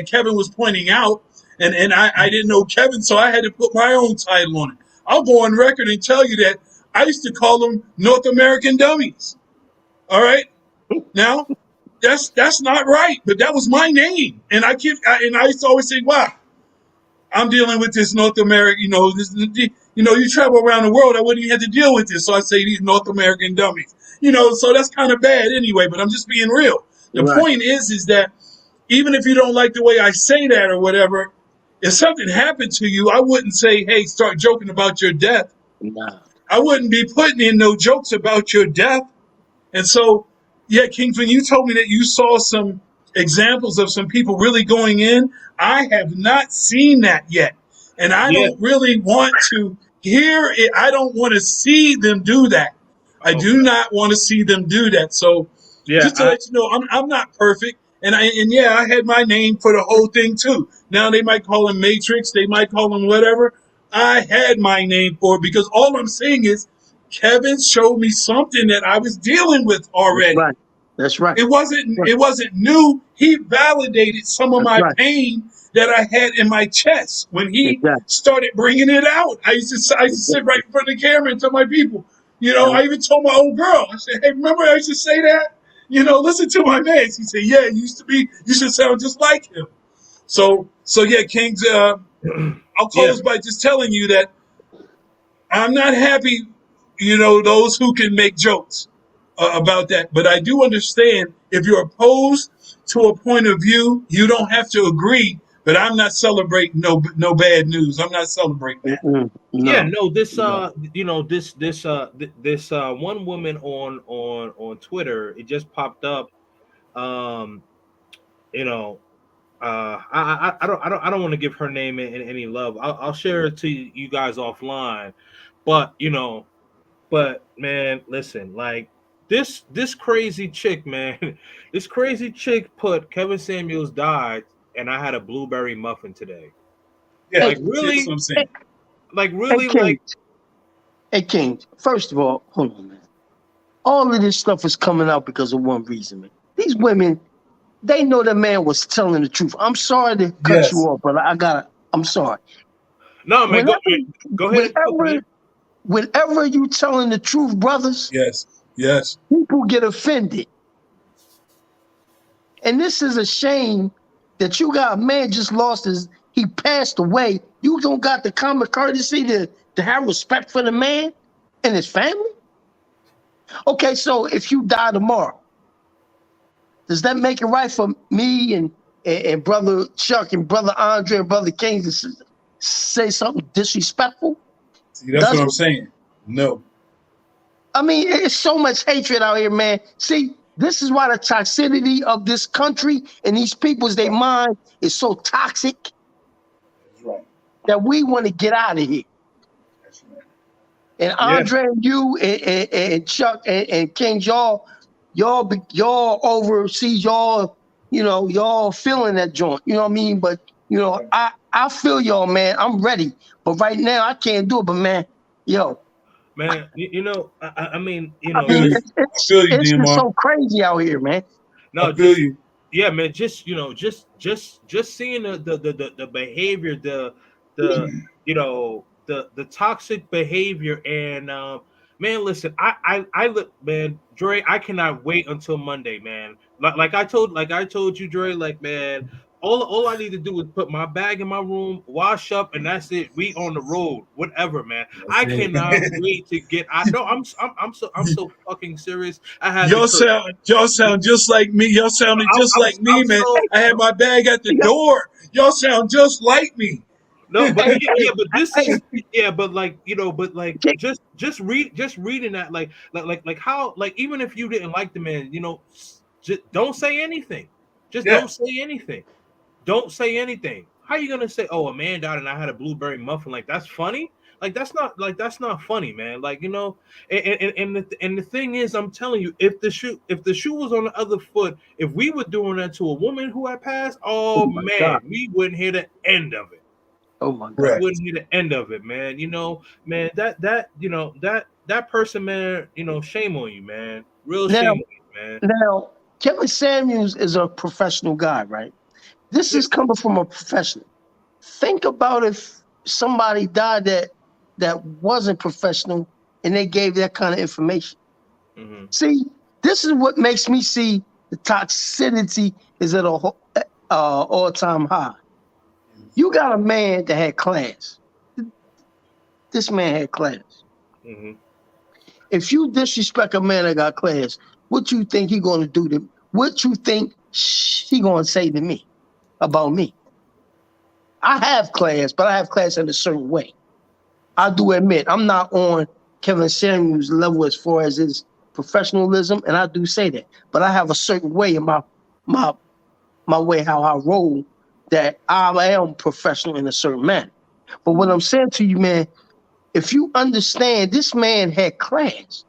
Kevin was pointing out, and I didn't know Kevin, so I had to put my own title on it. I'll go on record and tell you that I used to call them North American dummies. All right, now that's not right, but that was my name, and I used to always say, "Wow, I'm dealing with this North American, you travel around the world, I wouldn't even have to deal with this." So I say these North American dummies, so that's kind of bad anyway, but I'm just being real. The Right. point is that even if you don't like the way I say that or whatever, if something happened to you, I wouldn't say, hey, start joking about your death. Nah. I wouldn't be putting in no jokes about your death. And so, yeah, Kings, when you told me that you saw some examples of some people really going in, I have not seen that yet. And I Yeah. don't really want to hear it. I don't want to see them do that. I Okay. do not want to see them do that. So Yeah. just to let you know, I'm not perfect. And yeah, I had my name for the whole thing too. Now they might call him Matrix, they might call him whatever. I had my name for it because all I'm saying is Kevin showed me something that I was dealing with That's already. right. That's right. It wasn't new. He validated some of That's my right. pain that I had in my chest when he Exactly. started bringing it out. I used to sit right in front of the camera and tell my people. Yeah. I even told my old girl. I said, "Hey, remember I used to say that? Listen to my man." She said, "Yeah, you used to be. You should sound just like him." So yeah, Kings. I'll Yeah. close by just telling you that I'm not happy, those who can make jokes about that. But I do understand if you're opposed to a point of view, you don't have to agree. But I'm not celebrating no bad news. I'm not celebrating that. Mm-mm. Yeah, No. no, this No. this one woman on Twitter, it just popped up. Um, you know, I don't want to give her name any love. I'll share it to you guys offline. But but man, listen, like this crazy chick, man, this crazy chick put Kevin Samuels died, and I had a blueberry muffin today. Yeah, Hey, Like see, that's what really, I'm hey, saying. like hey, really, King. like Hey, King. First of all, hold on, man. All of this stuff is coming out because of one reason, man. These women, they know the man was telling the truth. I'm sorry to cut you Yes, off, but I'm sorry. no, man. Whenever, Go ahead, cook, whenever, man. whenever you telling the truth, brothers, yes, yes. people get offended. And this is a shame that you got a man just lost he passed away. You don't got the common courtesy to have respect for the man and his family? Okay, so if you die tomorrow, does that make it right for me and brother Chuck and brother Andre and brother King to say something disrespectful? See, that's what Does I'm it? saying. No. I mean, it's so much hatred out here, man. See, this is why the toxicity of this country and these people's their mind is so toxic That's right. that we want to get out of here. That's right. And Yeah. Andre and you and Chuck and King, y'all overseas, y'all feeling that joint. You know what I mean? But I feel y'all, man. I'm ready. But right now I can't do it. But man, yo, man. I mean, I Feel mean, you. I feel you, it's just DMR. so crazy out here, man. I no, feel just you. yeah, man. Just just seeing the behavior, the the toxic behavior, and man, listen, I look, man, Dre, I cannot wait until Monday, man. Like I told you, Dre, like man. All I need to do is put my bag in my room, wash up, and that's it. We on the road, whatever, man. That's I it. cannot wait to get. I no, I'm so fucking serious. I had to Y'all sound just like me. Y'all sounded just like me, I'm man. so I had my bag at the You got- door. Y'all sound just like me. no, but Hey, yeah, yeah, but this hey, is yeah, but like but like hey, just reading that like how like even if you didn't like the man, just don't say anything. Just Yeah, don't say anything. Don't say anything. How you gonna say, "Oh, a man died and I had a blueberry muffin"? Like that's funny. That's not funny, man. Like and the thing is, I'm telling you, if the shoe was on the other foot, if we were doing that to a woman who had passed, oh oh my God. man, we wouldn't hear the end of it. Oh my God. correct. Wouldn't hear the end of it, man. Man, that person, man. Shame on you, man. Real Now, shame on you, man. now, Kevin Samuels is a professional guy, right? This Yeah. is coming from a professional. Think about if somebody died that wasn't professional and they gave that kind of information. Hmm. See, this is what makes me see the toxicity is at a all-time high. You got a man that had class. This man had class. Hmm. If you disrespect a man that got class, what you think he gonna do to? What you think she gonna say to me about me? I have class, but I have class in a certain way. I do admit I'm not on Kevin Samuels' level as far as his professionalism, and I do say that. But I have a certain way in my my way how I roll that I am professional in a certain manner. But what I'm saying to you, man, if you understand this man had class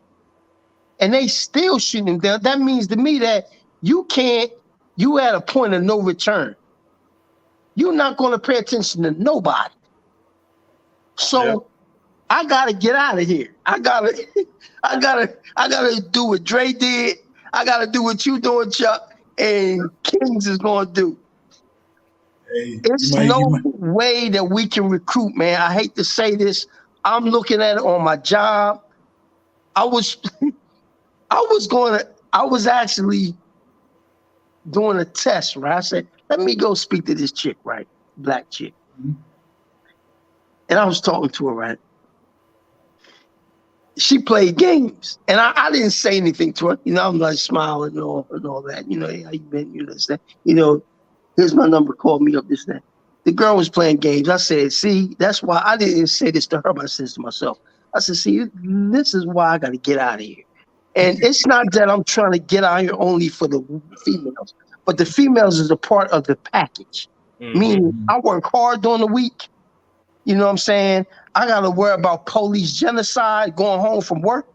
and they still shooting him down, that means to me that you can't, you at a point of no return. You're not going to pay attention to nobody. Yeah. So I gotta get out of here. I gotta do what Dre did. I gotta do what you doing, Chuck, and Kings is gonna do. Hey, It's you no might. way that we can recruit, man. I hate to say this. I'm looking at it on my job. I was I was actually doing a test, right? I said, let me go speak to this chick, right? Black chick. And I was talking to her, right? She played games. And I didn't say anything to her. I'm like smiling and all that. Hey, how you been? That. Here's my number, call me up, this, that. The girl was playing games. I said, see, that's why I didn't say this to her, but I said this to myself. I said, see, this is why I got to get out of here. And it's not that I'm trying to get out here only for the females, but the females is a part of the package. Hmm. Meaning, I work hard during the week. You know what I'm saying? I got to worry about police genocide going home from work.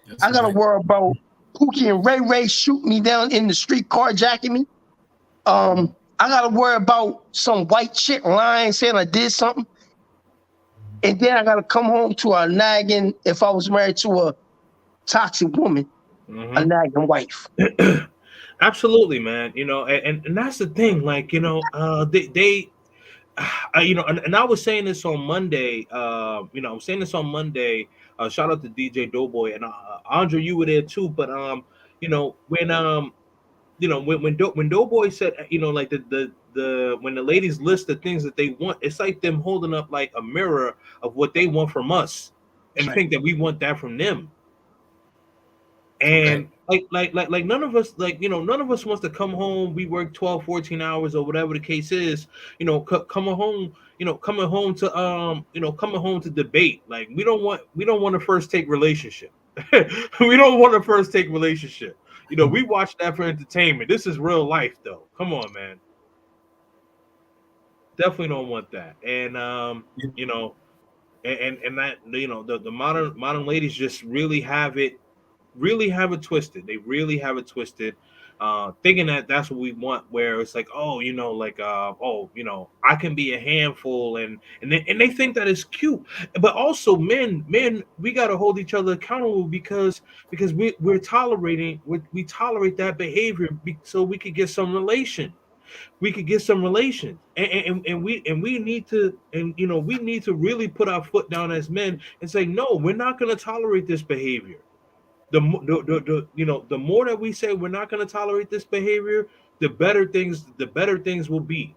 That's I got to right. worry about Pookie and Ray Ray shooting me down in the street, carjacking me. I gotta worry about some white chick lying saying I did something, and then I gotta come home to a nagging. If I was married to a toxic woman, a Hmm. nagging wife. Absolutely, man. And that's the thing. Like, they and I was saying this on Monday. I was saying this on Monday. Shout out to DJ Doughboy and Andre, you were there too. But when when Doughboy said, like the when the ladies list the things that they want, it's like them holding up like a mirror of what they want from us, That's and right. think that we want that from them. Correct. And like none of us, none of us wants to come home. We work 12, 14 hours or whatever the case is, coming home, coming home to debate. Like we don't want to first take relationship. We don't want to first take relationship. We watch that for entertainment. This is real life though. Come on, man. Definitely don't want that. And and that the modern ladies just really have it twisted. They really have it twisted. thinking that that's what we want, where it's like, oh, like, oh, I can be a handful, and they think that is cute. But also, men, we got to hold each other accountable, because we tolerate that behavior, so we could get some relation. We could get some relations, and we need to, we need to really put our foot down as men and say, no, we're not going to tolerate this behavior. The more that we say we're not going to tolerate this behavior, the better things will be.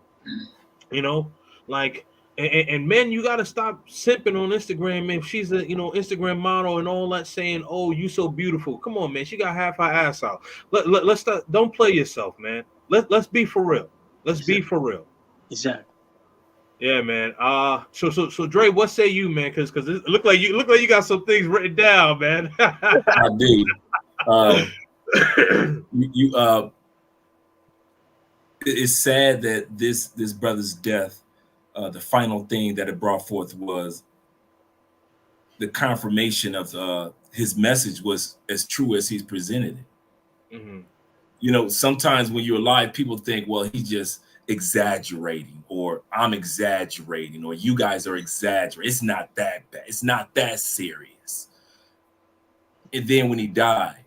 You know, like, and men, you got to stop simping on Instagram. If she's a Instagram model and all that, saying, "Oh, you so beautiful." Come on, man, she got half her ass out. Let's stop. Don't play yourself, man. Let's be for real. Let's be for real. Exactly. Yeah, man. So Dre, what say you, man? Because it look like you got some things written down, man. I do. It's sad that this brother's death, the final thing that it brought forth was the confirmation of his message was as true as he's presented it. Mm-hmm. Sometimes when you're alive, people think, well, he's just exaggerating, or I'm exaggerating, or you guys are exaggerating. It's not that bad. It's not that serious. And then when he died,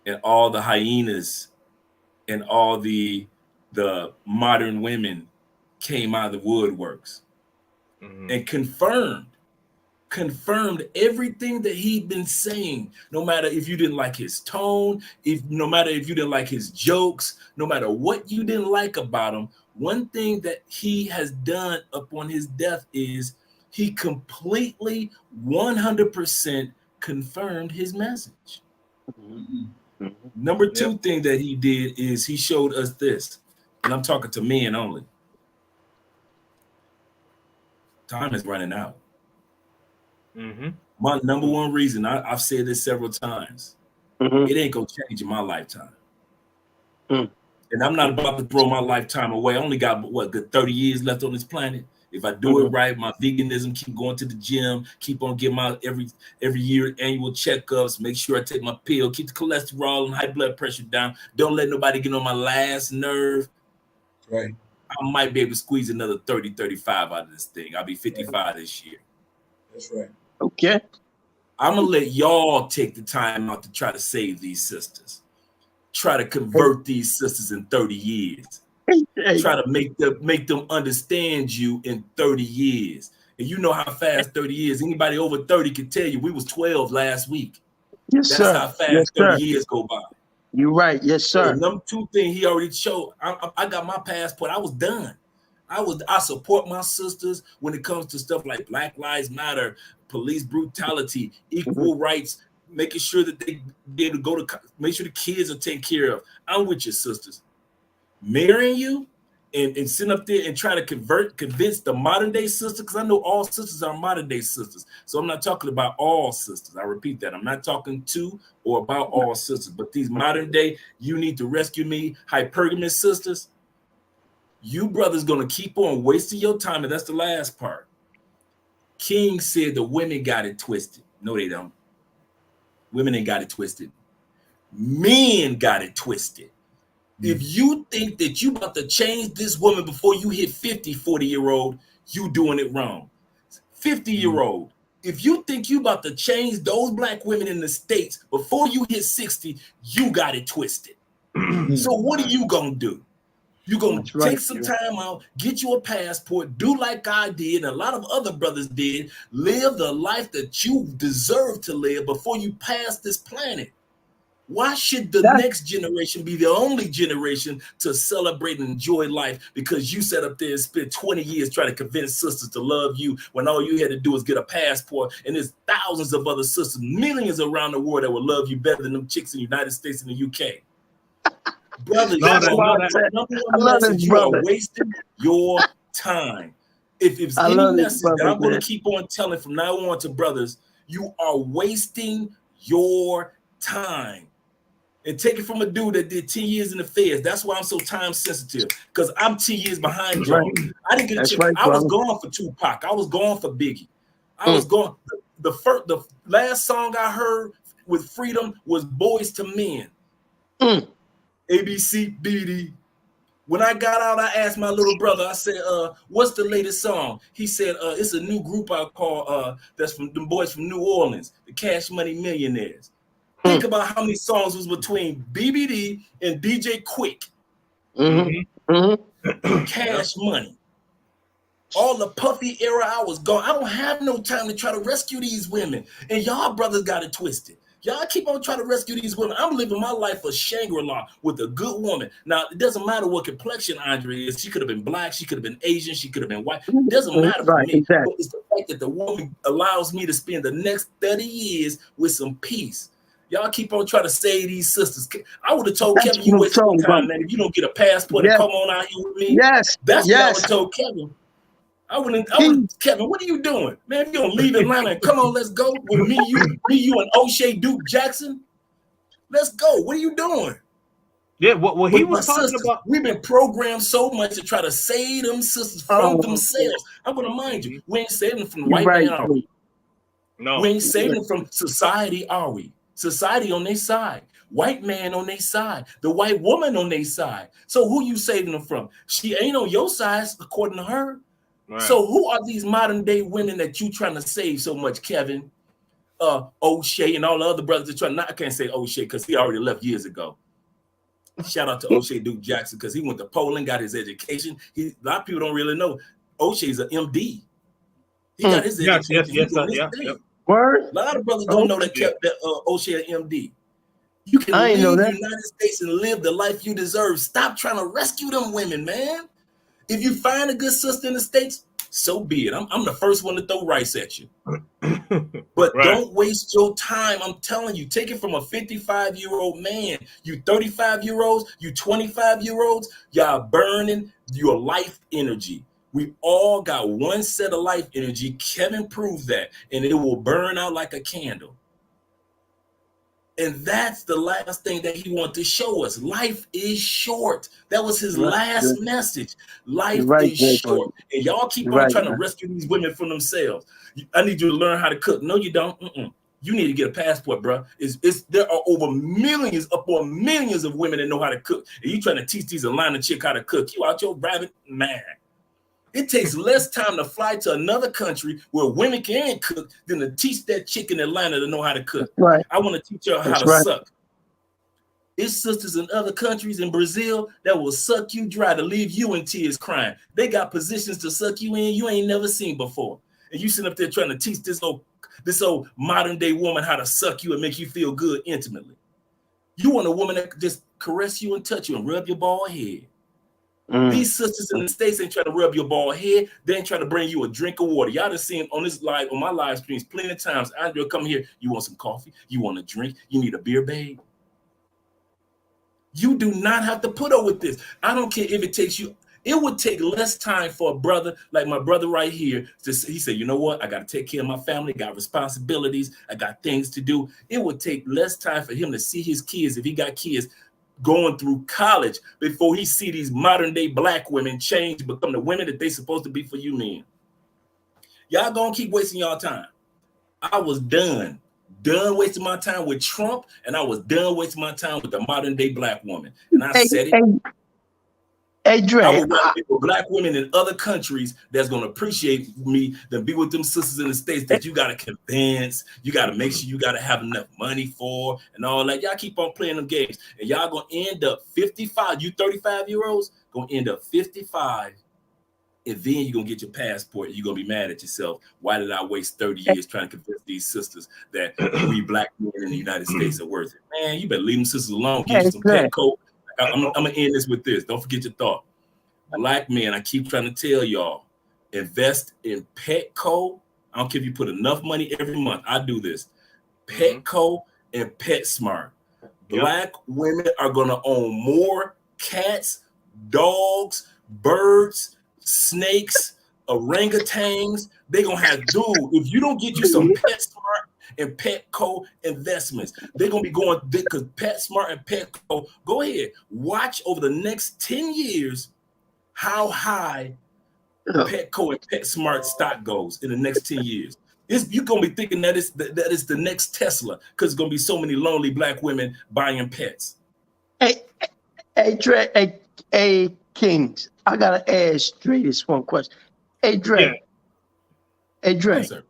and all the hyenas and all the modern women came out of the woodworks, and confirmed everything that he'd been saying. No matter if you didn't like his tone, no matter if you didn't like his jokes, no matter what you didn't like about him, one thing that he has done upon his death is he completely 100% confirmed his message. Number two thing that he did is he showed us this, and I'm talking to men only. Time is running out. My number one reason, I've said this several times, it ain't gonna change in my lifetime. And I'm not about to throw my lifetime away. I only got good 30 years left on this planet. If I do it right, my veganism, keep going to the gym, keep on getting my every year annual checkups, make sure I take my pill, keep the cholesterol and high blood pressure down. Don't let nobody get on my last nerve. Right. I might be able to squeeze another 30, 35 out of this thing. I'll be 55 this year. That's right. Okay. I'm gonna let y'all take the time out to try to save these sisters. Try to convert these sisters in 30 years. Try to make them understand you in 30 years. And you know how fast 30 years. Anybody over 30 can tell you we was 12 last week. Yes, That's sir. how fast Yes, 30 sir. years go by. You're right. Yes, sir. So number two thing he already showed, I got my passport. I was done. I support my sisters when it comes to stuff like Black Lives Matter, police brutality, equal rights, making sure that they be able to go to, make sure the kids are taken care of. I'm with your sisters. Marrying you and sitting up there and try to convince the modern day sister, because I know all sisters are modern day sisters. So I'm not talking about all sisters. I repeat that. I'm not talking to or about all sisters, but these modern day, you need to rescue me, hypergamous sisters. You brothers gonna keep on wasting your time, and that's the last part. King said the women got it twisted. No, they don't. Women ain't got it twisted. Men got it twisted. If you think that you about to change this woman before you hit 50, 40-year-old, you doing it wrong. 50-year-old, if you think you about to change those black women in the States before you hit 60, you got it twisted. So what are you gonna do? You're going to take some time out, get you a passport, do like I did, and a lot of other brothers did, live the life that you deserve to live before you pass this planet. Why should the next generation be the only generation to celebrate and enjoy life because you sat up there and spent 20 years trying to convince sisters to love you when all you had to do was get a passport, and there's thousands of other sisters, millions around the world that would love you better than them chicks in the United States and the UK. Brothers, you are wasting your time. If it's any message that I'm going to keep on telling from now on to brothers, you are wasting your time. And take it from a dude that did 10 years in the feds. That's why I'm so time sensitive, because I'm 10 years behind y'all. I didn't get a chance. I was gone for Tupac. I was gone for Biggie. I was gone. The last song I heard with Freedom was Boys to Men. ABC, BD. When I got out, I asked my little brother, I said, what's the latest song? He said, it's a new group I call, that's from the boys from New Orleans, the Cash Money Millionaires. Think about how many songs was between BBD and DJ Quick. Cash Money. All the Puffy era, I was gone. I don't have no time to try to rescue these women. And y'all brothers got it twisted. Y'all keep on trying to rescue these women. I'm living my life a Shangri-La with a good woman. Now, it doesn't matter what complexion Andre is. She could have been black. She could have been Asian. She could have been white. It doesn't matter for me. Exactly. But it's the fact that the woman allows me to spend the next 30 years with some peace. Y'all keep on trying to save these sisters. I would have told Kevin, you waste your time, man. If you don't get a passport and come on out here with me, that's what I would have told Kevin. I wouldn't, Kevin, what are you doing? Man, if you don't leave Atlanta and come on, let's go with me, you and O'Shea Duke Jackson. Let's go. What are you doing? Yeah, what he was talking about. We've been programmed so much to try to save them sisters from themselves. I'm going to mind you, we ain't saving them from the white man, are we? No. We ain't saving them from society, are we? Society on their side. White man on their side. The white woman on their side. So who you saving them from? She ain't on your side, according to her. Right. So who are these modern day women that you trying to save so much, Kevin? O'Shea and all the other brothers are trying. I can't say O'Shea because he already left years ago. Shout out to O'Shea Duke Jackson because he went to Poland, got his education. A lot of people don't really know O'Shea's an MD. He got his education. Yes. Word. A lot of brothers don't know that O'Shea an MD. You can leave the United States and live the life you deserve. Stop trying to rescue them women, man. If you find a good sister in the States, so be it. I'm the first one to throw rice at you. But don't waste your time. I'm telling you, take it from a 55-year-old man. You 35-year-olds, you 25-year-olds, y'all burning your life energy. We all got one set of life energy. Kevin proved that. And it will burn out like a candle. And that's the last thing that he wanted to show us. Life is short. That was his last message. Life is short. And y'all keep on trying to rescue these women from themselves. I need you to learn how to cook. No, you don't. You need to get a passport, bro. There are upon millions of women that know how to cook. And you trying to teach these Atlanta chick how to cook. You out your rabbit, man. It takes less time to fly to another country where women can cook than to teach that chick in Atlanta to know how to cook. Right. I want to teach her how to suck. There's sisters in other countries, in Brazil, that will suck you dry to leave you in tears crying. They got positions to suck you in you ain't never seen before. And you sit up there trying to teach this old modern day woman how to suck you and make you feel good intimately. You want a woman that could just caress you and touch you and rub your bald head. These sisters in the States ain't trying to rub your bald head. They ain't trying to bring you a drink of water. Y'all done seen on my live streams plenty of times. Andrea, come here. You want some coffee? You want a drink? You need a beer, babe? You do not have to put up with this. I don't care if it takes you. It would take less time for a brother like my brother right here. He said, you know what? I got to take care of my family. Got responsibilities. I got things to do. It would take less time for him to see his kids, if he got kids, going through college before he see these modern day black women change, become the women that they supposed to be for you men. Y'all gonna keep wasting y'all time. I was done wasting my time with Trump, and I was done wasting my time with the modern day black woman. And I said it. Hey, Dre, I would rather be with black women in other countries that's going to appreciate me than be with them sisters in the States that you got to convince, you got to make sure you got to have enough money for, and all that. Y'all keep on playing them games, and y'all going to end up 55. You 35-year-olds going to end up 55, and then you're going to get your passport, and you're going to be mad at yourself. Why did I waste 30 years trying to convince these sisters that we black men in the United States are worth it? Man, you better leave them sisters alone. Get you some Petco. I'm going to end this with this. Don't forget your thought. Black men, I keep trying to tell y'all, invest in Petco. I don't care if you put enough money every month. I do this. Petco and PetSmart. Black women are going to own more cats, dogs, birds, snakes, orangutans. They're going to have, if you don't get you some PetSmart and Petco investments, they're going to be going, because PetSmart and Petco, go ahead, watch over the next 10 years how high Petco and PetSmart stock goes in the next 10 years. You're going to be thinking that is the next Tesla, because it's going to be so many lonely black women buying pets. Hey, hey, Dre, hey, Kings. I gotta ask Dre this one question. Hey, Dre. Yeah. Hey, Dre. Yes, sir.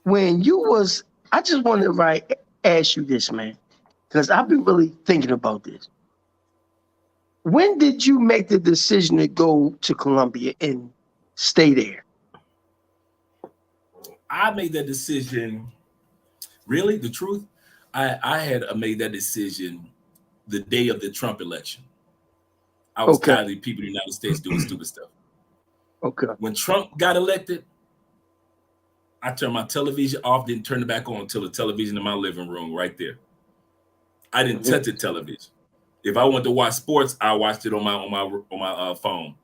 When you was, I just wanted to ask you this, man, because I've been really thinking about this. When did you make the decision to go to Columbia and stay there? I made that decision. Really, the truth, I had made that decision the day of the Trump election. I was Okay. tired of the people in the United States doing stupid stuff. Okay. When Trump got elected, I turned my television off, didn't turn it back on until the television in my living room right there. I didn't touch the television. If I wanted to watch sports, I watched it on my phone.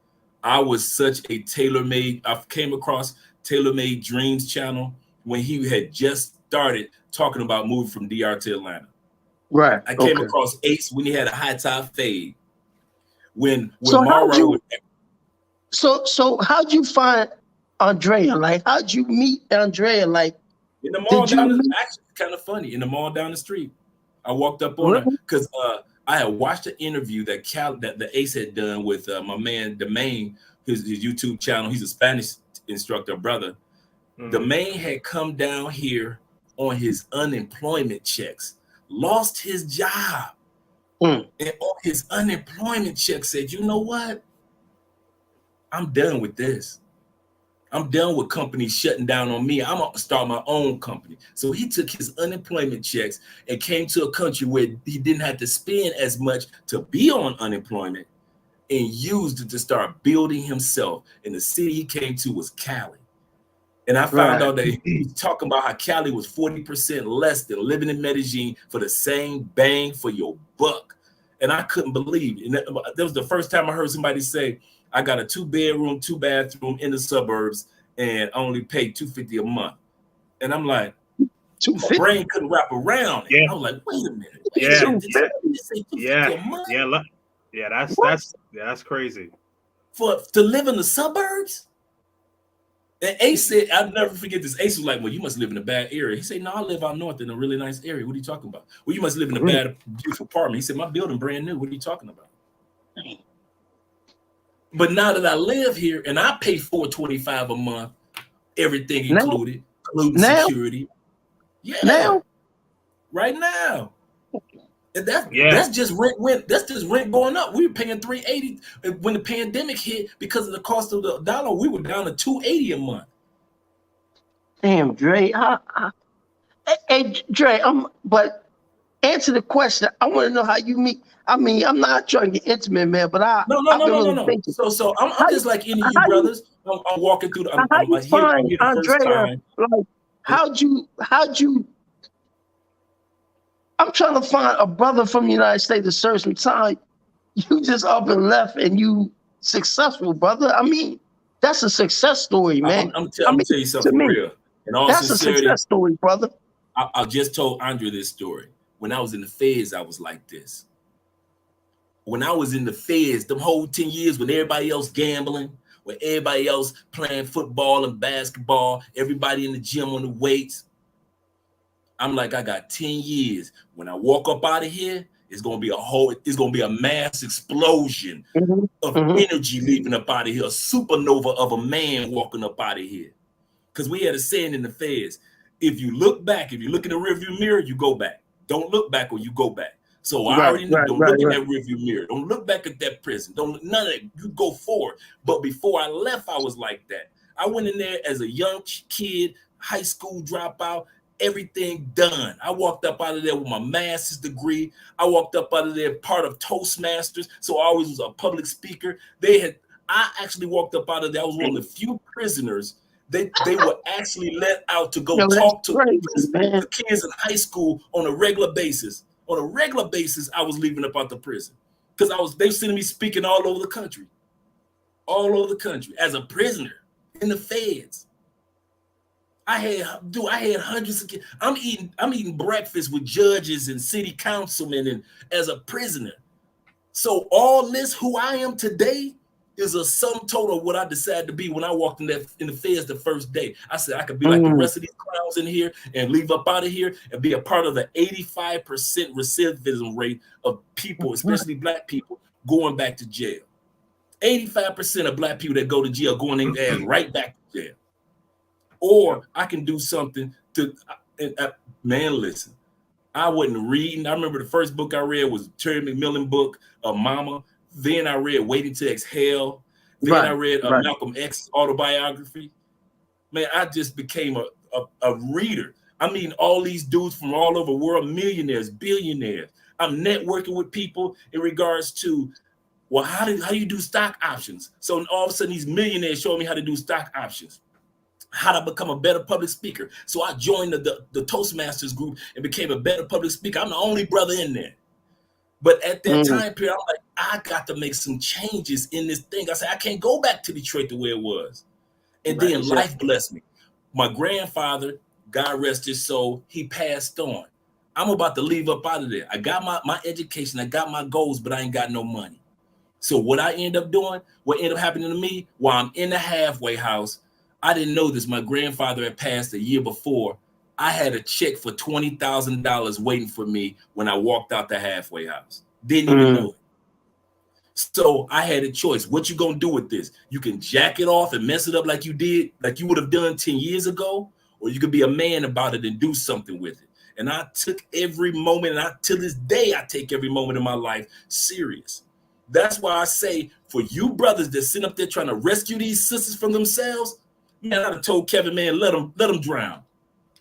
I was such a tailor-made. I came across Tailor-Made Dreams channel when he had just started talking about moving from DR to Atlanta. Right. I came Okay. across Ace when he had a high top fade. When So Mara how'd you find Andrea? Like, how'd you meet Andrea? Like, in the mall did you down the meet? actually kind of funny in the mall down the street. I walked up on her Really? because I had watched an interview that the Ace had done with my man Demain, his YouTube channel. He's a Spanish instructor, brother. Demain had come down here on his unemployment checks, lost his job, and on his unemployment check said, "You know what? I'm done with this. I'm done with companies shutting down on me. I'm gonna start my own company." So he took his unemployment checks and came to a country where he didn't have to spend as much to be on unemployment and used it to start building himself. And the city he came to was Cali. And I found out that he was talking about how Cali was 40% less than living in Medellin for the same bang for your buck. And I couldn't believe it. And that was the first time I heard somebody say, I got a 2-bedroom, 2-bathroom in the suburbs and I only pay $250 a month. And I'm like, my brain couldn't wrap around it. Yeah. I was like, wait a minute. Yeah. This ain't $250 a month Yeah, that's crazy. to live in the suburbs? And Ace said, I'll never forget this. Ace was like, well, you must live in a bad area. He said, no, I live out north in a really nice area. What are you talking about? Well, you must live in a bad, beautiful apartment. He said, my building brand new. What are you talking about? But now that I live here and I pay $425 a month, everything included, including security. Yeah. Now? Right now. And that's just rent. That's just rent going up. We were paying $380 when the pandemic hit because of the cost of the dollar. We were down to $280 a month. Damn, Dre. Hey, Dre. But answer the question. I want to know how you meet. I mean, I'm not trying to get intimate, man. But I've been really thinking. So I'm just like any of you brothers. I'm walking through. I'm here the Andrea, first time. like, how'd you? I'm trying to find a brother from the United States to serve some time. You just up and left and you successful, brother. I mean, that's a success story, man. I'm tell you something real. In all that's sincerity, a success story, brother. I just told Andre this story. When I was in the feds, I was like this. When I was in the feds, them whole 10 years when everybody else gambling, when everybody else playing football and basketball, everybody in the gym on the weights, I'm like, I got 10 years. When I walk up out of here, it's gonna be a mass explosion of energy leaving up out of here, a supernova of a man walking up out of here. Because we had a saying in the feds, if you look back, if you look in the rearview mirror, you go back. Don't look back or you go back. So I already knew, don't look in that rearview mirror. Don't look back at that prison. None of it. You go forward. But before I left, I was like that. I went in there as a young kid, high school dropout, everything done. I walked up out of there with my master's degree. I walked up out of there part of Toastmasters. So I always was a public speaker. I actually walked up out of there. I was one of the few prisoners they were actually let out to go talk to the kids in high school on a regular basis. On a regular basis, I was leaving up out the prison because they were sending me speaking all over the country as a prisoner in the feds. I had hundreds of kids. I'm eating breakfast with judges and city councilmen and as a prisoner. So all this, who I am today, is a sum total of what I decided to be when I walked in the feds the first day. I said I could be like the rest of these clowns in here and leave up out of here and be a part of the 85% recidivism rate of people, especially black people, going back to jail. 85% of black people that go to jail going in ass right back to jail. Or I can do something to, man, listen, I wasn't reading. I remember the first book I read was Terry McMillan book, Mama. Then I read Waiting to Exhale. Then I read Malcolm X's autobiography. Man, I just became a reader. I mean, all these dudes from all over the world, millionaires, billionaires. I'm networking with people in regards to, well, how do you do stock options? So all of a sudden, these millionaires showing me how to do stock options, how to become a better public speaker. So I joined the Toastmasters group and became a better public speaker. I'm the only brother in there. But at that time period, I'm like, I got to make some changes in this thing. I said, I can't go back to Detroit the way it was. And then life blessed me. My grandfather, God rest his soul, he passed on. I'm about to leave up out of there. I got my education, I got my goals, but I ain't got no money. So what I end up doing, what ended up happening to me while I'm in the halfway house, I didn't know this. My grandfather had passed a year before. I had a check for $20,000 waiting for me when I walked out the halfway house. Didn't even know it. So I had a choice. What you gonna do with this? You can jack it off and mess it up like you did, like you would have done 10 years ago, or you could be a man about it and do something with it. And I took every moment, and to this day, I take every moment of my life serious. That's why I say, for you brothers that sit up there trying to rescue these sisters from themselves, man, I'd have told Kevin, man, let them drown.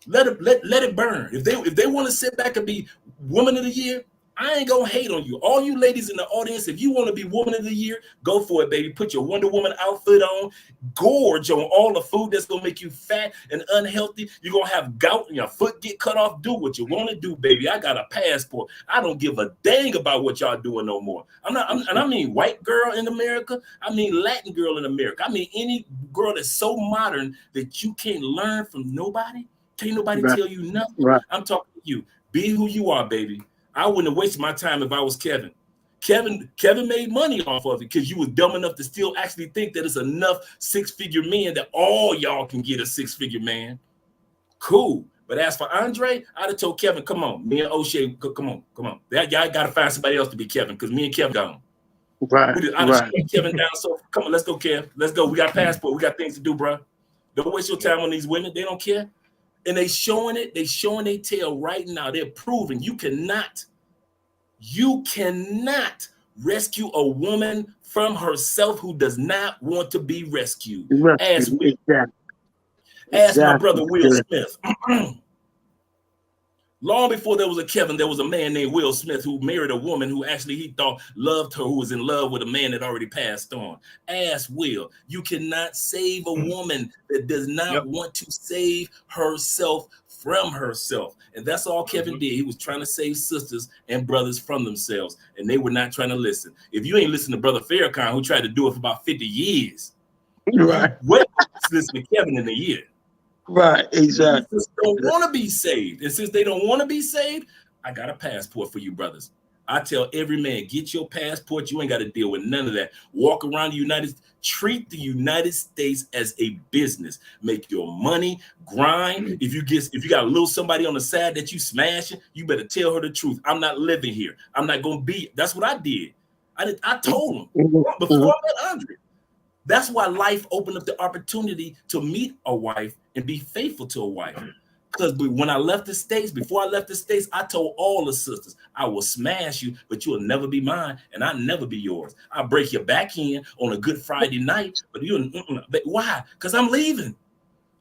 Let it burn. If they want to sit back and be woman of the year, I ain't gonna hate on you. All you ladies in the audience, if you want to be woman of the year, go for it, baby. Put your Wonder Woman outfit on, gorge on all the food that's gonna make you fat and unhealthy. You're gonna have gout and your foot get cut off. Do what you want to do, baby. I got a passport. I don't give a dang about what y'all doing no more. And I mean white girl in America. I mean Latin girl in America. I mean any girl that's so modern that you can't learn from nobody. Can't nobody tell you nothing. I'm talking to you. Be who you are, baby. I wouldn't have wasted my time if I was Kevin. Kevin made money off of it because you was dumb enough to still actually think that it's enough six-figure men that all y'all can get a six-figure man. Cool. But as for Andre, I'd have told Kevin, come on, me and O'Shea, come on. That y'all got to find somebody else to be Kevin because me and Kevin gone. I just shut Kevin down. So come on, let's go, Kev. Let's go. We got a passport. We got things to do, bro. Don't waste your time on these women. They don't care. And they showing it. They showing their tail right now. They're proving you cannot rescue a woman from herself who does not want to be rescued. Ask my brother Will Smith. Long before there was a Kevin, there was a man named Will Smith who married a woman who actually he thought loved her, who was in love with a man that already passed on. Ask Will. You cannot save a woman that does not want to save herself from herself. And that's all Kevin did. He was trying to save sisters and brothers from themselves, and they were not trying to listen. If you ain't listening to Brother Farrakhan, who tried to do it for about 50 years, what listen to Kevin in a year? Right, exactly. Sisters don't want to be saved. And since they don't want to be saved, I got a passport for you, brothers. I tell every man, get your passport. You ain't got to deal with none of that. Walk around the United States. Treat the United States as a business. Make your money, grind. If you got a little somebody on the side that you smashing, you better tell her the truth. I'm not living here. I'm not going to be. That's what I did. I told him before I met Andre. That's why life opened up the opportunity to meet a wife and be faithful to a wife. Because when I left the States, before I left the States, I told all the sisters, I will smash you, but you will never be mine, and I'll never be yours. I'll break your back in on a good Friday night, but why? Because I'm leaving.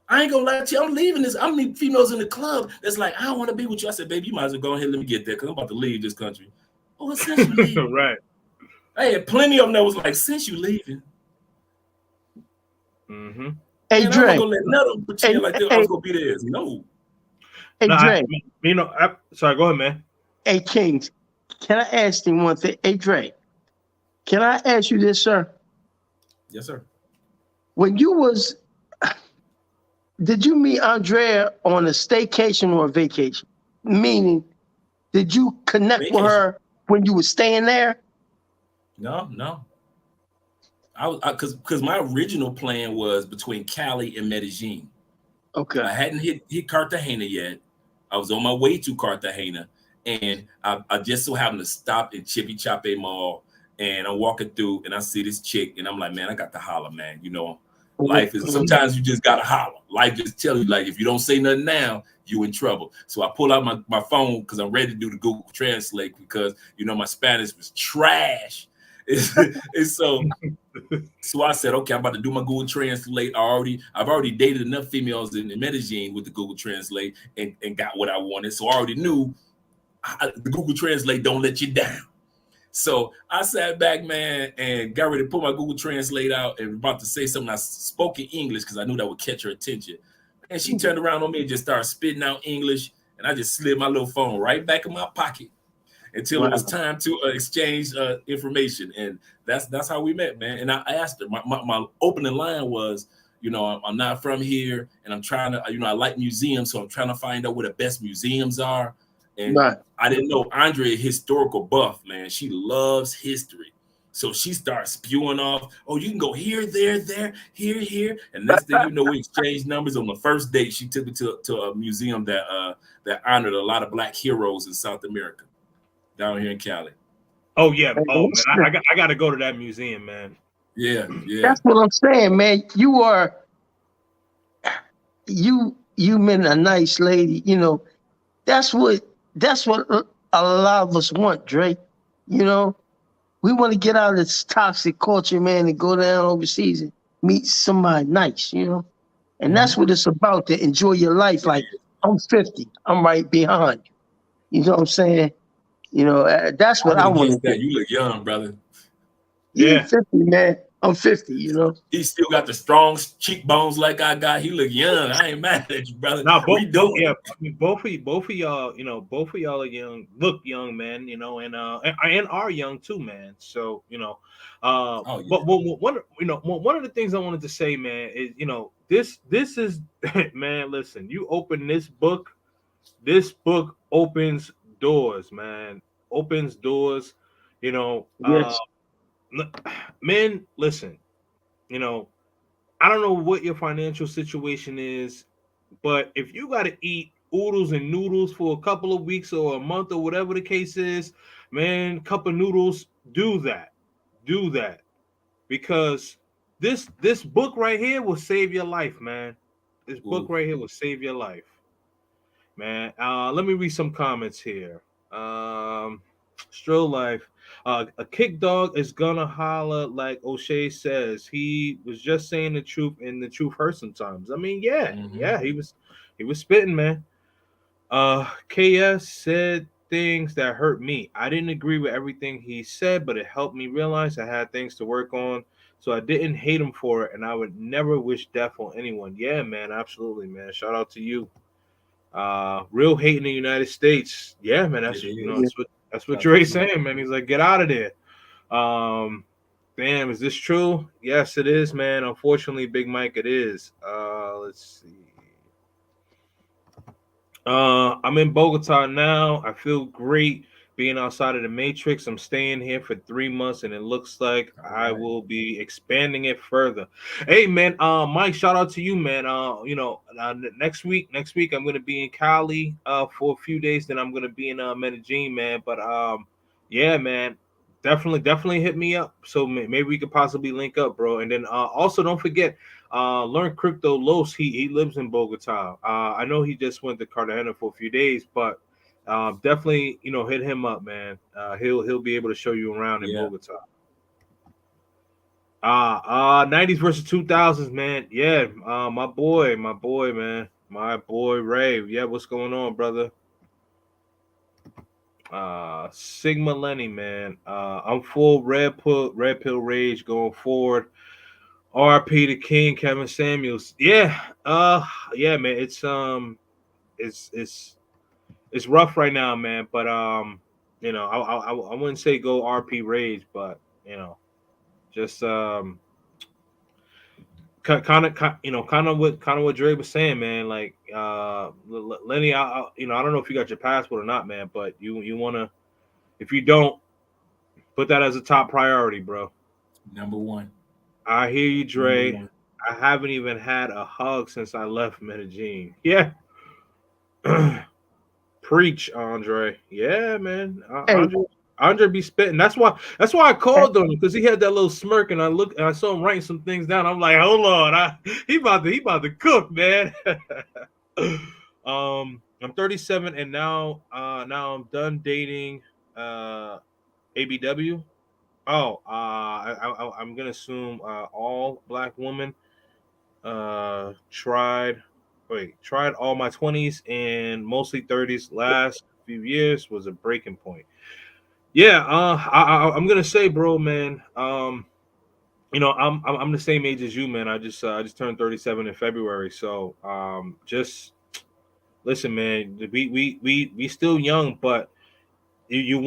I ain't gonna lie to you, I'm leaving this. I'm meeting females in the club that's like, I don't want to be with you. I said, baby, you might as well go ahead and let me get there because I'm about to leave this country. Oh, since you leaving. Right. I had plenty of them that was like, since you leaving. Mm-hmm. Hey, Dre. I'm not gonna let none of them pretend like I was gonna be there. No. Hey, Dre. Sorry, go ahead, man. Hey, Kings, can I ask you one thing? Hey, Dre, can I ask you this, sir? Yes, sir. When you was, did you meet Andrea on a staycation or a vacation? Meaning, did you connect with her when you were staying there? No. I was because my original plan was between Cali and Medellin. Okay. I hadn't hit Cartagena yet. I was on my way to Cartagena, and I just so happened to stop in Chippy Chape Mall, and I'm walking through, and I see this chick, and I'm like, man, I got to holler, man. You know, life is sometimes you just gotta holler. Life just tell you, like, if you don't say nothing now, you in trouble. So I pull out my phone because I'm ready to do the Google Translate because you know my Spanish was trash. And so I said, okay, I'm about to do my Google Translate. I've already dated enough females in Medellin with the Google Translate and got what I wanted. So I already knew the Google Translate don't let you down. So I sat back, man, and got ready to pull my Google Translate out and about to say something. I spoke in English because I knew that would catch her attention. And she turned around on me and just started spitting out English. And I just slid my little phone right back in my pocket until it was time to exchange information, and that's how we met, man. And I asked her. My opening line was, you know, I'm not from here, and I'm trying to, you know, I like museums, so I'm trying to find out where the best museums are. And I didn't know Andre, a historical buff, man. She loves history. So she starts spewing off, oh, you can go here, there, here. And next thing you know, we exchanged numbers. On the first date, she took me to a museum that honored a lot of Black heroes in South America, down here in Cali. Oh yeah. Oh man, I got to go to that museum, man. Yeah. That's what I'm saying, man. You been a nice lady, you know. That's what a lot of us want, Dre. You know, we want to get out of this toxic culture, man, and go down overseas and meet somebody nice, you know. And that's what it's about, to enjoy your life. Like, I'm 50, I'm right behind you. You know what I'm saying? You know, that's what I want to do. You look young, brother. You 50, man. I'm 50, you know. He still got the strong cheekbones like I got. He look young. I ain't mad at you, brother. Now both of y'all, you know, both of y'all are young, look young, man, you know, and are young too, man. So, you know, but one of the things I wanted to say, man, is, you know, this is man, listen, you open this book opens doors, man, opens doors, you know, Yes. Men, listen, you know, I don't know what your financial situation is, but if you got to eat oodles and noodles for a couple of weeks or a month or whatever the case is, man, cup of noodles, do that. Do that. Because this book right here will save your life, man. This book right here will save your life. Man, let me read some comments here. Stroll Life. A kick dog is gonna holler like O'Shea says. He was just saying the truth, and the truth hurts sometimes. I mean, yeah, he was spitting, man. KS said things that hurt me. I didn't agree with everything he said, but it helped me realize I had things to work on. So I didn't hate him for it, and I would never wish death on anyone. Yeah, man, absolutely, man. Shout out to you. Real hate in the United States. Yeah, man, that's what Dre's saying, man. He's like, get out of there. Damn, is this true? Yes, it is, man. Unfortunately, Big Mike, it is. Let's see. I'm in Bogota now. I feel great being outside of the Matrix. I'm staying here for 3 months, and it looks like I will be expanding it further. Hey, man, Mike, shout out to you, man. You know, next week, I'm gonna be in Cali for a few days. Then I'm gonna be in Medellin, man. But yeah, man, definitely hit me up. So maybe we could possibly link up, bro. And then also don't forget. Learn Crypto Los. He lives in Bogota. I know he just went to Cartagena for a few days, but definitely, you know, hit him up, man. He'll be able to show you around in Bogota. 90s versus 2000s, man. Yeah, my boy, man. My boy Ray. Yeah, what's going on, brother? Sigma Lenny, man. I'm full red pill rage going forward. R.I.P. to King Kevin Samuels. Yeah, yeah, man. It's rough right now, man. But you know, I wouldn't say go R.P. Rage, but you know, just kind of you know, kind of what Dre was saying, man. Like Lenny, you know, I don't know if you got your passport or not, man, but you wanna, if you don't, put that as a top priority, bro. Number one. I hear you, Number Dre. one. I haven't even had a hug since I left Medellin. Yeah. Preach, Andre. Yeah, man. Hey, Andre be spitting. That's why I hey, called on him, because he had that little smirk, and I saw him writing some things down. I'm like, hold on, he about to cook, man. I'm 37, and now I'm done dating ABW. Oh, I'm gonna assume all black women. Tried all my 20s and mostly 30s. Last few years was a breaking point. Yeah, I'm gonna say, bro, man. I'm the same age as you, man. I just turned 37 in February, so just listen, man. We still young, but you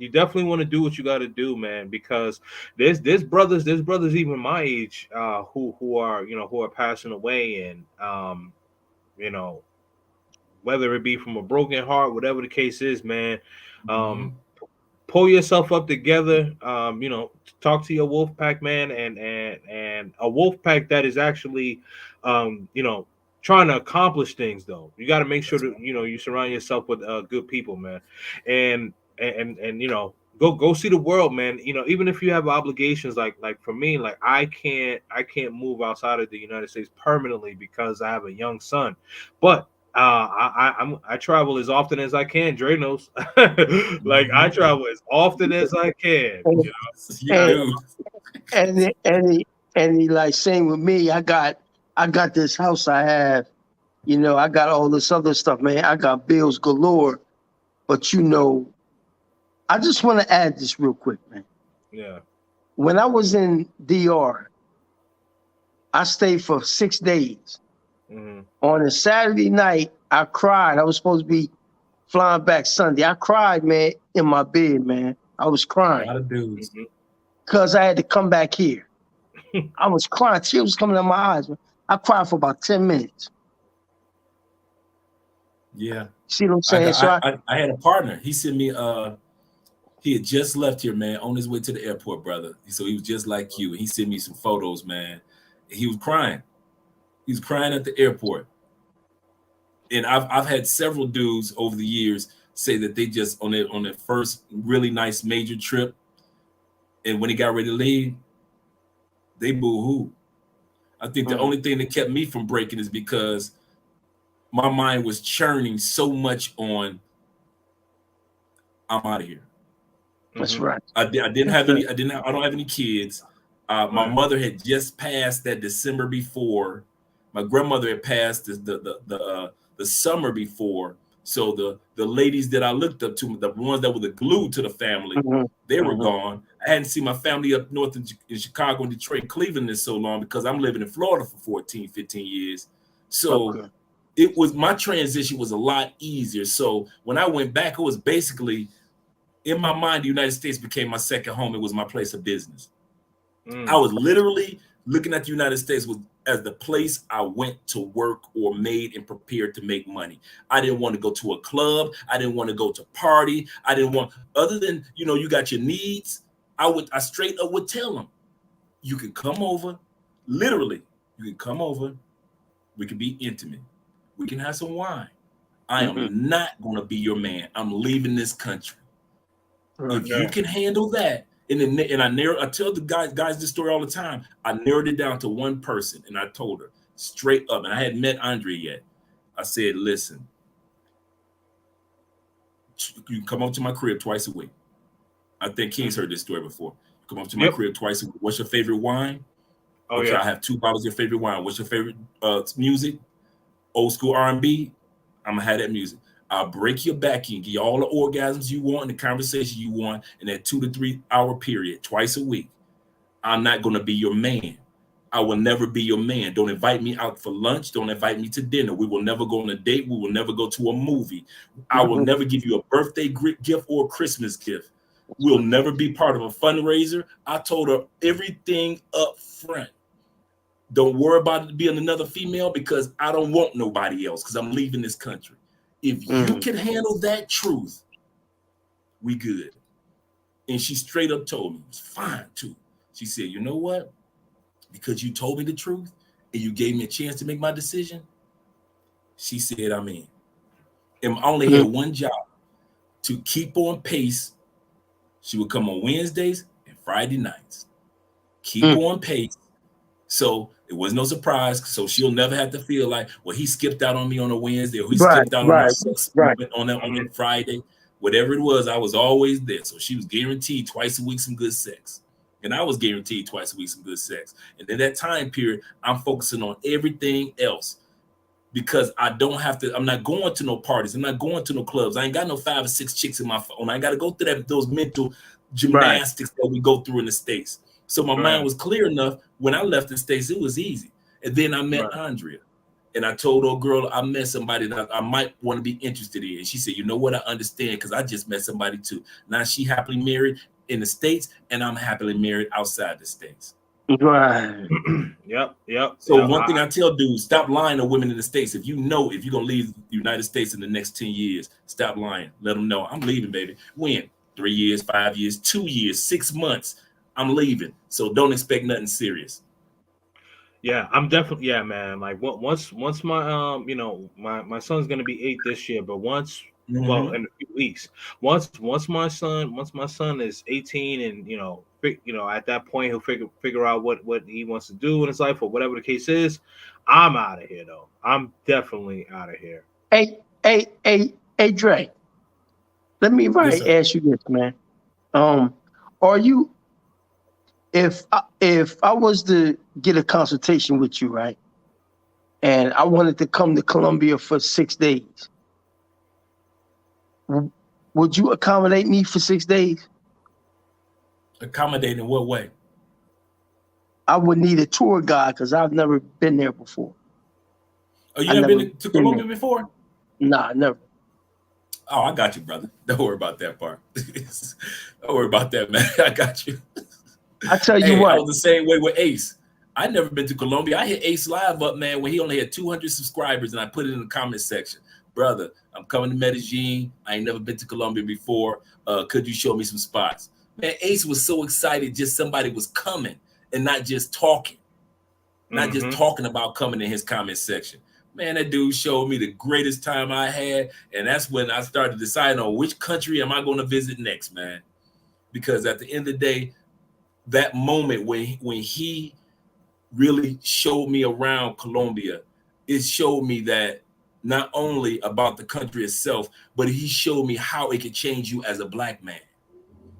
definitely want to do what you got to do, man, because there's brothers even my age who are passing away, and you know whether it be from a broken heart, whatever the case is, man. Mm-hmm. um Pull yourself up together. Talk to your wolf pack, man, and a wolf pack that is actually, um, you know, trying to accomplish things. Though you got to make sure That's that you surround yourself with good people, man, and go see the world, man. Even if you have obligations, like for me, like I can't move outside of the United States permanently because I have a young son, but I travel as often as I can. Dre knows. Like I mm-hmm. travel as often as I can. and You and do. and and he like same with me. I got this house I have. I got all this other stuff, man. I got bills galore. But I just want to add this real quick, man. Yeah. When I was in DR, I stayed for 6 days. Hmm. On a Saturday night, I cried. I was supposed to be flying back Sunday. I cried, man, in my bed, man. I was A crying lot of dudes. Hmm. because I had to come back here. I was crying. Tears was coming out my eyes, man. I cried for about 10 minutes. Yeah. See what I'm I saying? got So I had a partner. He sent me he had just left here, man, on his way to the airport, brother. So he was just like you. He sent me some photos, man. He was crying. He was crying at the airport. And I've had several dudes over the years say that they just on their first really nice major trip, and when he got ready to leave, they boo-hoo. I think the only thing that kept me from breaking is because my mind was churning so much on I'm out of here. that's Hmm. right. I didn't That's have good. any. I don't have any kids. My Right. mother had just passed that December before. My grandmother had passed the summer before. So the ladies that I looked up to, the ones that were the glue to the family, Mhm, they were mhm. gone. I hadn't seen my family up north in Chicago and Detroit, Cleveland in so long because I'm living in Florida for 14, 15 years. So Okay. it was my transition was a lot easier. So when I went back, it was basically in my mind, the United States became my second home. It was my place of business. I Mm. was literally looking at the United States as the place I went to work or made and prepared to make money. I didn't want to go to a club. I didn't want to go to party. I didn't want, other than, you got your needs. I straight up would tell them, you can come over, literally, you can come over. We can be intimate. We can have some wine. I Mhm. am not going to be your man. I'm leaving this country. Right. If you Yeah. can handle that, and I tell the guys this story all the time. I narrowed it down to one person, and I told her straight up, and I hadn't met Andre yet. I said, listen, you come up to my crib twice a week. I think King's heard this story before. Come up to my Yep. crib twice a week. What's your favorite wine? Oh Okay, yeah. I have 2 bottles of your favorite wine. What's your favorite music? Old school R&B. I'm gonna have that music. I'll break your back and give you all the orgasms you want and the conversation you want in that 2 to 3 hour period, twice a week. I'm not gonna be your man. I will never be your man. Don't invite me out for lunch. Don't invite me to dinner. We will never go on a date. We will never go to a movie. I will Mhm. never give you a birthday gift or a Christmas gift. We'll never be part of a fundraiser. I told her everything up front. Don't worry about it being another female because I don't want nobody else because I'm leaving this country. If you Mhm. can handle that truth, we good. And she straight up told me, it's fine too. She said, you know what? Because you told me the truth and you gave me a chance to make my decision. She said, I'm in. And I only had one job, to keep on pace. She would come on Wednesdays and Friday nights. Keep on pace. So it was no surprise. So she'll never have to feel like, well, he skipped out on me on a Wednesday, or he skipped out on a Friday. Whatever it was, I was always there. So she was guaranteed twice a week some good sex. And I was guaranteed twice a week some good sex. And in that time period, I'm focusing on everything else, because I don't have to. I'm not going to no parties. I'm not going to no clubs. I ain't got no 5 or 6 chicks in my phone. I got to go through those mental gymnastics that we go through in the States. So my mind was clear enough. When I left the States, it was easy. And then I met Andrea. And I told old girl I met somebody that I might want to be interested in. And she said, you know what? I understand, because I just met somebody too. Now she happily married in the States, and I'm happily married outside the States. Right. Yep. So one thing I tell dudes, stop lying to women in the States. If you're going to leave the United States in the next 10 years, stop lying. Let them know, I'm leaving, baby. When? 3 years, 5 years, 2 years, 6 months. I'm leaving. So don't expect nothing serious. Yeah, I'm definitely, man. Like once my my son's gonna be 8 this year, but once well in a few weeks, once my son is 18, and at that point he'll figure out what he wants to do in his life, or whatever the case is. I'm out of here though. I'm definitely out of here. Hey, Dre. Let me Yes, sir. ask you this, man. Are you, if I was to get a consultation with you, right, and I wanted to come to Colombia for 6 days, would you accommodate me for 6 days? Accommodate in what way? I would need a tour guide, because I've never been there before. Oh, you never been to Colombia before? Nah, never. Oh, I got you, brother. Don't worry about that part. Don't worry about that, man. I got you. I tell you what. I was the same way with Ace. I never been to Colombia. I hit Ace Live up, man, when he only had 200 subscribers, and I put it in the comment section. Brother, I'm coming to Medellin. I ain't never been to Colombia before. Could you show me some spots? Man, Ace was so excited just somebody was coming and not just talking. Not just talking about coming in his comment section. Man, that dude showed me the greatest time I had, and that's when I started deciding on which country am I going to visit next, man. Because at the end of the day, that moment when he really showed me around Colombia, it showed me that not only about the country itself, but he showed me how it could change you as a black man.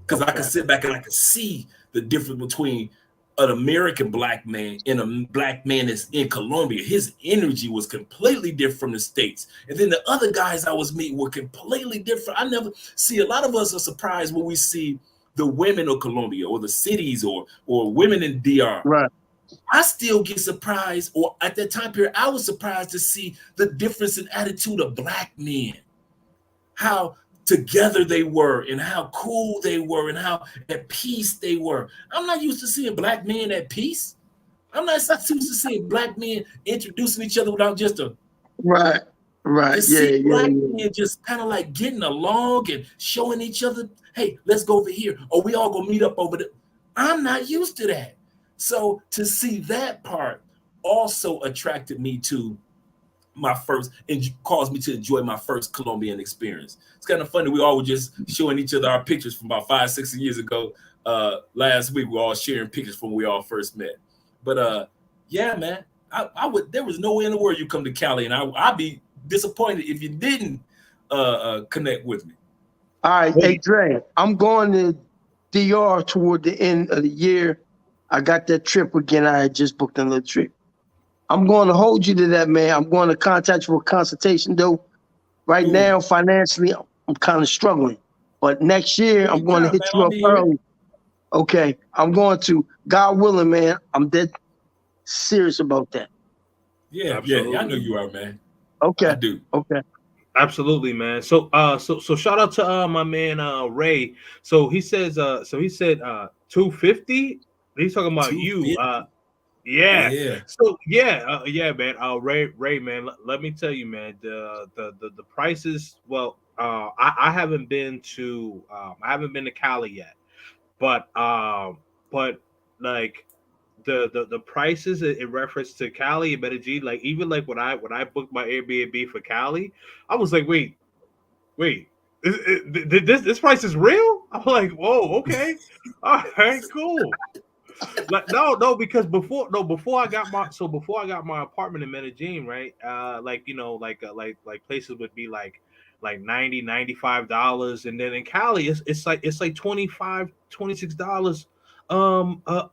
Because I could sit back and I could see the difference between an American black man and a black man that's in Colombia. His energy was completely different from the States. And then the other guys I was meeting were completely different. I never see, a lot of us are surprised when we see the women of Colombia, or the cities, or women in DR. Right. I still get surprised, or at that time period, I was surprised to see the difference in attitude of black men. How together they were, and how cool they were, and how at peace they were. I'm not used to seeing black men at peace. I'm not used to seeing black men introducing each other without just a right. To see black men just kind of like getting along and showing each other, hey, let's go over here, or we all gonna meet up over there. I'm not used to that. So to see that part also attracted me to my first, and caused me to enjoy my first Colombian experience. It's kind of funny. We all were just showing each other our pictures from about 5, 6 years ago. Last week, we were all sharing pictures from when we all first met. But yeah, man, I would. There was no way in the world you come to Cali, and I'd be disappointed if you didn't connect with me. All right, hey Dre, I'm going to DR toward the end of the year. I got that trip again. I had just booked another trip. I'm going to hold you to that, man. I'm going to contact you for a consultation, though. Right now, financially, I'm kind of struggling. But next year, I'm going to hit you up early. Okay, I'm going to. God willing, man. I'm dead serious about that. Yeah, I know you are, man. Okay, I do. Okay. Absolutely, man. So shout out to my man Ray. So he said 250. He's talking about you. Yeah. So yeah, man. Ray, man. Let me tell you, man. The prices. Well, I haven't been to Cali yet, but like the prices in reference to Cali and Medellin, like even like when I booked my Airbnb for Cali, I was like, wait, this price is real? I'm like, whoa, okay, all right, cool. Like no, because before I got my apartment in Medellin, right? Like like places would be like 90 $95, and then in Cali it's like 25 $26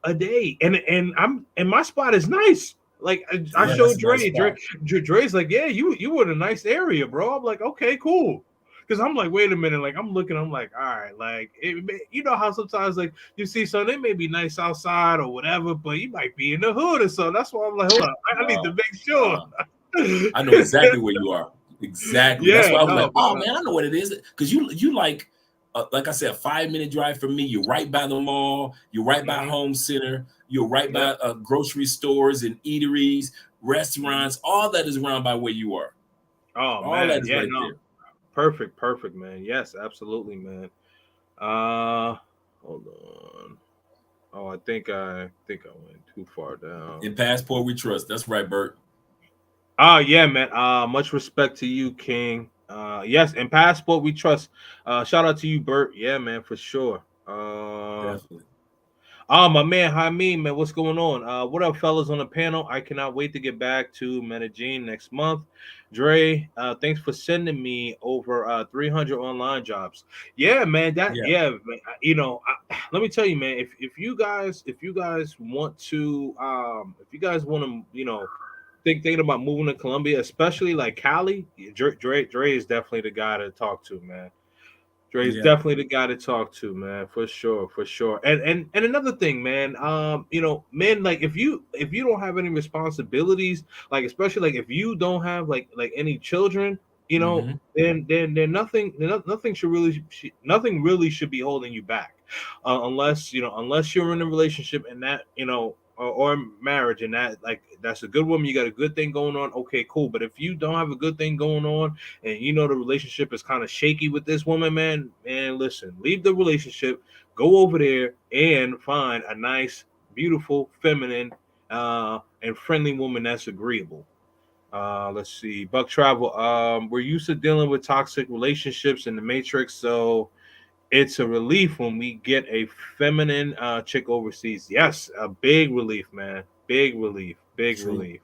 a day, and my spot is nice. Like I Yeah, that's showed a nice spot. Dre's like, yeah, you in a nice area, bro. I'm like, okay, cool. Because I'm like, wait a minute, like I'm looking, I'm like, all right, like you know how sometimes like you see something, it may be nice outside or whatever, but you might be in the hood or so. That's why I'm like, hold on, I need to No, make sure. I know exactly where you are. Exactly. That's Yeah, why I was no, like, oh because man, I know what it is. Because you like I said, a 5-minute drive from me. You're right by the mall. You're right by mhm, Home Center. You're right yeah, by grocery stores and eateries, mhm. restaurants. All that is around by where you are. Oh All that man, is yeah, right no, there. perfect, man. Yes, absolutely, man. Hold on. Oh, I think I went too far down. In Passport, we trust. That's right, Bert. Oh yeah, man. Much respect to you, King. Yes, and Passport we trust. Shout out to you, Bert. Yeah, man, for sure. Definitely. My man Jaime, man, what's going on? What up, fellas on the panel? I cannot wait to get back to Medellin next month. Dre, thanks for sending me over 300 online jobs. Yeah, man, Yeah. man, let me tell you, man, if you guys want to thinking about moving to Colombia, especially like Cali, Dre is definitely the guy to talk to, man. Dre's Yeah. definitely the guy to talk to, man, for sure, for sure. And another thing, man, man, like if you don't have any responsibilities, like especially like if you don't have like any children, Hmm. then nothing nothing really should be holding you back, unless you're in a relationship and that or marriage and that like that's a good woman, you got a good thing going on. Okay, cool. But if you don't have a good thing going on and the relationship is kind of shaky with this woman, man, listen, leave the relationship, go over there and find a nice, beautiful, feminine, and friendly woman that's agreeable. Let's see, Buck Travel. We're used to dealing with toxic relationships in the Matrix, so it's a relief when we get a feminine chick overseas. Yes, a big relief, man. Big relief. Big True. relief.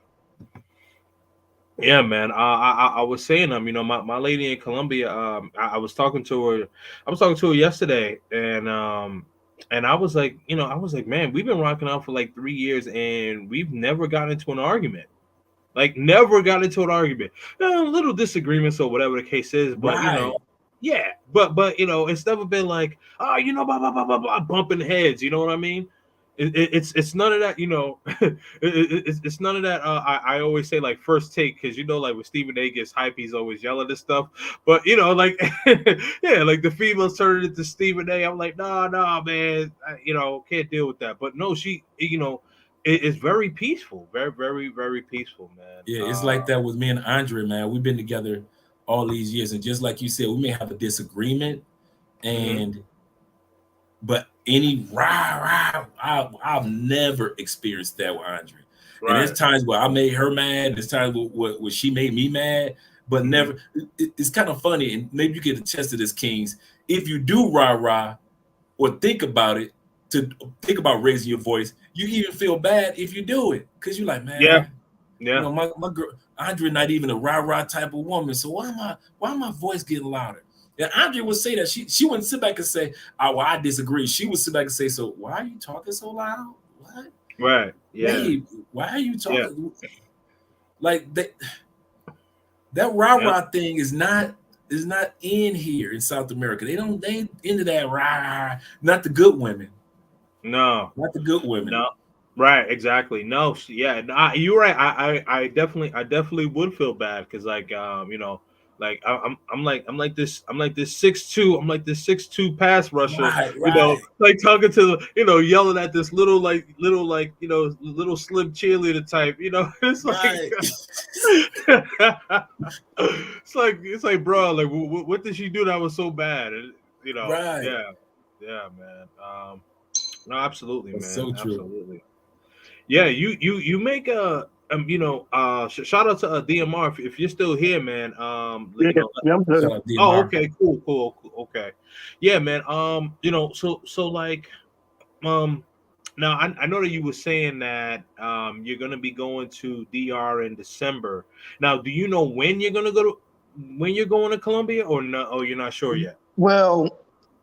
Yeah, man. I was saying my lady in Colombia. I was talking to her. I was talking to her yesterday, and I was like, man, we've been rocking out for like 3 years, and we've never gotten into an argument. Like, never got into an argument. Little disagreements or whatever the case is, but Right. yeah. But it's never been like, blah blah blah blah blah, bumping heads. You know what I mean? It's none of that. It's none of that. I always say like first take because like when Stephen A gets hype, he's always yelling and stuff. But like yeah, like the females turn it into Stephen A. I'm like, nah, man, can't deal with that. But no, she, it's very peaceful, very, very, very peaceful, man. Yeah, it's like that with me and Andre, man. We've been together all these years, and just like you said, we may have a disagreement, Mhm. and but any I've never experienced that with Andre. And there's Right. times where I made her mad, there's times where she made me mad, but Mhm. never. It's kind of funny, and maybe you can attest to this, Kings. If you do rah or think about it, to think about raising your voice, you even feel bad if you do it because you're like, Yeah. man, Yeah. my girl Andre not even a rah type of woman. So why my voice getting louder? And Andre would say that she wouldn't sit back and say, "Oh, well, I disagree." She would sit back and say, "So why are you talking so loud? What, Right. Yeah. babe? Why are you Yeah. talking like that?" That Yeah. thing is not in here in South America. They into that rah. Not the good women. No. Not the good women. No. Right. Exactly. No. Yeah. No, you're right. I definitely would feel bad because like I'm like this 6'2". I'm like this 6'2" pass rusher. Right. Like talking to yelling at this little slim cheerleader type. It's like Right. it's like bro, like what did she do that was so bad? Right. Yeah, yeah, man. No, absolutely, That's man. so true. Absolutely. Yeah, you make a shout out to DMR if you're still here, man. Yeah, yeah, I'm Shout good. out Oh, DMR. okay, cool, okay, yeah, man. So like now I know that you were saying that you're gonna be going to DR in December. Now, do you know when you're gonna go to when you're going to Colombia or no? Oh, you're not sure yet. Well,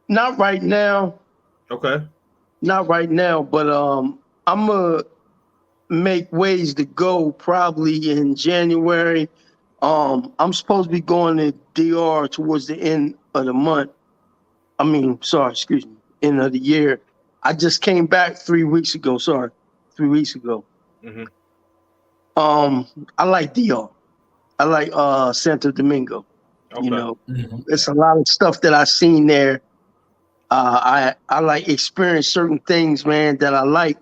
not right now, Okay. not right now, but I'm gonna make ways to go probably in January. I'm supposed to be going to DR towards the end of the month. I mean, sorry, excuse me, end of the year. I just came back 3 weeks ago. Sorry, 3 weeks ago. Hmm. Um, I like DR. I like Santo Domingo. You Okay. know, Mhm. it's a lot of stuff that I seen there. I like experience certain things, man, that I like,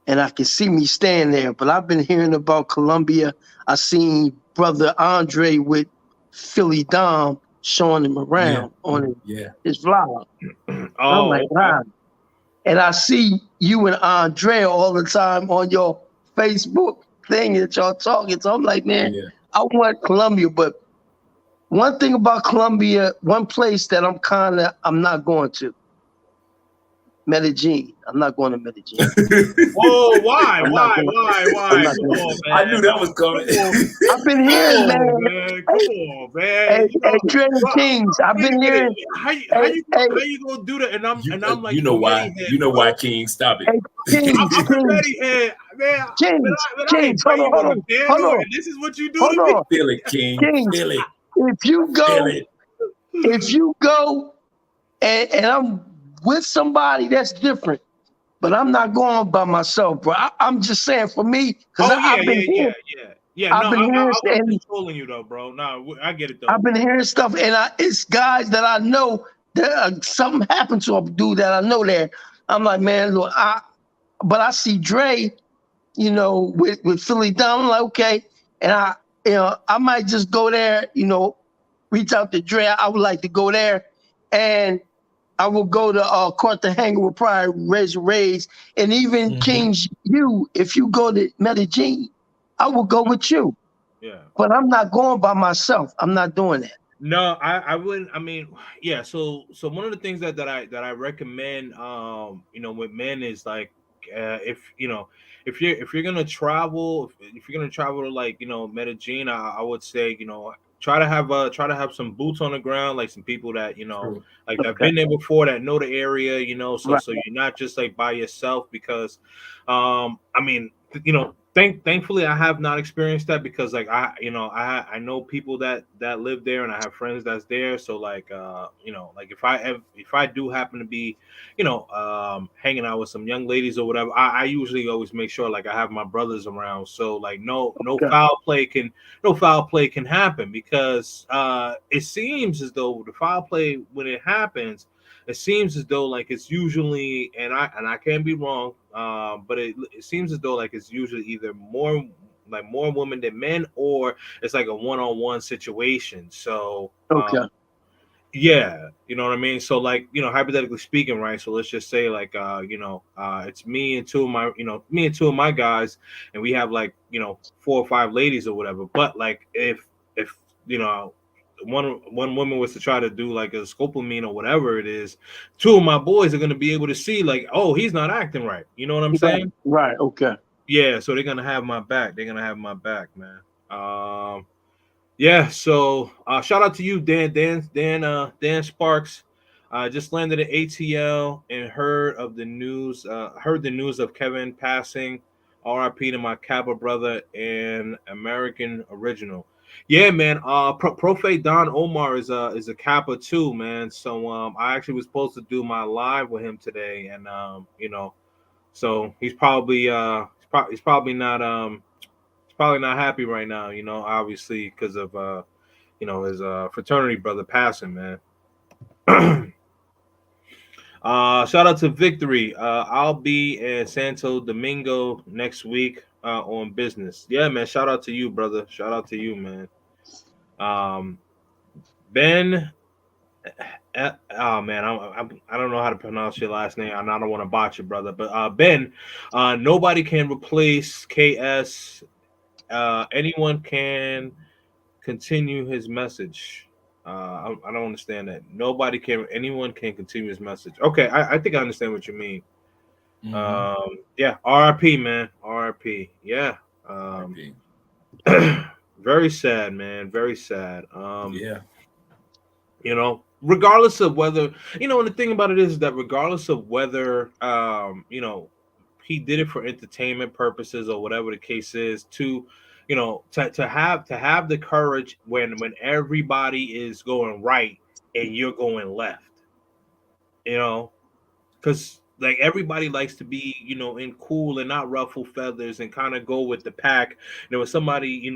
and I can see me staying there. But I've been hearing about Colombia. I seen brother Andre with Philly Dom showing him Yeah. around on Yeah. his vlog. I'm like, Oh, okay. wow. And I see you and Andre all the time on your Facebook thing that y'all talking. So I'm like, man, Yeah. I want Colombia, but one thing about Colombia, one place that I'm not going to, Medellin. I'm not going to Medellin. Whoa, why, I'm not why, going. why, I'm why? not Come going. on, I man. knew that was Come coming. on, I've been come hearing, on, man. man. Come Hey, on, man. hey, You hey, know, Dreaded bro, Kings. I've wait a been minute. hearing. How Hey, you hey, how you gonna do that? you And I'm like you know the why? Betty head, You know why, bro. King? Stop hey, it. Kings, I'm the Kings, Betty head, man. Kings, Man, I Kings. Hold invite on, you hold on on, the hold panel, on, and this is what you do hold to me. on, Feel it, King. Kings. Feel it. If you Feel go, it. if you go, and I'm with somebody, that's different. But I'm not going by myself, bro. I'm just saying for me, because Oh yeah, I've been yeah, here, yeah, yeah, yeah. I've No, been hearing, I wasn't and just trolling you though, bro. No, I get it I've though. been hearing stuff, and it's guys that I know that something happened to a dude that I know there. I'm like, man, look, but I see Dre, with Philly down. I'm like, okay, and I might just go there, reach out to Dre. I would like to go there, and I will go to Cartagena with Pride, Raise Raise, and even Mhm. Kings. You, if you go to Medellin, I will go with you. Yeah. But I'm not going by myself. I'm not doing that. No, I wouldn't. I mean, yeah. So one of the things that I recommend, with men is like, if if you're gonna travel, if you're gonna travel to like Medellin, I would say try to have some boots on the ground, like some people that True. like that've Okay. been there before, that know the area, so Right. so you're not just like by yourself because, I mean, thankfully I have not experienced that because like I know people that live there and I have friends that's there, so like like if I do happen to be hanging out with some young ladies or whatever, I usually always make sure like I have my brothers around, so like Okay. no foul play can happen because it seems as though the foul play when it happens, it seems as though like it's usually, and I can be wrong, but it seems as though like it's usually either more women than men, or it's like a one-on-one situation. So Okay. yeah, you know what I mean. So like hypothetically speaking, right? So let's just say like it's me and two of my guys, and we have like four or five ladies or whatever. But like if you know one woman was to try to do like a scopolamine or whatever it is, two of my boys are gonna be able to see like, oh, he's not acting right. You know what I'm Right. saying? Right. Okay. Yeah. So they're gonna have my back. They're gonna have my back, man. Yeah, so shout out to you, Dan Sparks. Just landed at ATL and heard the news of Kevin passing. R.I.P. to my Kappa brother and American original. Yeah, man. Profe Don Omar is a Kappa too, man. So I actually was supposed to do my live with him today, and so he's probably not he's probably not happy right now, obviously because of his fraternity brother passing, man. Shout out to Victory. I'll be in Santo Domingo next week on business. Yeah, man. Shout out to you, brother. Shout out to you, man. Um, Ben Oh man, I don't know how to pronounce your last name, and I don't want to botch it, brother. But Ben, nobody can replace KS. Anyone can continue his message. I don't understand that. Nobody can. Anyone can continue his message. Okay, I think I understand what you mean. Yeah, R.I.P. man, R.I.P. Yeah. R.I.P. Very sad, man. Very sad. Yeah. Regardless of whether, and the thing about it is that regardless of whether, he did it for entertainment purposes or whatever the case is, to have the courage when everybody is going right and you're going left, you know, because like everybody likes to be, in cool and not ruffle feathers and kind of go with the pack. There was somebody,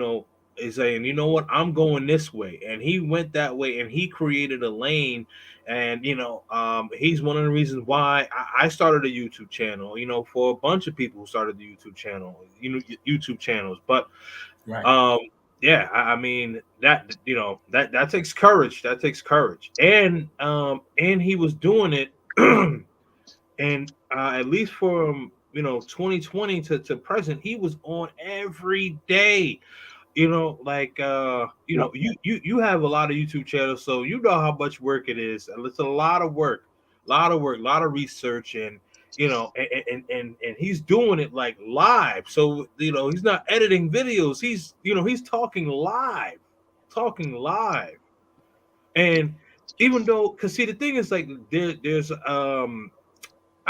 is saying, you know what, I'm going this way, and he went that way, and he created a lane, and he's one of the reasons why I started a YouTube channel. For a bunch of people who started the YouTube channel, YouTube channels, but Right. yeah, I mean that that takes courage. That takes courage, and he was doing it. And at least from 2020 to present, he was on every day. Like you have a lot of YouTube channels, so you know how much work it is. And it's a lot of work, a lot of research, and and he's doing it like live. So he's not editing videos. He's talking live, and even though, because see, the thing is like there's I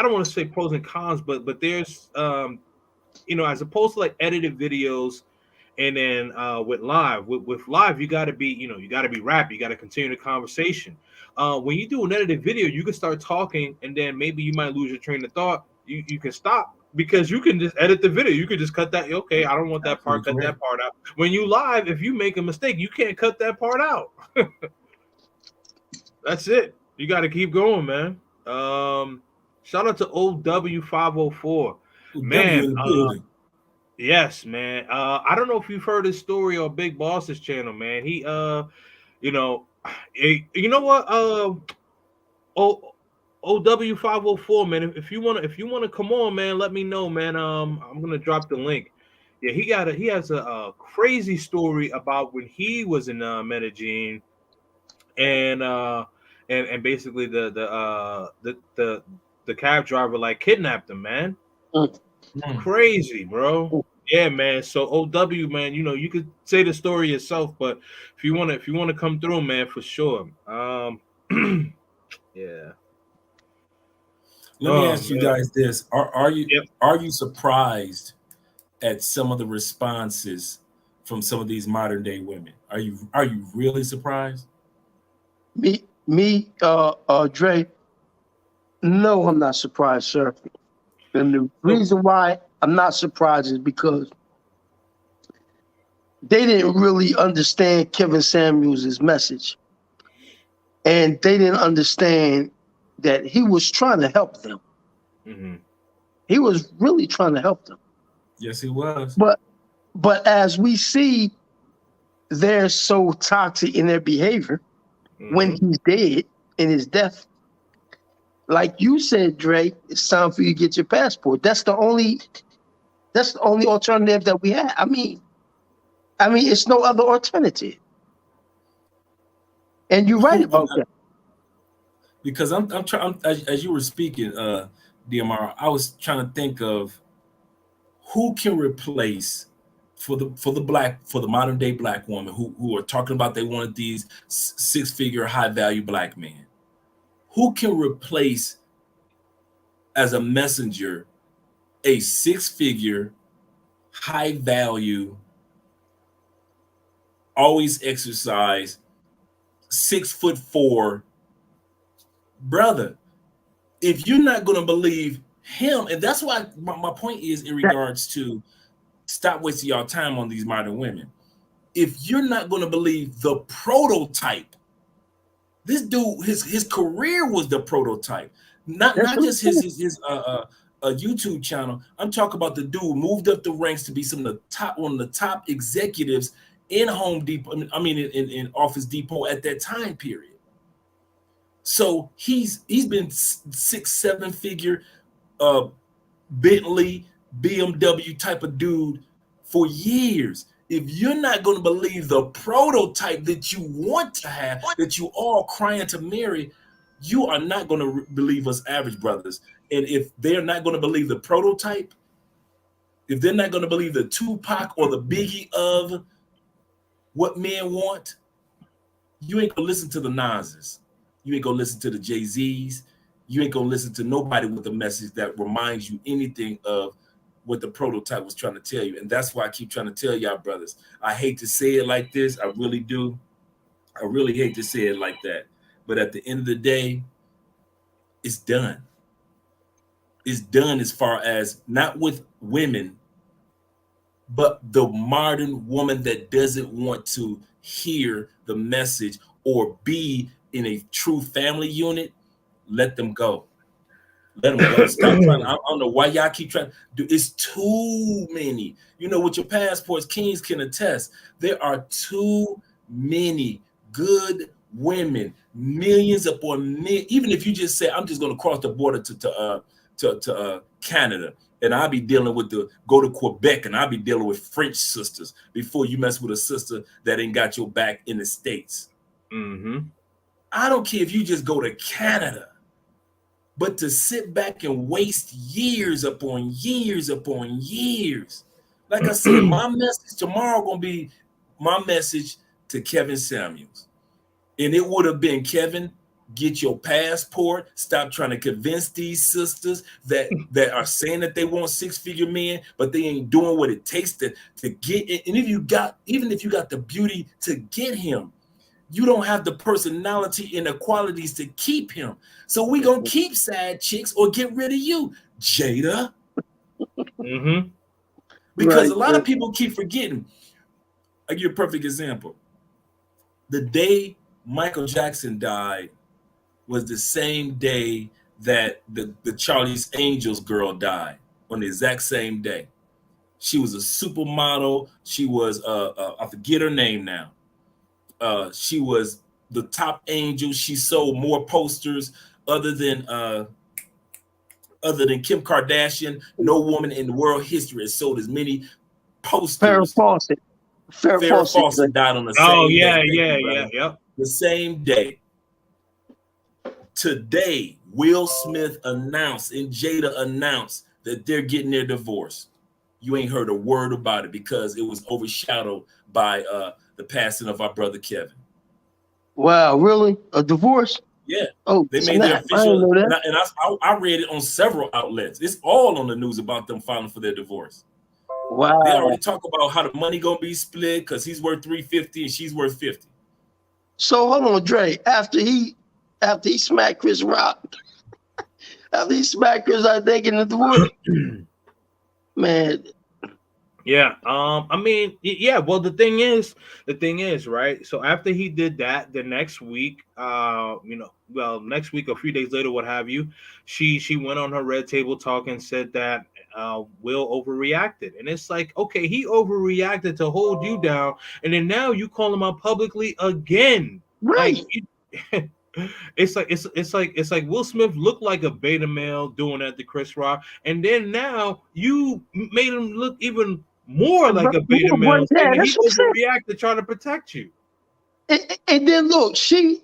don't want to say pros and cons, but there's as opposed to like edited videos, and then with live, you got to be you got to be rapid, you got to continue the conversation. When you do an edited video, you can start talking, and then maybe you might lose your train of thought. You can stop because you can just edit the video. You could just cut that. Okay, I don't want that part. Cut that part out. When you live, if you make a mistake, you can't cut that part out. That's it. You got to keep going, man. Shout out to OW504. Man, yes, man. I don't know if you've heard his story on Big Boss's channel, man. He you know, you know what? OW504, man. If you wanna come on, man, let me know, man. I'm gonna drop the link. Yeah, he has a crazy story about when he was in Medellin, and basically the cab driver like kidnapped him, man. Crazy, bro. Yeah, man. So OW, man, you could say the story yourself, but if you wanna come through, man, for sure. Yeah. Let me ask you guys this: Are you Yep. are you surprised at some of the responses from some of these modern day women? Are you really surprised? Me, Dre. No, I'm not surprised, sir. And the reason why I'm not surprised is because they didn't really understand Kevin Samuels' message. And they didn't understand that he was trying to help them. Mm-hmm. He was really trying to help them. Yes, he was. But as we see, they're so toxic in their behavior when he's dead in his death. Like you said, Dre, it's time for you to get your passport. That's the only alternative that we have. I mean, it's no other alternative. And you're right about that. Because I'm trying, as you were speaking, DMR, I was trying to think of who can replace for the modern day black woman who are talking about they wanted these 6-figure high value black men. Who can replace as a messenger a 6-figure high value, always exercise, 6'4" brother? If you're not going to believe him, and that's why my point is in regards to stop wasting y'all time on these modern women. If you're not going to believe the prototype, this dude, his career was the prototype, not just his YouTube channel. I'm talking about the dude moved up the ranks to be one of the top executives in Home Depot. I mean, in Office Depot at that time period. So he's been 6, 7 figure Bentley, BMW type of dude for years. If you're not going to believe the prototype that you want to have, that you all crying to marry, you are not going to believe us average brothers. And if they're not going to believe the prototype, if they're not going to believe the Tupac or the Biggie of what men want, you ain't going to listen to the Nas's. You ain't going to listen to the Jay-Z's. You ain't going to listen to nobody with a message that reminds you anything of what the prototype was trying to tell you. And that's why I keep trying to tell y'all brothers, I hate to say it like this. I really do. I really hate to say it like that. But at the end of the day, it's done. It's done as far as not with women, but the modern woman that doesn't want to hear the message or be in a true family unit, let them go. Let them go. Stop trying. I don't know why y'all keep trying. It's too many. You know, with your passports, kings can attest. There are too many good women, millions upon millions. Even if you just say, I'm just going to cross the border to Canada, and I'll be dealing with go to Quebec, and I'll be dealing with French sisters before you mess with a sister that ain't got your back in the States. Mm-hmm. I don't care if you just go to Canada. But to sit back and waste years upon years upon years. Like I said, my message tomorrow gonna be my message to Kevin Samuels. And it would have been, Kevin, get your passport. Stop trying to convince these sisters that are saying that they want 6-figure men, but they ain't doing what it takes to get it. And even if you got the beauty to get him, you don't have the personality and the qualities to keep him. So we gonna keep sad chicks or get rid of you, Jada. Mm-hmm. Because a lot of people keep forgetting. I'll give you a perfect example. The day Michael Jackson died was the same day that the Charlie's Angels girl died, on the exact same day. She was a supermodel. She was I forget her name now. She was the top angel. She sold more posters other than Kim Kardashian. No woman in world history has sold as many Farrah posters. Fawcett. Farrah Fawcett died on the Oh same yeah, day. yep. The same day. Today, Will Smith announced and Jada announced that they're getting their divorce. You ain't heard a word about it because it was overshadowed by the passing of our brother Kevin. Wow, really? A divorce? Yeah. Oh, they made their snap. I didn't official, know that. and I read it on several outlets. It's all on the news about them filing for their divorce. Wow. They already talk about how the money gonna be split because he's worth $350 and she's worth $50. So hold on, Dre. After he smacked Chris Rock, after he smacked Chris, I think in the divorce, man. Yeah. I mean, yeah. Well, the thing is, right? So after he did that, the next week, next week, a few days later, what have you, she went on her Red Table Talk and said that Will overreacted, and it's like, okay, he overreacted to hold you down, and then now you call him out publicly again, Right. like. It's like Will Smith looked like a beta male doing that to Chris Rock, and then now you made him look even more like a beta male, saying that he That's what I'm overreacted trying to protect you. And then look, here's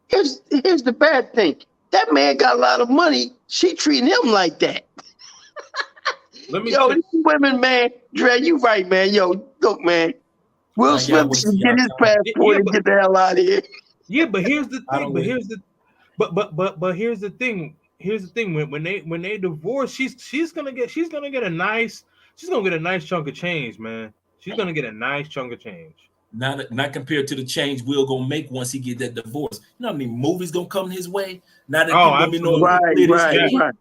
the bad thing. That man got a lot of money. She treating him like that. These women, man, Dre, you right, man. Yo, look, man. Will Smith should get his passport and get the hell out of here. Yeah, but here's the thing. But here's the thing. Here's the thing. When they divorce, she's gonna get a nice chunk of change, man. She's gonna get a nice chunk of change. Not compared to the change Will gonna make once he get that divorce. You know how many movies gonna come his way? Now that people gonna be knowing right.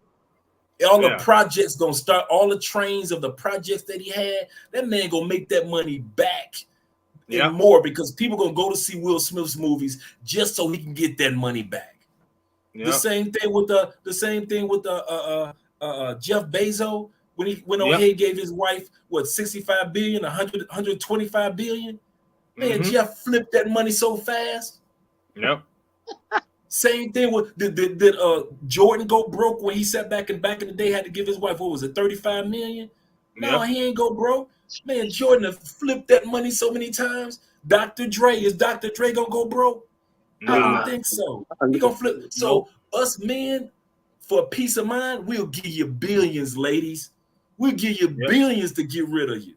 All the projects gonna start, all the trains of the projects that he had, that man gonna make that money back and more, because people gonna go to see Will Smith's movies just so he can get that money back. The same thing with Jeff Bezos when he went ahead and gave his wife 65 billion, 125 billion. Man, Jeff flipped that money so fast. Yep. Same thing with did Jordan go broke when he sat back in the day, had to give his wife, what was it, 35 million? No, Yep. he ain't go broke. Man, Jordan have flipped that money so many times. Dr. Dre, is Dr. Dre gonna go broke? I don't Nah. think so. He gonna flip. Nope. So us men, for peace of mind, we'll give you billions, ladies. We'll give you Yep. billions to get rid of you.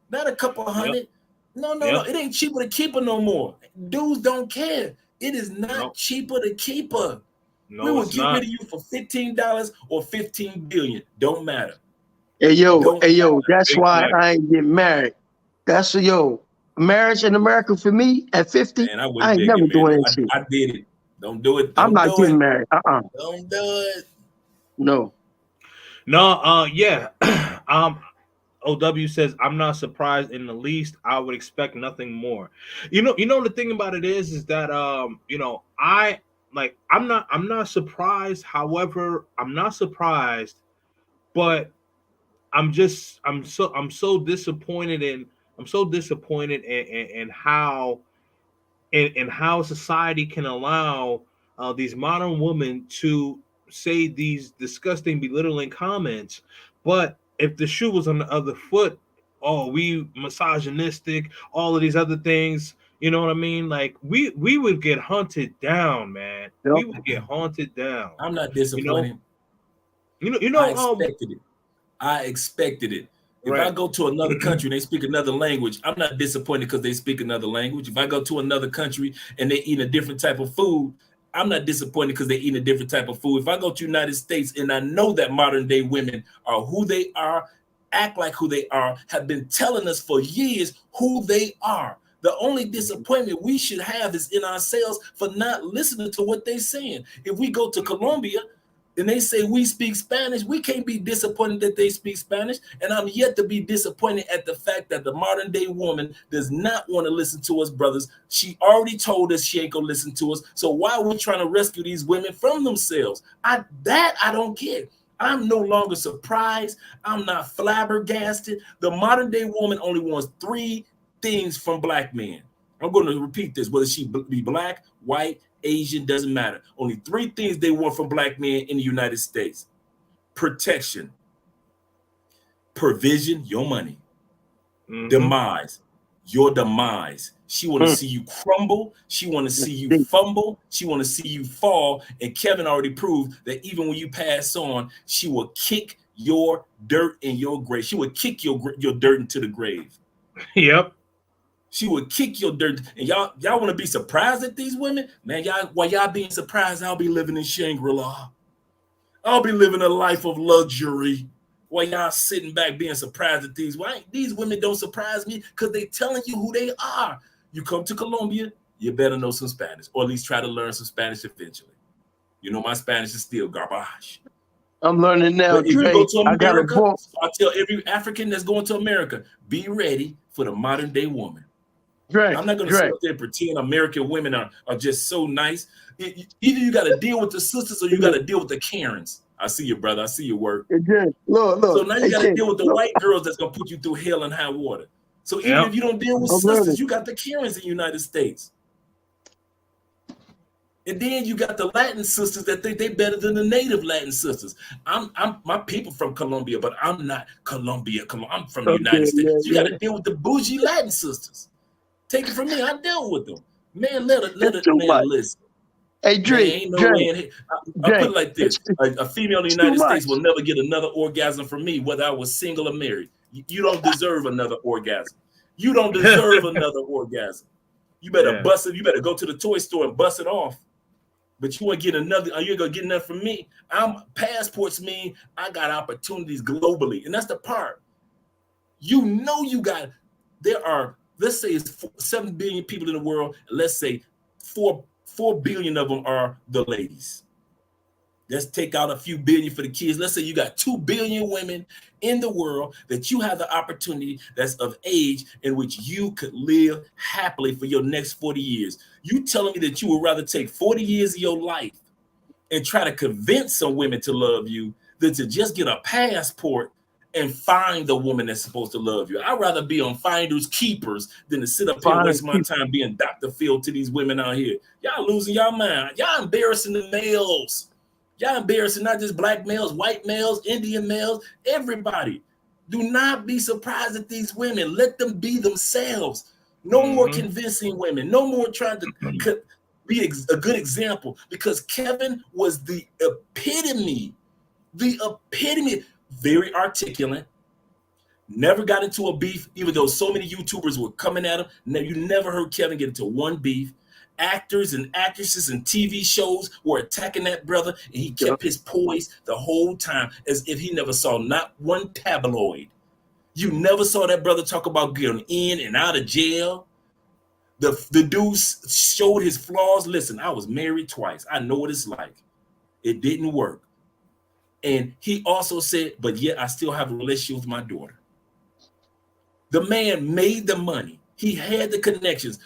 Not a couple Yep. hundred. No. Yep. It ain't cheaper to keep her no more. Dudes don't care. It is not Nope. cheaper to keep her. We No, will it's get rid not. of you for $15 or 15 billion. Don't matter. Hey Don't yo, matter. that's Big why fact. I ain't get married. That's marriage in America for me at 50, Man, I I wouldn't ain't be able to never get married. doing that shit. I did it. Don't do it. I'm Don't not do getting it. married. Don't do it. No. No, yeah. OW says, I'm not surprised in the least. I would expect nothing more. You know the thing about it is that I'm not surprised. However, I'm not surprised, but I'm so disappointed in how and how society can allow these modern women to say these disgusting, belittling comments. But if the shoe was on the other foot, oh, we misogynistic, all of these other things. You know what I mean? Like we would get hunted down, man. Yep. We would get hunted down. I'm not You know. disappointed. You I know. expected it. I expected it. If I Right. go to another country and they speak another language, I'm not disappointed because they speak another language. If I go to another country and they eat a different type of food, I'm not disappointed because they eat a different type of food. If I go to United States and I know that modern day women are who they are, act like who they are, have been telling us for years who they are. The only disappointment we should have is in ourselves for not listening to what they're saying. If we go to Colombia and they say we speak Spanish, we can't be disappointed that they speak Spanish. And I'm yet to be disappointed at the fact that the modern day woman does not want to listen to us, brothers. She already told us she ain't gonna listen to us. So why are we trying to rescue these women from themselves? I don't get. I'm no longer surprised. I'm not flabbergasted. The modern day woman only wants three things from black men. I'm going to repeat this, whether she be black, white, Asian, doesn't matter. Only three things they want from black men in the United States: protection, provision, your money, demise, your demise. She want to see you crumble. She want to see you fumble. She want to see you fall. And Kevin already proved that even when you pass on, she will kick your dirt in your grave. She would kick your dirt into the grave. Yep. She would kick your dirt. And y'all want to be surprised at these women? Man, while y'all being surprised, I'll be living in Shangri-La. I'll be living a life of luxury while y'all sitting back being surprised at these. Why these women don't surprise me? Because they telling you who they are. You come to Colombia, you better know some Spanish, or at least try to learn some Spanish eventually. You know, my Spanish is still garbage. I'm learning now, But if you Dre. go to I got a America, book. I tell every African that's going to America, be ready for the modern day woman. Dre, I'm not going to sit up there and pretend American women are just so nice. Either you got to deal with the sisters or you got to deal with the Karens. I see you, brother. I see your work. Dre, look. So now you Hey, got to King, deal with the look. white girls that's going to put you through hell and high water. So even Yep. if you don't deal with I'm sisters, learning. you got the Karens in the United States. And then you got the Latin sisters that think they better than the native Latin sisters. I'm my people from Colombia, but I'm not Colombia. I'm from the United Okay, States. So you got yeah. to deal with the bougie Latin sisters. Take it from me, I dealt with them. Man, It's too man, much. listen. Hey, Man, Dre, ain't no way in here. I put Dre, it like this: a female in the it's too United much. States will never get another orgasm from me, whether I was single or married. You don't deserve another orgasm. You don't deserve another orgasm. You better bust it. You better go to the toy store and bust it off. But you want to get another, you ain't gonna get nothing from me. Passports mean I got opportunities globally, and that's the part. You know there are, let's say it's 7 billion people in the world, and let's say 4 billion of them are the ladies. Let's take out a few billion for the kids. Let's say you got 2 billion women in the world that you have the opportunity that's of age in which you could live happily for your next 40 years. You telling me that you would rather take 40 years of your life and try to convince some women to love you than to just get a passport and find the woman that's supposed to love you. I'd rather be on Finders Keepers than to sit up here and waste my time being Dr. Phil to these women out here. Y'all losing y'all mind. Y'all embarrassing the males. Y'all embarrassing not just black males, white males, Indian males, everybody. Do not be surprised at these women. Let them be themselves. No more convincing women. No more trying to be a good example, because Kevin was the epitome, very articulate, never got into a beef, even though so many YouTubers were coming at him. You never heard Kevin get into one beef. Actors and actresses and TV shows were attacking that brother, and he kept his poise the whole time as if he never saw not one tabloid. You never saw that brother talk about getting in and out of jail. The dude showed his flaws. Listen, I was married twice. I know what it's like. It didn't work. And he also said, but yet I still have a relationship with my daughter. The man made the money. He had the connections.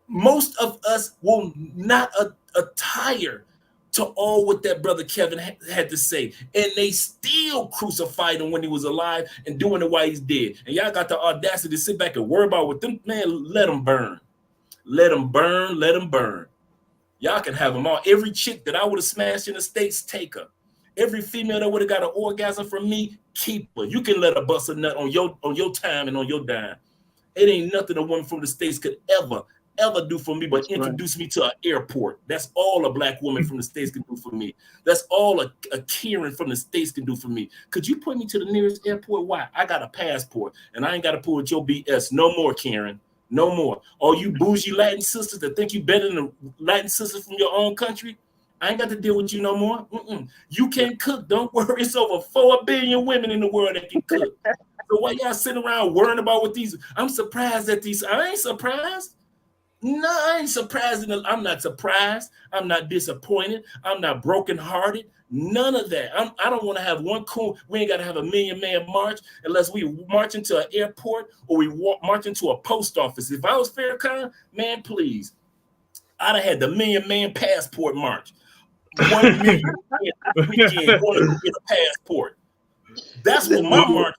Most of us will not attire to all what that brother Kevin had to say. And they still crucified him when he was alive and doing it while he's dead. And y'all got the audacity to sit back and worry about what them, man, let them burn. Let them burn, let them burn. Y'all can have them all. Every chick that I would have smashed in the States, take her. Every female that would have got an orgasm from me, keep her. You can let her bust a nut on your time and on your dime. It ain't nothing a woman from the States could ever do for me but introduce me to an airport. That's all a black woman from the States can do for me. That's all a Karen from the States can do for me. Could you put me to the nearest airport? Why? I got a passport, and I ain't got to pull with your BS. No more, Karen. No more. All you bougie Latin sisters that think you better than the Latin sisters from your own country, I ain't got to deal with you no more. You can't cook. Don't worry. It's over 4 billion women in the world that can cook. So why y'all sitting around worrying about what these? I'm surprised at these. I ain't surprised. No, I ain't surprised. I'm not surprised. I'm not disappointed. I'm not brokenhearted. None of that. I don't want to have one cool. We ain't got to have a million man march unless we march into an airport or we march into a post office. If I was Farrakhan, man, please, I'd have had the million man passport march. 1 million weekend going to go get a passport. That's what my march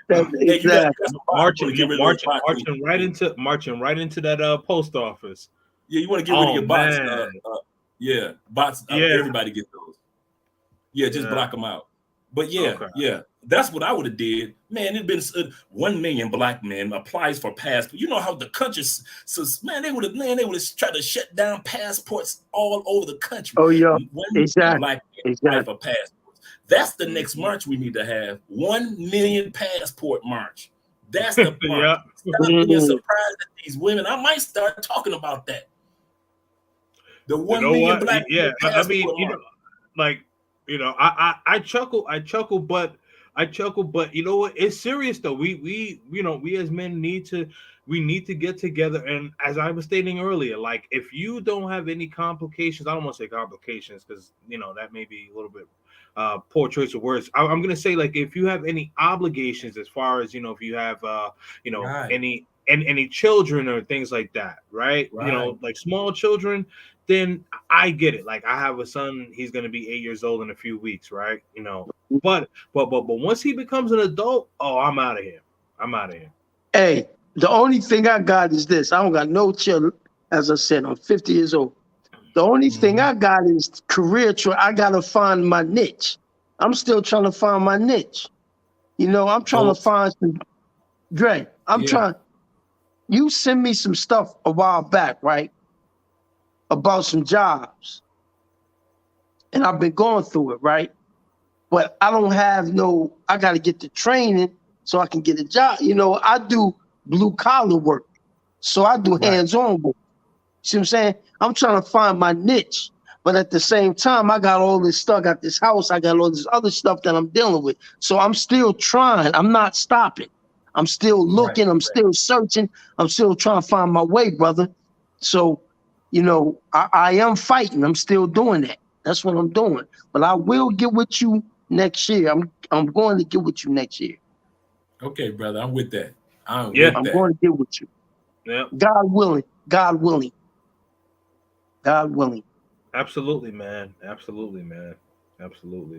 would have been. Exactly. Marching right into that post office. Yeah, you want to get rid of your bots. Bots. Everybody get those. Yeah, just block them out. But yeah, that's what I would have did. Man, it'd been 1 million black men applies for passport. You know how the country, they would have tried to shut down passports all over the country. Oh yeah, 1 million black men apply for passports. That's the next march we need to have. 1 million passport march. That's the march. Stop being surprised at these women. I might start talking about that. The 1 million black men passport march. I chuckle, but you know what? It's serious though. We as men need to get together. And as I was stating earlier, like if you don't have any complications, I don't want to say complications because that may be a little bit poor choice of words. I'm gonna say like if you have any obligations as far as if you have any children or things like that, right? Like small children, then I get it. Like I have a son, he's gonna be 8 years old in a few weeks, right? But once he becomes an adult, I'm out of here. Hey, the only thing I got is this. I don't got no children. As I said, I'm 50 years old. The only thing I got is career. I gotta find my niche. I'm still trying to find my niche. I'm trying to find some. Dre, I'm trying. You sent me some stuff a while back, right? About some jobs. And I've been going through it, right? But I don't have I got to get the training so I can get a job. I do blue collar work. So I do hands-on work. See what I'm saying? I'm trying to find my niche. But at the same time, I got all this stuff. I got this house. I got all this other stuff that I'm dealing with. So I'm still trying. I'm not stopping. I'm still looking. I'm still searching. I'm still trying to find my way, brother. So, I am fighting. I'm still doing that. That's what I'm doing. But I will get with you next year. I'm going to get with you next year. Okay, brother. I'm with that. I'm going to get with you. Yeah. God willing. God willing. God willing. Absolutely, man. Absolutely.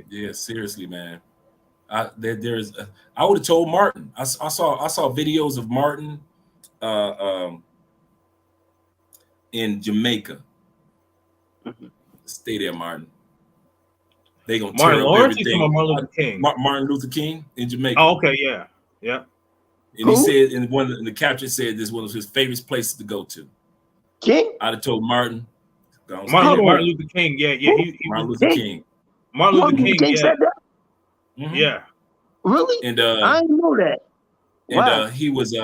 Yeah, seriously, man. I would have told Martin. I saw videos of Martin in Jamaica. Stay there, Martin. They gonna Martin tear up Lawrence or everything. Martin Luther King? Martin Luther King in Jamaica. Oh, okay, yeah, yeah. And he said in the caption said this was one of his favorite places to go to. King? I'd have told Martin. Martin Luther King, yeah. Martin Luther King. Martin Luther King, yeah. Said that? Mm-hmm. Yeah. Really? And I didn't know that. Wow. And he was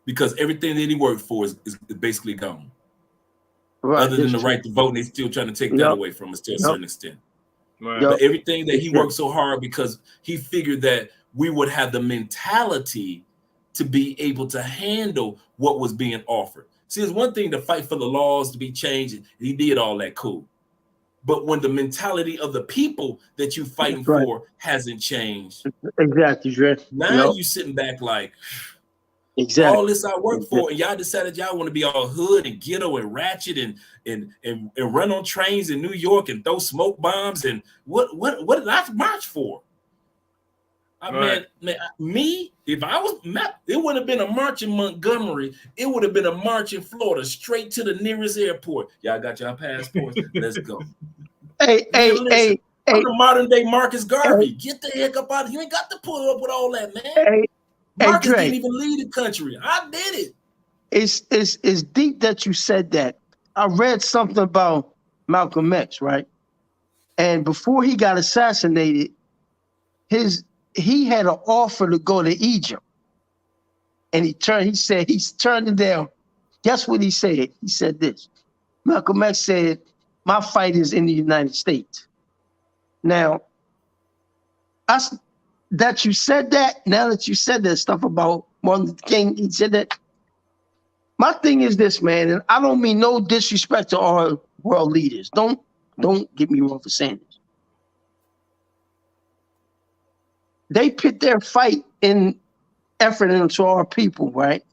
because everything that he worked for is basically gone. Right, other than the right to vote, and they're still trying to take that away from us to a certain extent. Right. But everything that he worked so hard because he figured that we would have the mentality to be able to handle what was being offered. See, it's one thing to fight for the laws to be changed. He did all that, cool. But when the mentality of the people that you're fighting for hasn't changed, exactly, Dre. Now you sitting back like, exactly. All this I work for, and y'all decided y'all want to be all hood and ghetto and ratchet and run on trains in New York and throw smoke bombs and what did I march for? Man, if I was, it would have been a march in Montgomery. It would have been a march in Florida, straight to the nearest airport. Y'all got your passports? Let's go. Hey, I'm the modern day Marcus Garvey. Get the heck up out of here. You ain't got to pull up with all that, man. Marcus didn't even lead the country. I did it. It's deep that you said that. I read something about Malcolm X, right? And before he got assassinated, he had an offer to go to Egypt. And he said he's turned it down. Guess what he said? He said this. Malcolm X said, my fight is in the United States. Now, that you said that, now that you said that stuff about Martin Luther King, he said that. My thing is this, man, and I don't mean no disrespect to our world leaders. Don't get me wrong for saying this. They put their fight and effort into our people, right?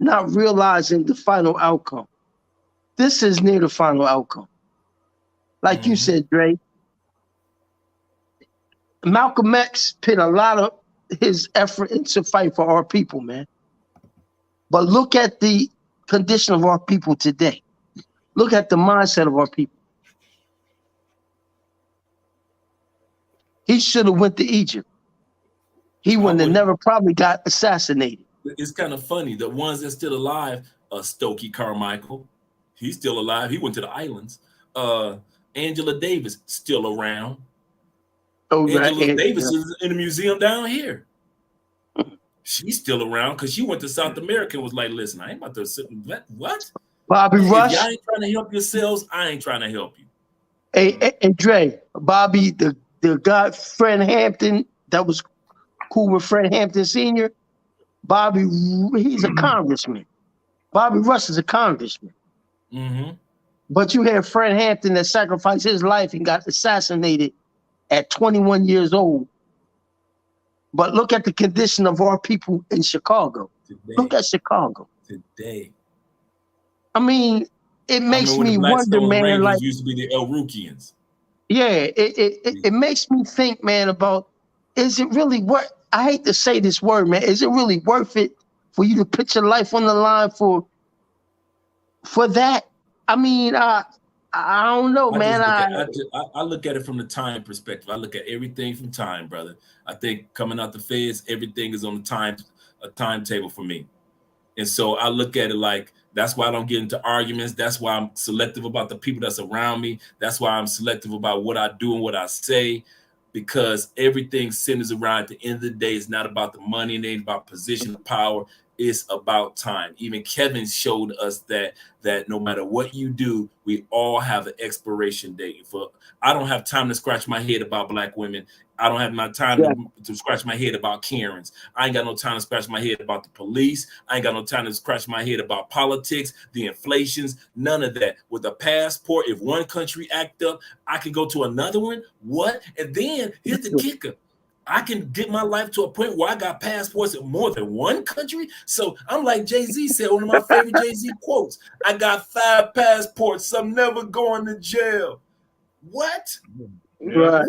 Not realizing the final outcome. This is near the final outcome. Like you said, Dre, Malcolm X put a lot of his effort into fight for our people, man. But look at the condition of our people today. Look at the mindset of our people. He should have went to Egypt. He wouldn't have never probably got assassinated. It's kind of funny. The ones that's still alive, Stokely Carmichael, he's still alive. He went to the islands. Angela Davis, still around. Oh, Angela Davis is in the museum down here. She's still around because she went to South America and was like, listen, I ain't about to sit and what? Bobby Rush. If y'all ain't trying to help yourselves, I ain't trying to help you. Hey, Dre, Bobby, the guy, Fred Hampton, that was cool with Fred Hampton Sr. Bobby, he's a congressman. Bobby Rush is a congressman. But you had Fred Hampton that sacrificed his life and got assassinated at 21 years old. But look at the condition of our people in Chicago. Today. Look at Chicago. Today. I mean, it makes me wonder, man. Rangers like used to be the El Rukians. Yeah, it makes me think, man, about is it really worth? I hate to say this word, man. Is it really worth it for you to put your life on the line for that? I mean, I don't know, man. I look at it from the time perspective. I look at everything from time, brother. I think coming out the feds, everything is on a timetable for me. And so I look at it like that's why I don't get into arguments. That's why I'm selective about the people that's around me. That's why I'm selective about what I do and what I say, because everything centers around at the end of the day. It's not about the money. It ain't about position of power. It's about time. Even Kevin showed us that no matter what you do, we all have an expiration date. I don't have time to scratch my head about black women. I don't have my time to scratch my head about Karens. I ain't got no time to scratch my head about the police. I ain't got no time to scratch my head about politics, the inflations, none of that. With a passport, if one country act up, I can go to another one. What? And then here's the kicker. I can get my life to a point where I got passports in more than one country. So I'm like Jay-Z said, one of my favorite Jay-Z quotes. I got 5 passports. I'm never going to jail. What? Right.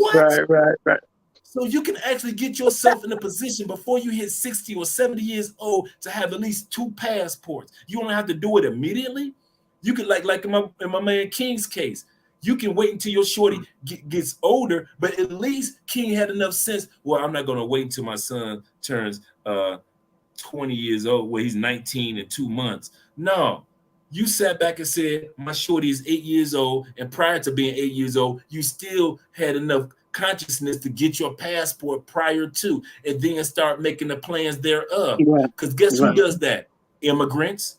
So you can actually get yourself in a position before you hit 60 or 70 years old to have at least 2 passports. You don't have to do it immediately. You could like in my man King's case, you can wait until your shorty gets older, but at least King had enough sense. Well, I'm not gonna wait until my son turns 20 years old, where he's 19 in 2 months. No, you sat back and said, my shorty is 8 years old, and prior to being 8 years old, you still had enough consciousness to get your passport prior to, and then start making the plans thereof. Because guess who does that? Immigrants.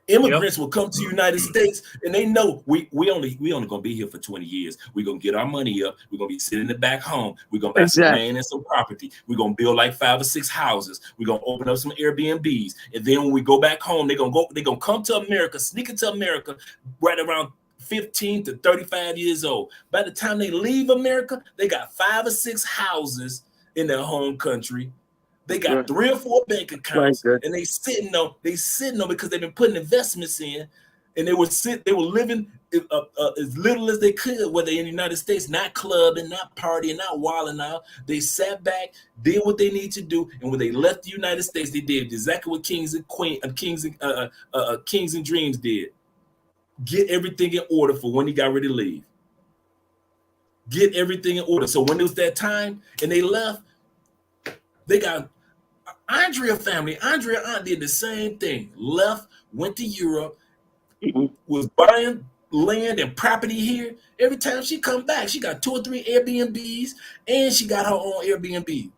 Immigrants will come to the United States and they know we only gonna be here for 20 years. We're gonna get our money up. We're gonna be sitting it back home. We're gonna buy some land and some property. We're gonna build like 5 or 6 houses. We're gonna open up some Airbnbs. And then when we go back home, they're gonna come to America, sneak into America right around 15 to 35 years old. By the time they leave America, they got 5 or 6 houses in their home country. They got 3 or 4 bank accounts, and they sitting on because they've been putting investments in, and they were living as little as they could, whether in the United States, not clubbing, not partying, not wilding out. They sat back, did what they need to do, and when they left the United States, they did exactly what Kings and Dreams did. Get everything in order for when he got ready to leave. Get everything in order. So when it was that time and they left, they got Andrea family. Andrea aunt did the same thing. Left, went to Europe, was buying land and property here. Every time she come back, she got 2 or 3 Airbnbs, and she got her own Airbnb.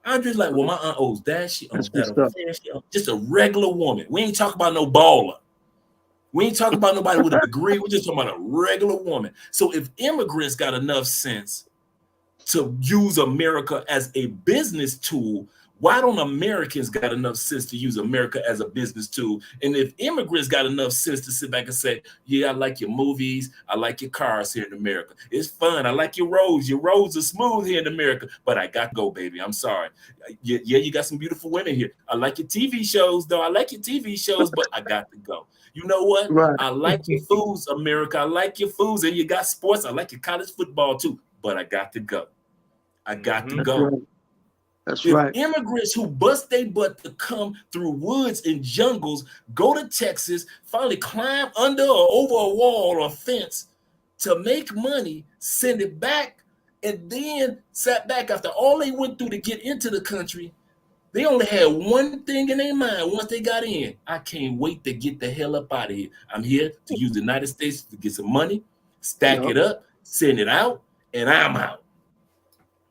Andrea's like, well, my aunt owes that. She owns that over there. She owns just a regular woman. We ain't talking about no baller. We ain't talking about nobody with a degree. We're just talking about a regular woman. So if immigrants got enough sense to use America as a business tool, why don't Americans got enough sense to use America as a business tool? And if immigrants got enough sense to sit back and say, yeah, I like your movies, I like your cars here in America. It's fun. I like your roads. Your roads are smooth here in America, but I got to go, baby. I'm sorry. Yeah, you got some beautiful women here. I like your TV shows, though. I like your TV shows, but I got to go. You know what? I like your foods, America. I like your foods, and you got sports. I like your college football, too, but I got to go. I got to go. That's if right. Immigrants who bust their butt to come through woods and jungles, go to Texas, finally climb under or over a wall or fence to make money, send it back, and then sat back after all they went through to get into the country, they only had one thing in their mind once they got in. I can't wait to get the hell up out of here. I'm here to use the United States to get some money, stack it up, send it out, and I'm out.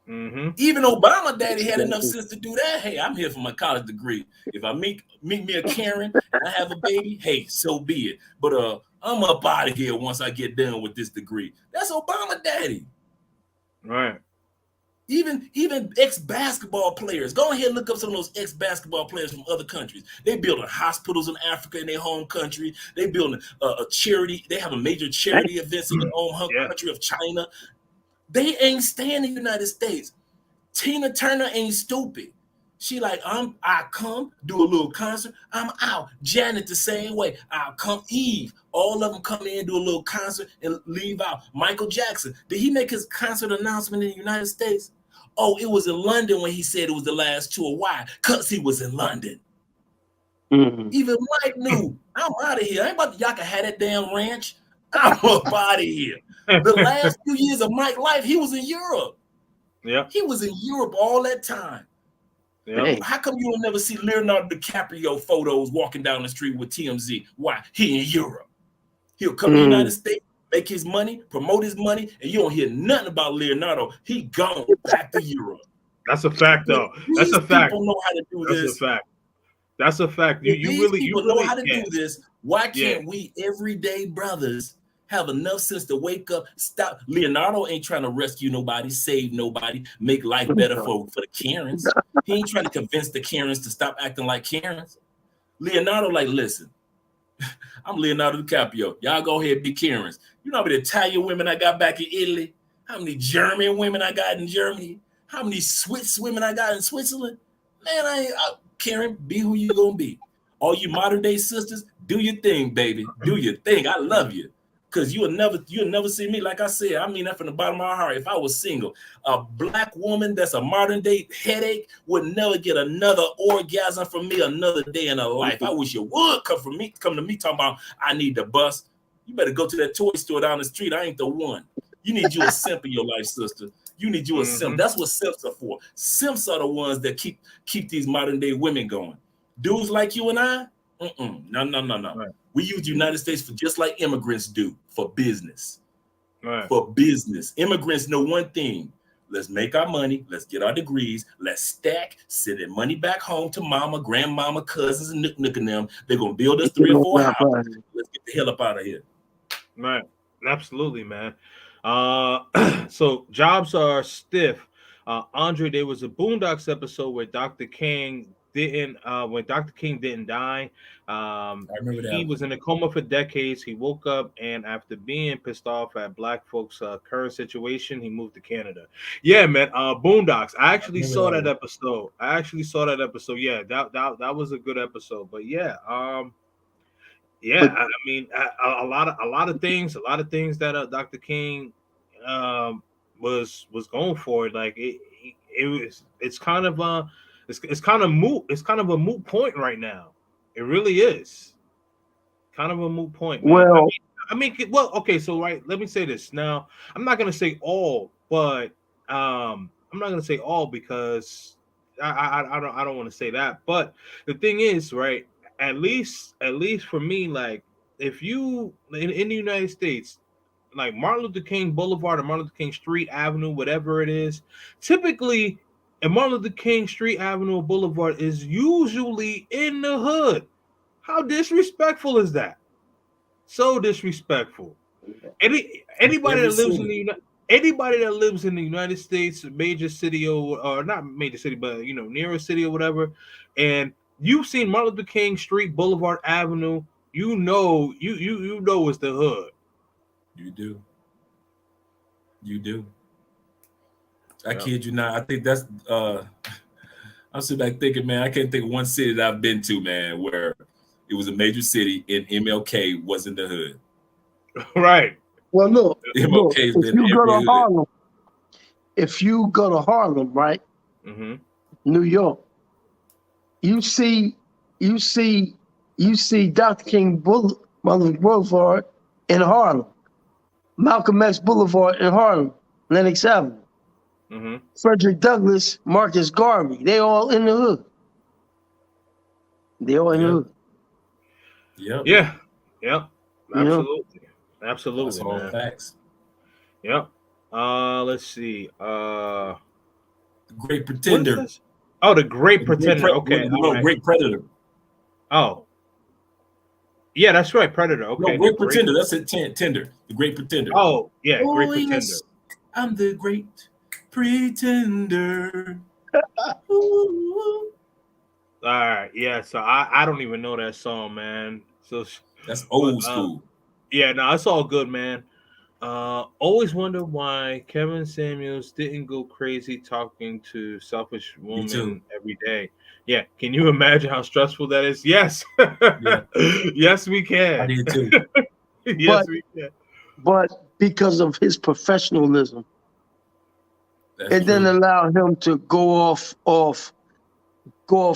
Even Obama daddy had enough sense to do that. Hey, I'm here for my college degree. If I meet me a Karen and I have a baby, hey, so be it. But I'm up out of here once I get done with this degree. That's Obama daddy. Right. Even ex-basketball players. Go ahead and look up some of those ex-basketball players from other countries. They building hospitals in Africa in their home country. They building a charity. They have a major charity events in their own country of China. They ain't staying in the United States. Tina Turner ain't stupid. She like, I come, do a little concert, I'm out. Janet the same way. I'll come. Eve, all of them come in, do a little concert, and leave out. Michael Jackson, did he make his concert announcement in the United States? Oh, it was in London when he said it was the last tour. Why? Because he was in London. Even Mike knew, I'm out of here. I ain't about to y'all can have that damn ranch. I'm up out of here. The last few years of Mike's life, he was in Europe. Yeah. He was in Europe all that time. Yeah. How come you will never see Leonardo DiCaprio photos walking down the street with TMZ? Why? He in Europe. He'll come to the United States, make his money, promote his money, and you don't hear nothing about Leonardo. He gone back to Europe. That's a fact, though. That's a fact. People know how to do this. That's a fact. That's a fact. You really know how to do this. Why can't we everyday brothers have enough sense to wake up, stop? Leonardo ain't trying to rescue nobody, save nobody, make life better for the Karens. He ain't trying to convince the Karens to stop acting like Karens. Leonardo like, listen, I'm Leonardo DiCaprio. Y'all go ahead and be Karens. You know how many Italian women I got back in Italy? How many German women I got in Germany? How many Swiss women I got in Switzerland? Man, Karen, be who you gonna be. All you modern day sisters, do your thing, baby. Do your thing. I love you. Cause you'll never see me. Like I said, I mean that from the bottom of my heart. If I was single, a black woman that's a modern day headache would never get another orgasm from me another day in her life. I wish you would come to me talking about I need the bus. You better go to that toy store down the street. I ain't the one. You need you a simp in your life, sister. You need you a simp. That's what simps are for. Simps are the ones that keep these modern day women going. Dudes like you and I, no. Right. We use the United States for just like immigrants do, for business. Right. For business. Immigrants know one thing. Let's make our money. Let's get our degrees. Let's stack, send that money back home to mama, grandmama, cousins, and nook and them. They're going to build us 3 or 4 houses. Let's get the hell up out of here. Right. Absolutely, man. So jobs are stiff. Andre, there was a Boondocks episode where Dr. King didn't die. I remember that. He was in a coma for decades. He woke up, and after being pissed off at black folks' current situation, he moved to Canada. Yeah, man. Boondocks. I actually saw that episode. Yeah, that was a good episode. But yeah, yeah, I mean, a lot of things that Dr. King was going for. Like it's kind of a moot point right now. It really is kind of a moot point, man. Well, Okay. So let me say this now. I'm not gonna say all, but I'm not gonna say all because I don't want to say that. But the thing is, right? At least for me, like if you in the United States, like Martin Luther King Boulevard or Martin Luther King Street Avenue, whatever it is, typically a Martin Luther King Street Avenue or Boulevard is usually in the hood. How disrespectful is that? So disrespectful. Anybody that lives in the United States, major city or not major city, but near a city or whatever, and you've seen Martin Luther King Street, Boulevard Avenue, you know it's the hood. You do. I kid you not. I think that's I'm sitting back thinking, man, I can't think of one city that I've been to, man, where it was a major city and MLK wasn't the hood. Right. Well, look, MLK's been if you go to hood. Harlem, right, New York, you see Dr. King Boulevard in Harlem, Malcolm X Boulevard in Harlem, Lenox Avenue, Frederick Douglass, Marcus Garvey, they all in the hood. They all in the hood. Yep. Yeah. Yep. Absolutely. That's Absolutely, all man. facts. Yep. Let's see. The Great Pretender. Oh, the Great Pretender. Okay. No, Great Predator. Oh. Yeah, that's right. Predator. Okay. No, Great Pretender. That's it. Tender. The Great Pretender. Oh, yeah. Great Pretender. Yes, I'm the Great Pretender. All right. Yeah. So I don't even know that song, man. So that's old school. Yeah. No, it's all good, man. Always wonder why Kevin Samuels didn't go crazy talking to selfish women every day. Yeah, can you imagine how stressful that is? Yes. Yeah. Yes, we can. I did too. Yes, we can. But because of his professionalism, it didn't allow him to go off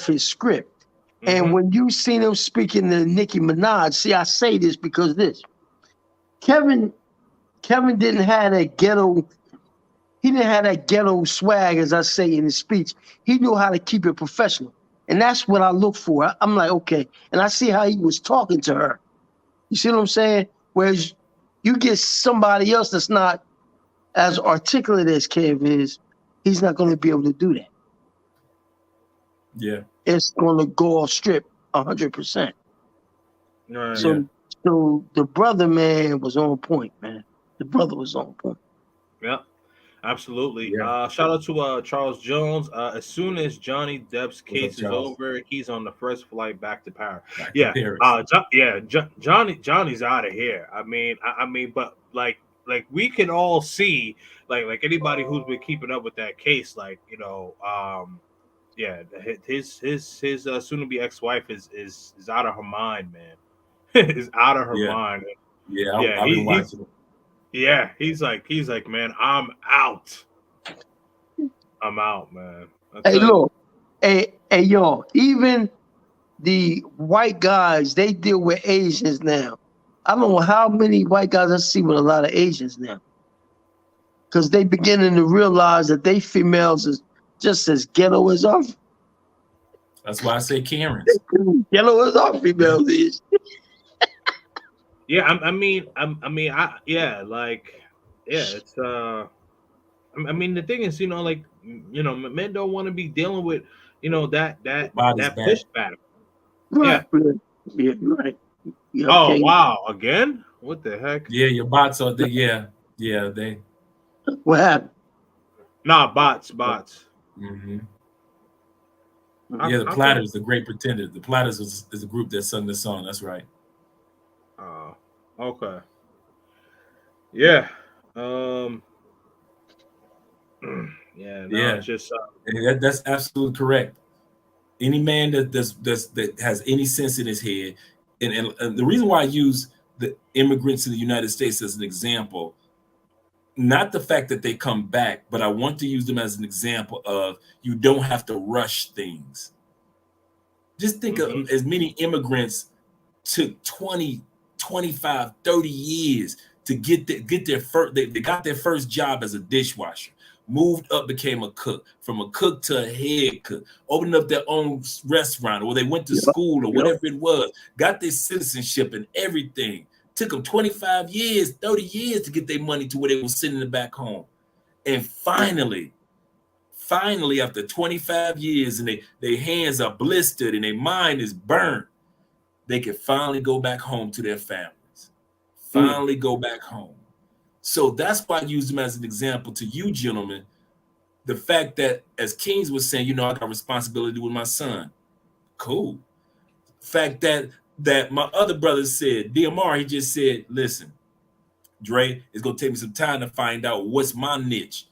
his script. And when you seen him speaking to Nicki Minaj, see, I say this because this. Kevin didn't have that ghetto. He didn't have that ghetto swag, as I say in his speech. He knew how to keep it professional, and that's what I look for. I'm like, okay, and I see how he was talking to her. You see what I'm saying? Whereas you get somebody else that's not as articulate as Kev is, he's not going to be able to do that. Yeah, it's going to go off strip 100%. Right. So the brother, man, was on point, man. The brother was on point. Yeah, absolutely. Yeah. Shout out to Charles Jones. As soon as Johnny Depp's case is Charles? over, he's on the first flight back to Paris. Back to Yeah, Paris. Johnny's out of here. I mean, but like we can all see, like anybody who's been keeping up with that case, yeah, his soon to be ex-wife is out of her mind, man. Is out of her mind. Yeah, Yeah, I've been watching it. yeah, he's like, man, I'm out. I'm out, man. I Hey, tell you. look, hey, yo, even the white guys, they deal with Asians now. I don't know how many white guys I see with a lot of Asians now. Because they beginning to realize that they females is just as ghetto as our That's why I say Karens. ghetto as our Yeah. females is. Yeah, like, yeah, it's I mean, the thing is, like, men don't want to be dealing with, The body's that back. pushback. Right. Yeah. Yeah, you're right. Yeah, Oh okay. wow, again? What the heck? Yeah, your bots are yeah, they. What happened? Nah, bots. Mm-hmm. How, Yeah, the how come? Platters, the Great Pretender. The Platters is a group that sung this song. That's right. Oh, okay. Yeah. Um. Yeah. No, Yeah, it's just. and that's absolutely correct. Any man that has any sense in his head, and the reason why I use the immigrants in the United States as an example, not the fact that they come back, but I want to use them as an example of you don't have to rush things. Just think Mhm. of as many immigrants took 20, 25, 30 years to get their first they got their first job as a dishwasher, moved up, became a cook, from a cook to a head cook, opened up their own restaurant, or they went to Yep, school or yep. whatever it was, got their citizenship and everything. Took them 25 years, 30 years to get their money to where they were sending it back home. And finally, after 25 years and their hands are blistered and their mind is burned, they can finally go back home to their families. Finally go back home. So that's why I use them as an example to you, gentlemen. The fact that, as Kings was saying, I got responsibility with my son. Cool. Fact that my other brother said, DMR, he just said, listen, Dre, it's gonna take me some time to find out what's my niche.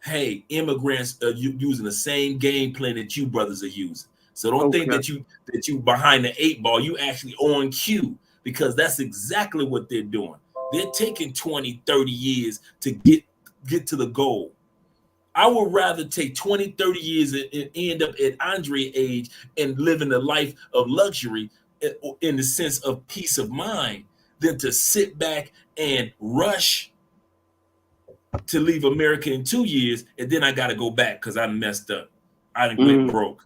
Hey, immigrants are using the same game plan that you brothers are using. So don't think Okay. that you behind the eight ball, you actually on cue, because that's exactly what they're doing. They're taking 20, 30 years to get to the goal. I would rather take 20, 30 years and end up at Andre age and living a life of luxury in the sense of peace of mind than to sit back and rush to leave America in 2 years and then I got to go back because I messed up. I done went Mm, broke.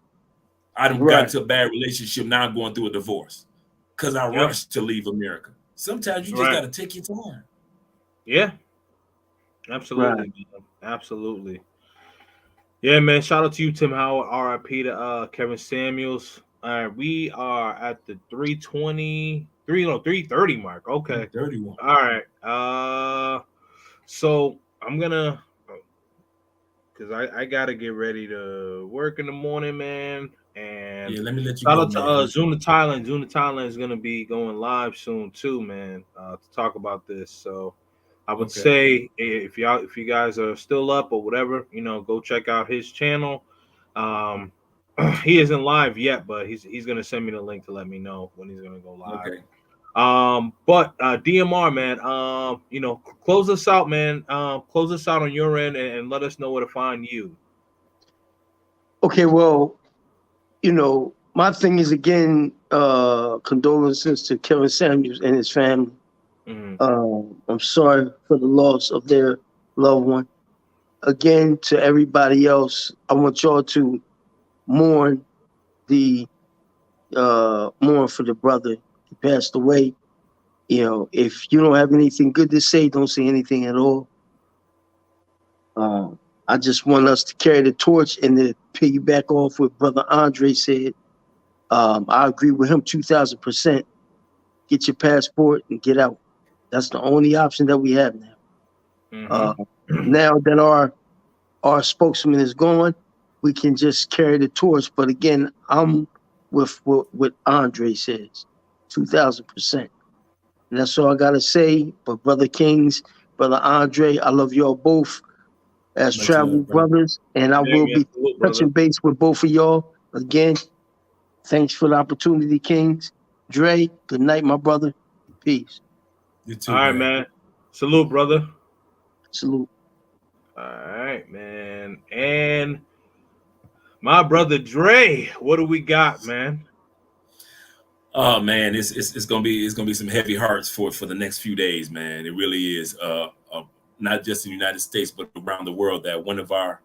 I done got right. into a bad relationship. Now I'm going through a divorce because I Yep. rushed to leave America. Sometimes you just Right. got to take your time. Yeah. Right. Absolutely. Man. Absolutely. Yeah, man. Shout out to you, Tim Howard. R.I.P. to Kevin Samuels. All right, we are at the 330 mark. Okay. Dirty one. All right. So I'm gonna, because I gotta get ready to work in the morning, man. And Yeah, let me let you shout go, out to man. Zuna Thailand. Zuna Thailand is gonna be going live soon too, man. To talk about this. So I would Okay. say, if you guys are still up or whatever, go check out his channel. Um, he isn't live yet, but he's gonna send me the link to let me know when he's gonna go live. Okay. But DMR, man, close us out, man. Close us out on your end, and let us know where to find you. Okay, well, my thing is again, condolences to Kevin Samuels and his family. Mm-hmm. I'm sorry for the loss of their loved one. Again, to everybody else, I want y'all to mourn the mourn for the brother who passed away. If you don't have anything good to say, don't say anything at all. I just want us to carry the torch and to piggyback off what Brother Andre said. I agree with him 2,000%. Get your passport and get out. That's the only option that we have now. Mm-hmm. Now that our spokesman is gone, we can just carry the torch. But again, I'm with what Andre says, 2,000%. And that's all I gotta say. But Brother Kings, Brother Andre, I love y'all both as Much travel love, brother. brothers, and I Yeah, will man. be Salute, touching brother. base with both of y'all again. Thanks for the opportunity, Kings. Dre, good night, my brother. Peace. You All too, right, man. man. Salute, brother. Salute. All right, man. And my brother Dre, what do we got, man? Oh man, it's gonna be some heavy hearts for the next few days, man. It really is. Not just in the United States, but around the world. That one of our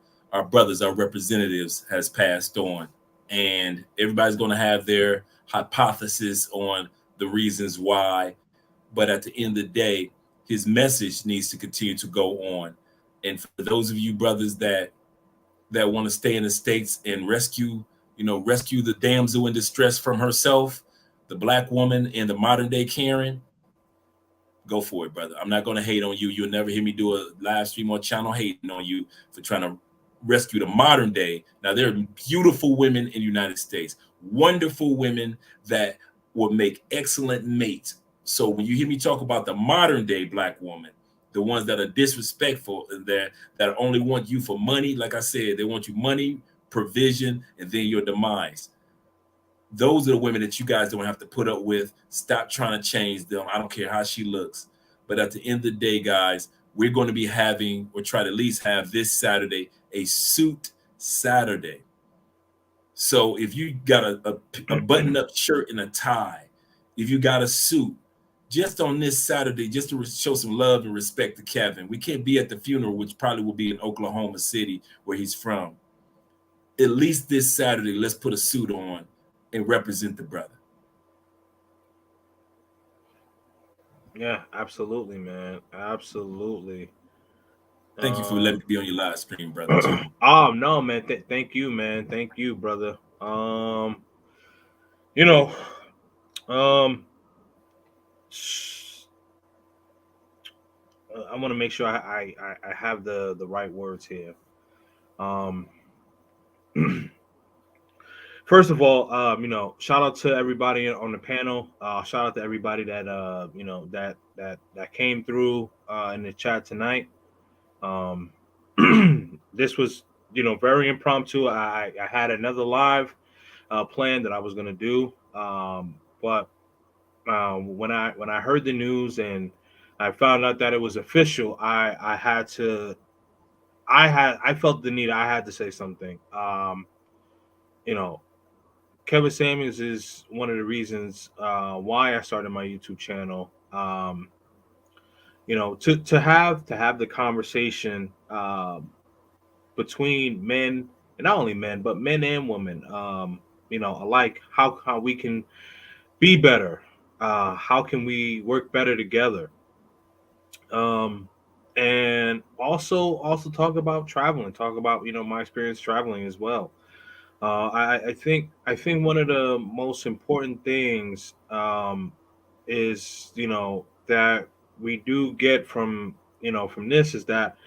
brothers, our representatives, has passed on, and everybody's gonna have their hypothesis on the reasons why. But at the end of the day, his message needs to continue to go on. And for those of you brothers that want to stay in the states and rescue the damsel in distress from herself, the black woman in the modern day Karen, go for it, brother. I'm not going to hate on you. You'll never hear me do a live stream or channel hating on you for trying to rescue the modern day. Now, there are beautiful women in the United States, wonderful women that will make excellent mates. So when you hear me talk about the modern day black woman, the ones that are disrespectful and that only want you for money, like I said, they want you money, provision, and then your demise. Those are the women that you guys don't have to put up with. Stop trying to change them. I don't care how she looks. But at the end of the day, guys, we're going to be having, or try to at least have this Saturday, a suit Saturday. So if you got a button up shirt and a tie, if you got a suit, just on this Saturday, just to show some love and respect to Kevin. We can't be at the funeral, which probably will be in Oklahoma City, where he's from. At least this Saturday, let's put a suit on and represent the brother. Yeah, absolutely, man. Absolutely. Thank you for letting Um, me be on your live stream, brother, too. oh no, man. Thank you, man. Thank you, brother. You know, um, I want to make sure I have the right words here. Um, First of all, shout out to everybody on the panel. Shout out to everybody that that came through in the chat tonight. Um, this was very impromptu. I had another live plan that I was gonna do, but when I heard the news and I found out that it was official, I felt the need. I had to say something. You know, Kevin Samuels is one of the reasons why I started my YouTube channel. To have the conversation between men and not only men but men and women, alike, how we can be better, how can we work better together, um, and also talk about traveling, talk about my experience traveling as well. I think one of the most important things is that we do get from this is that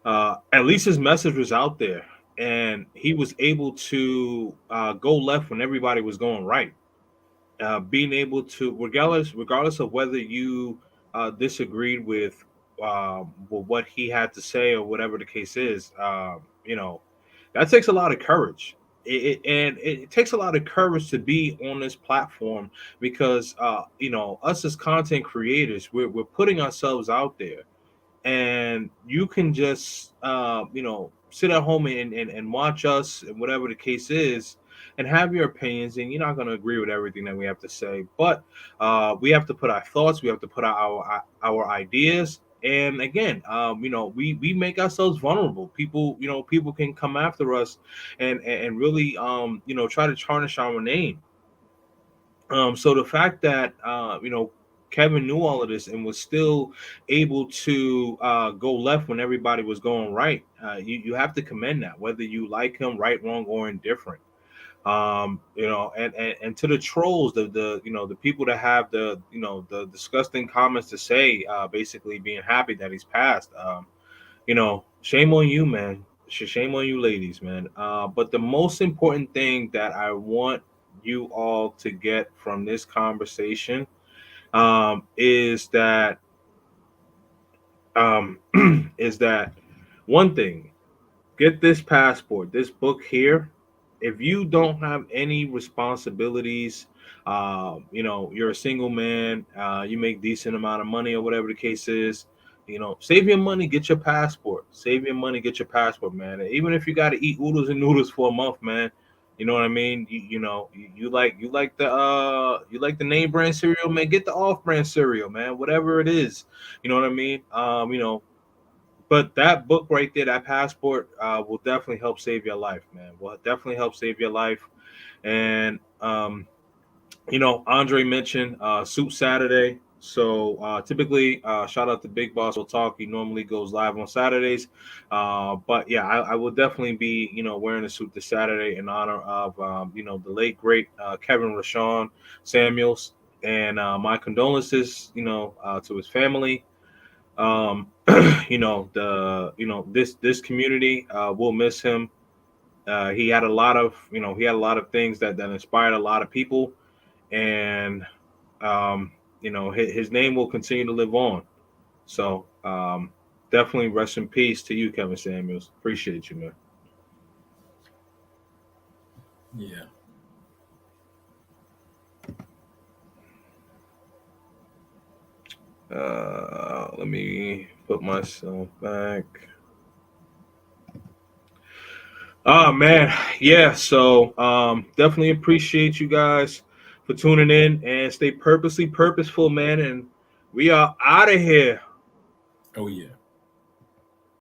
at least his message was out there, and he was able to go left when everybody was going right. Being able to, regardless of whether you disagreed with what he had to say or whatever the case is, that takes a lot of courage. And it takes a lot of courage to be on this platform because us as content creators, we're putting ourselves out there, and you can just sit at home and watch us and whatever the case is and have your opinions, and you're not going to agree with everything that we have to say, but we have to put our thoughts, we have to put our ideas, and again, we make ourselves vulnerable. People can come after us and really try to tarnish our name. So the fact that Kevin knew all of this and was still able to go left when everybody was going right, you have to commend that, whether you like him, right, wrong, or indifferent. And to the trolls, the people that have the disgusting comments to say, basically being happy that he's passed. Shame on you, man. Shame on you, ladies, man. But the most important thing that I want you all to get from this conversation is that um, is that one thing. Get this passport, this book here. If you don't have any responsibilities You know, you're a single man, you make decent amount of money or whatever the case is. You know, save your money, get your passport. Save your money, get your passport, man. Even if you got to eat oodles and noodles for a month, man. You know what I mean? You know, you like the name brand cereal, man. Get the off brand cereal, man. Whatever it is, you know what I mean? You know, but that book right there, that passport, will definitely help save your life, man. Will definitely help save your life. And you know, Andre mentioned Soup Saturday. So typically, shout out to Big Boss will talk. He normally goes live on Saturdays, but yeah, I will definitely be, you know, wearing a suit this Saturday in honor of you know, the late great Kevin Rashawn Samuels, and my condolences, you know, to his family. Um, you know, this community will miss him. He had a lot of, you know, he had a lot of things that inspired a lot of people, and you know, his name will continue to live on. So definitely rest in peace to you, Kevin Samuels. Appreciate you, man. Yeah. Let me put myself back. Oh man, yeah. So definitely appreciate you guys for tuning in, and stay purposely purposeful, man. And we are out of here. Oh yeah.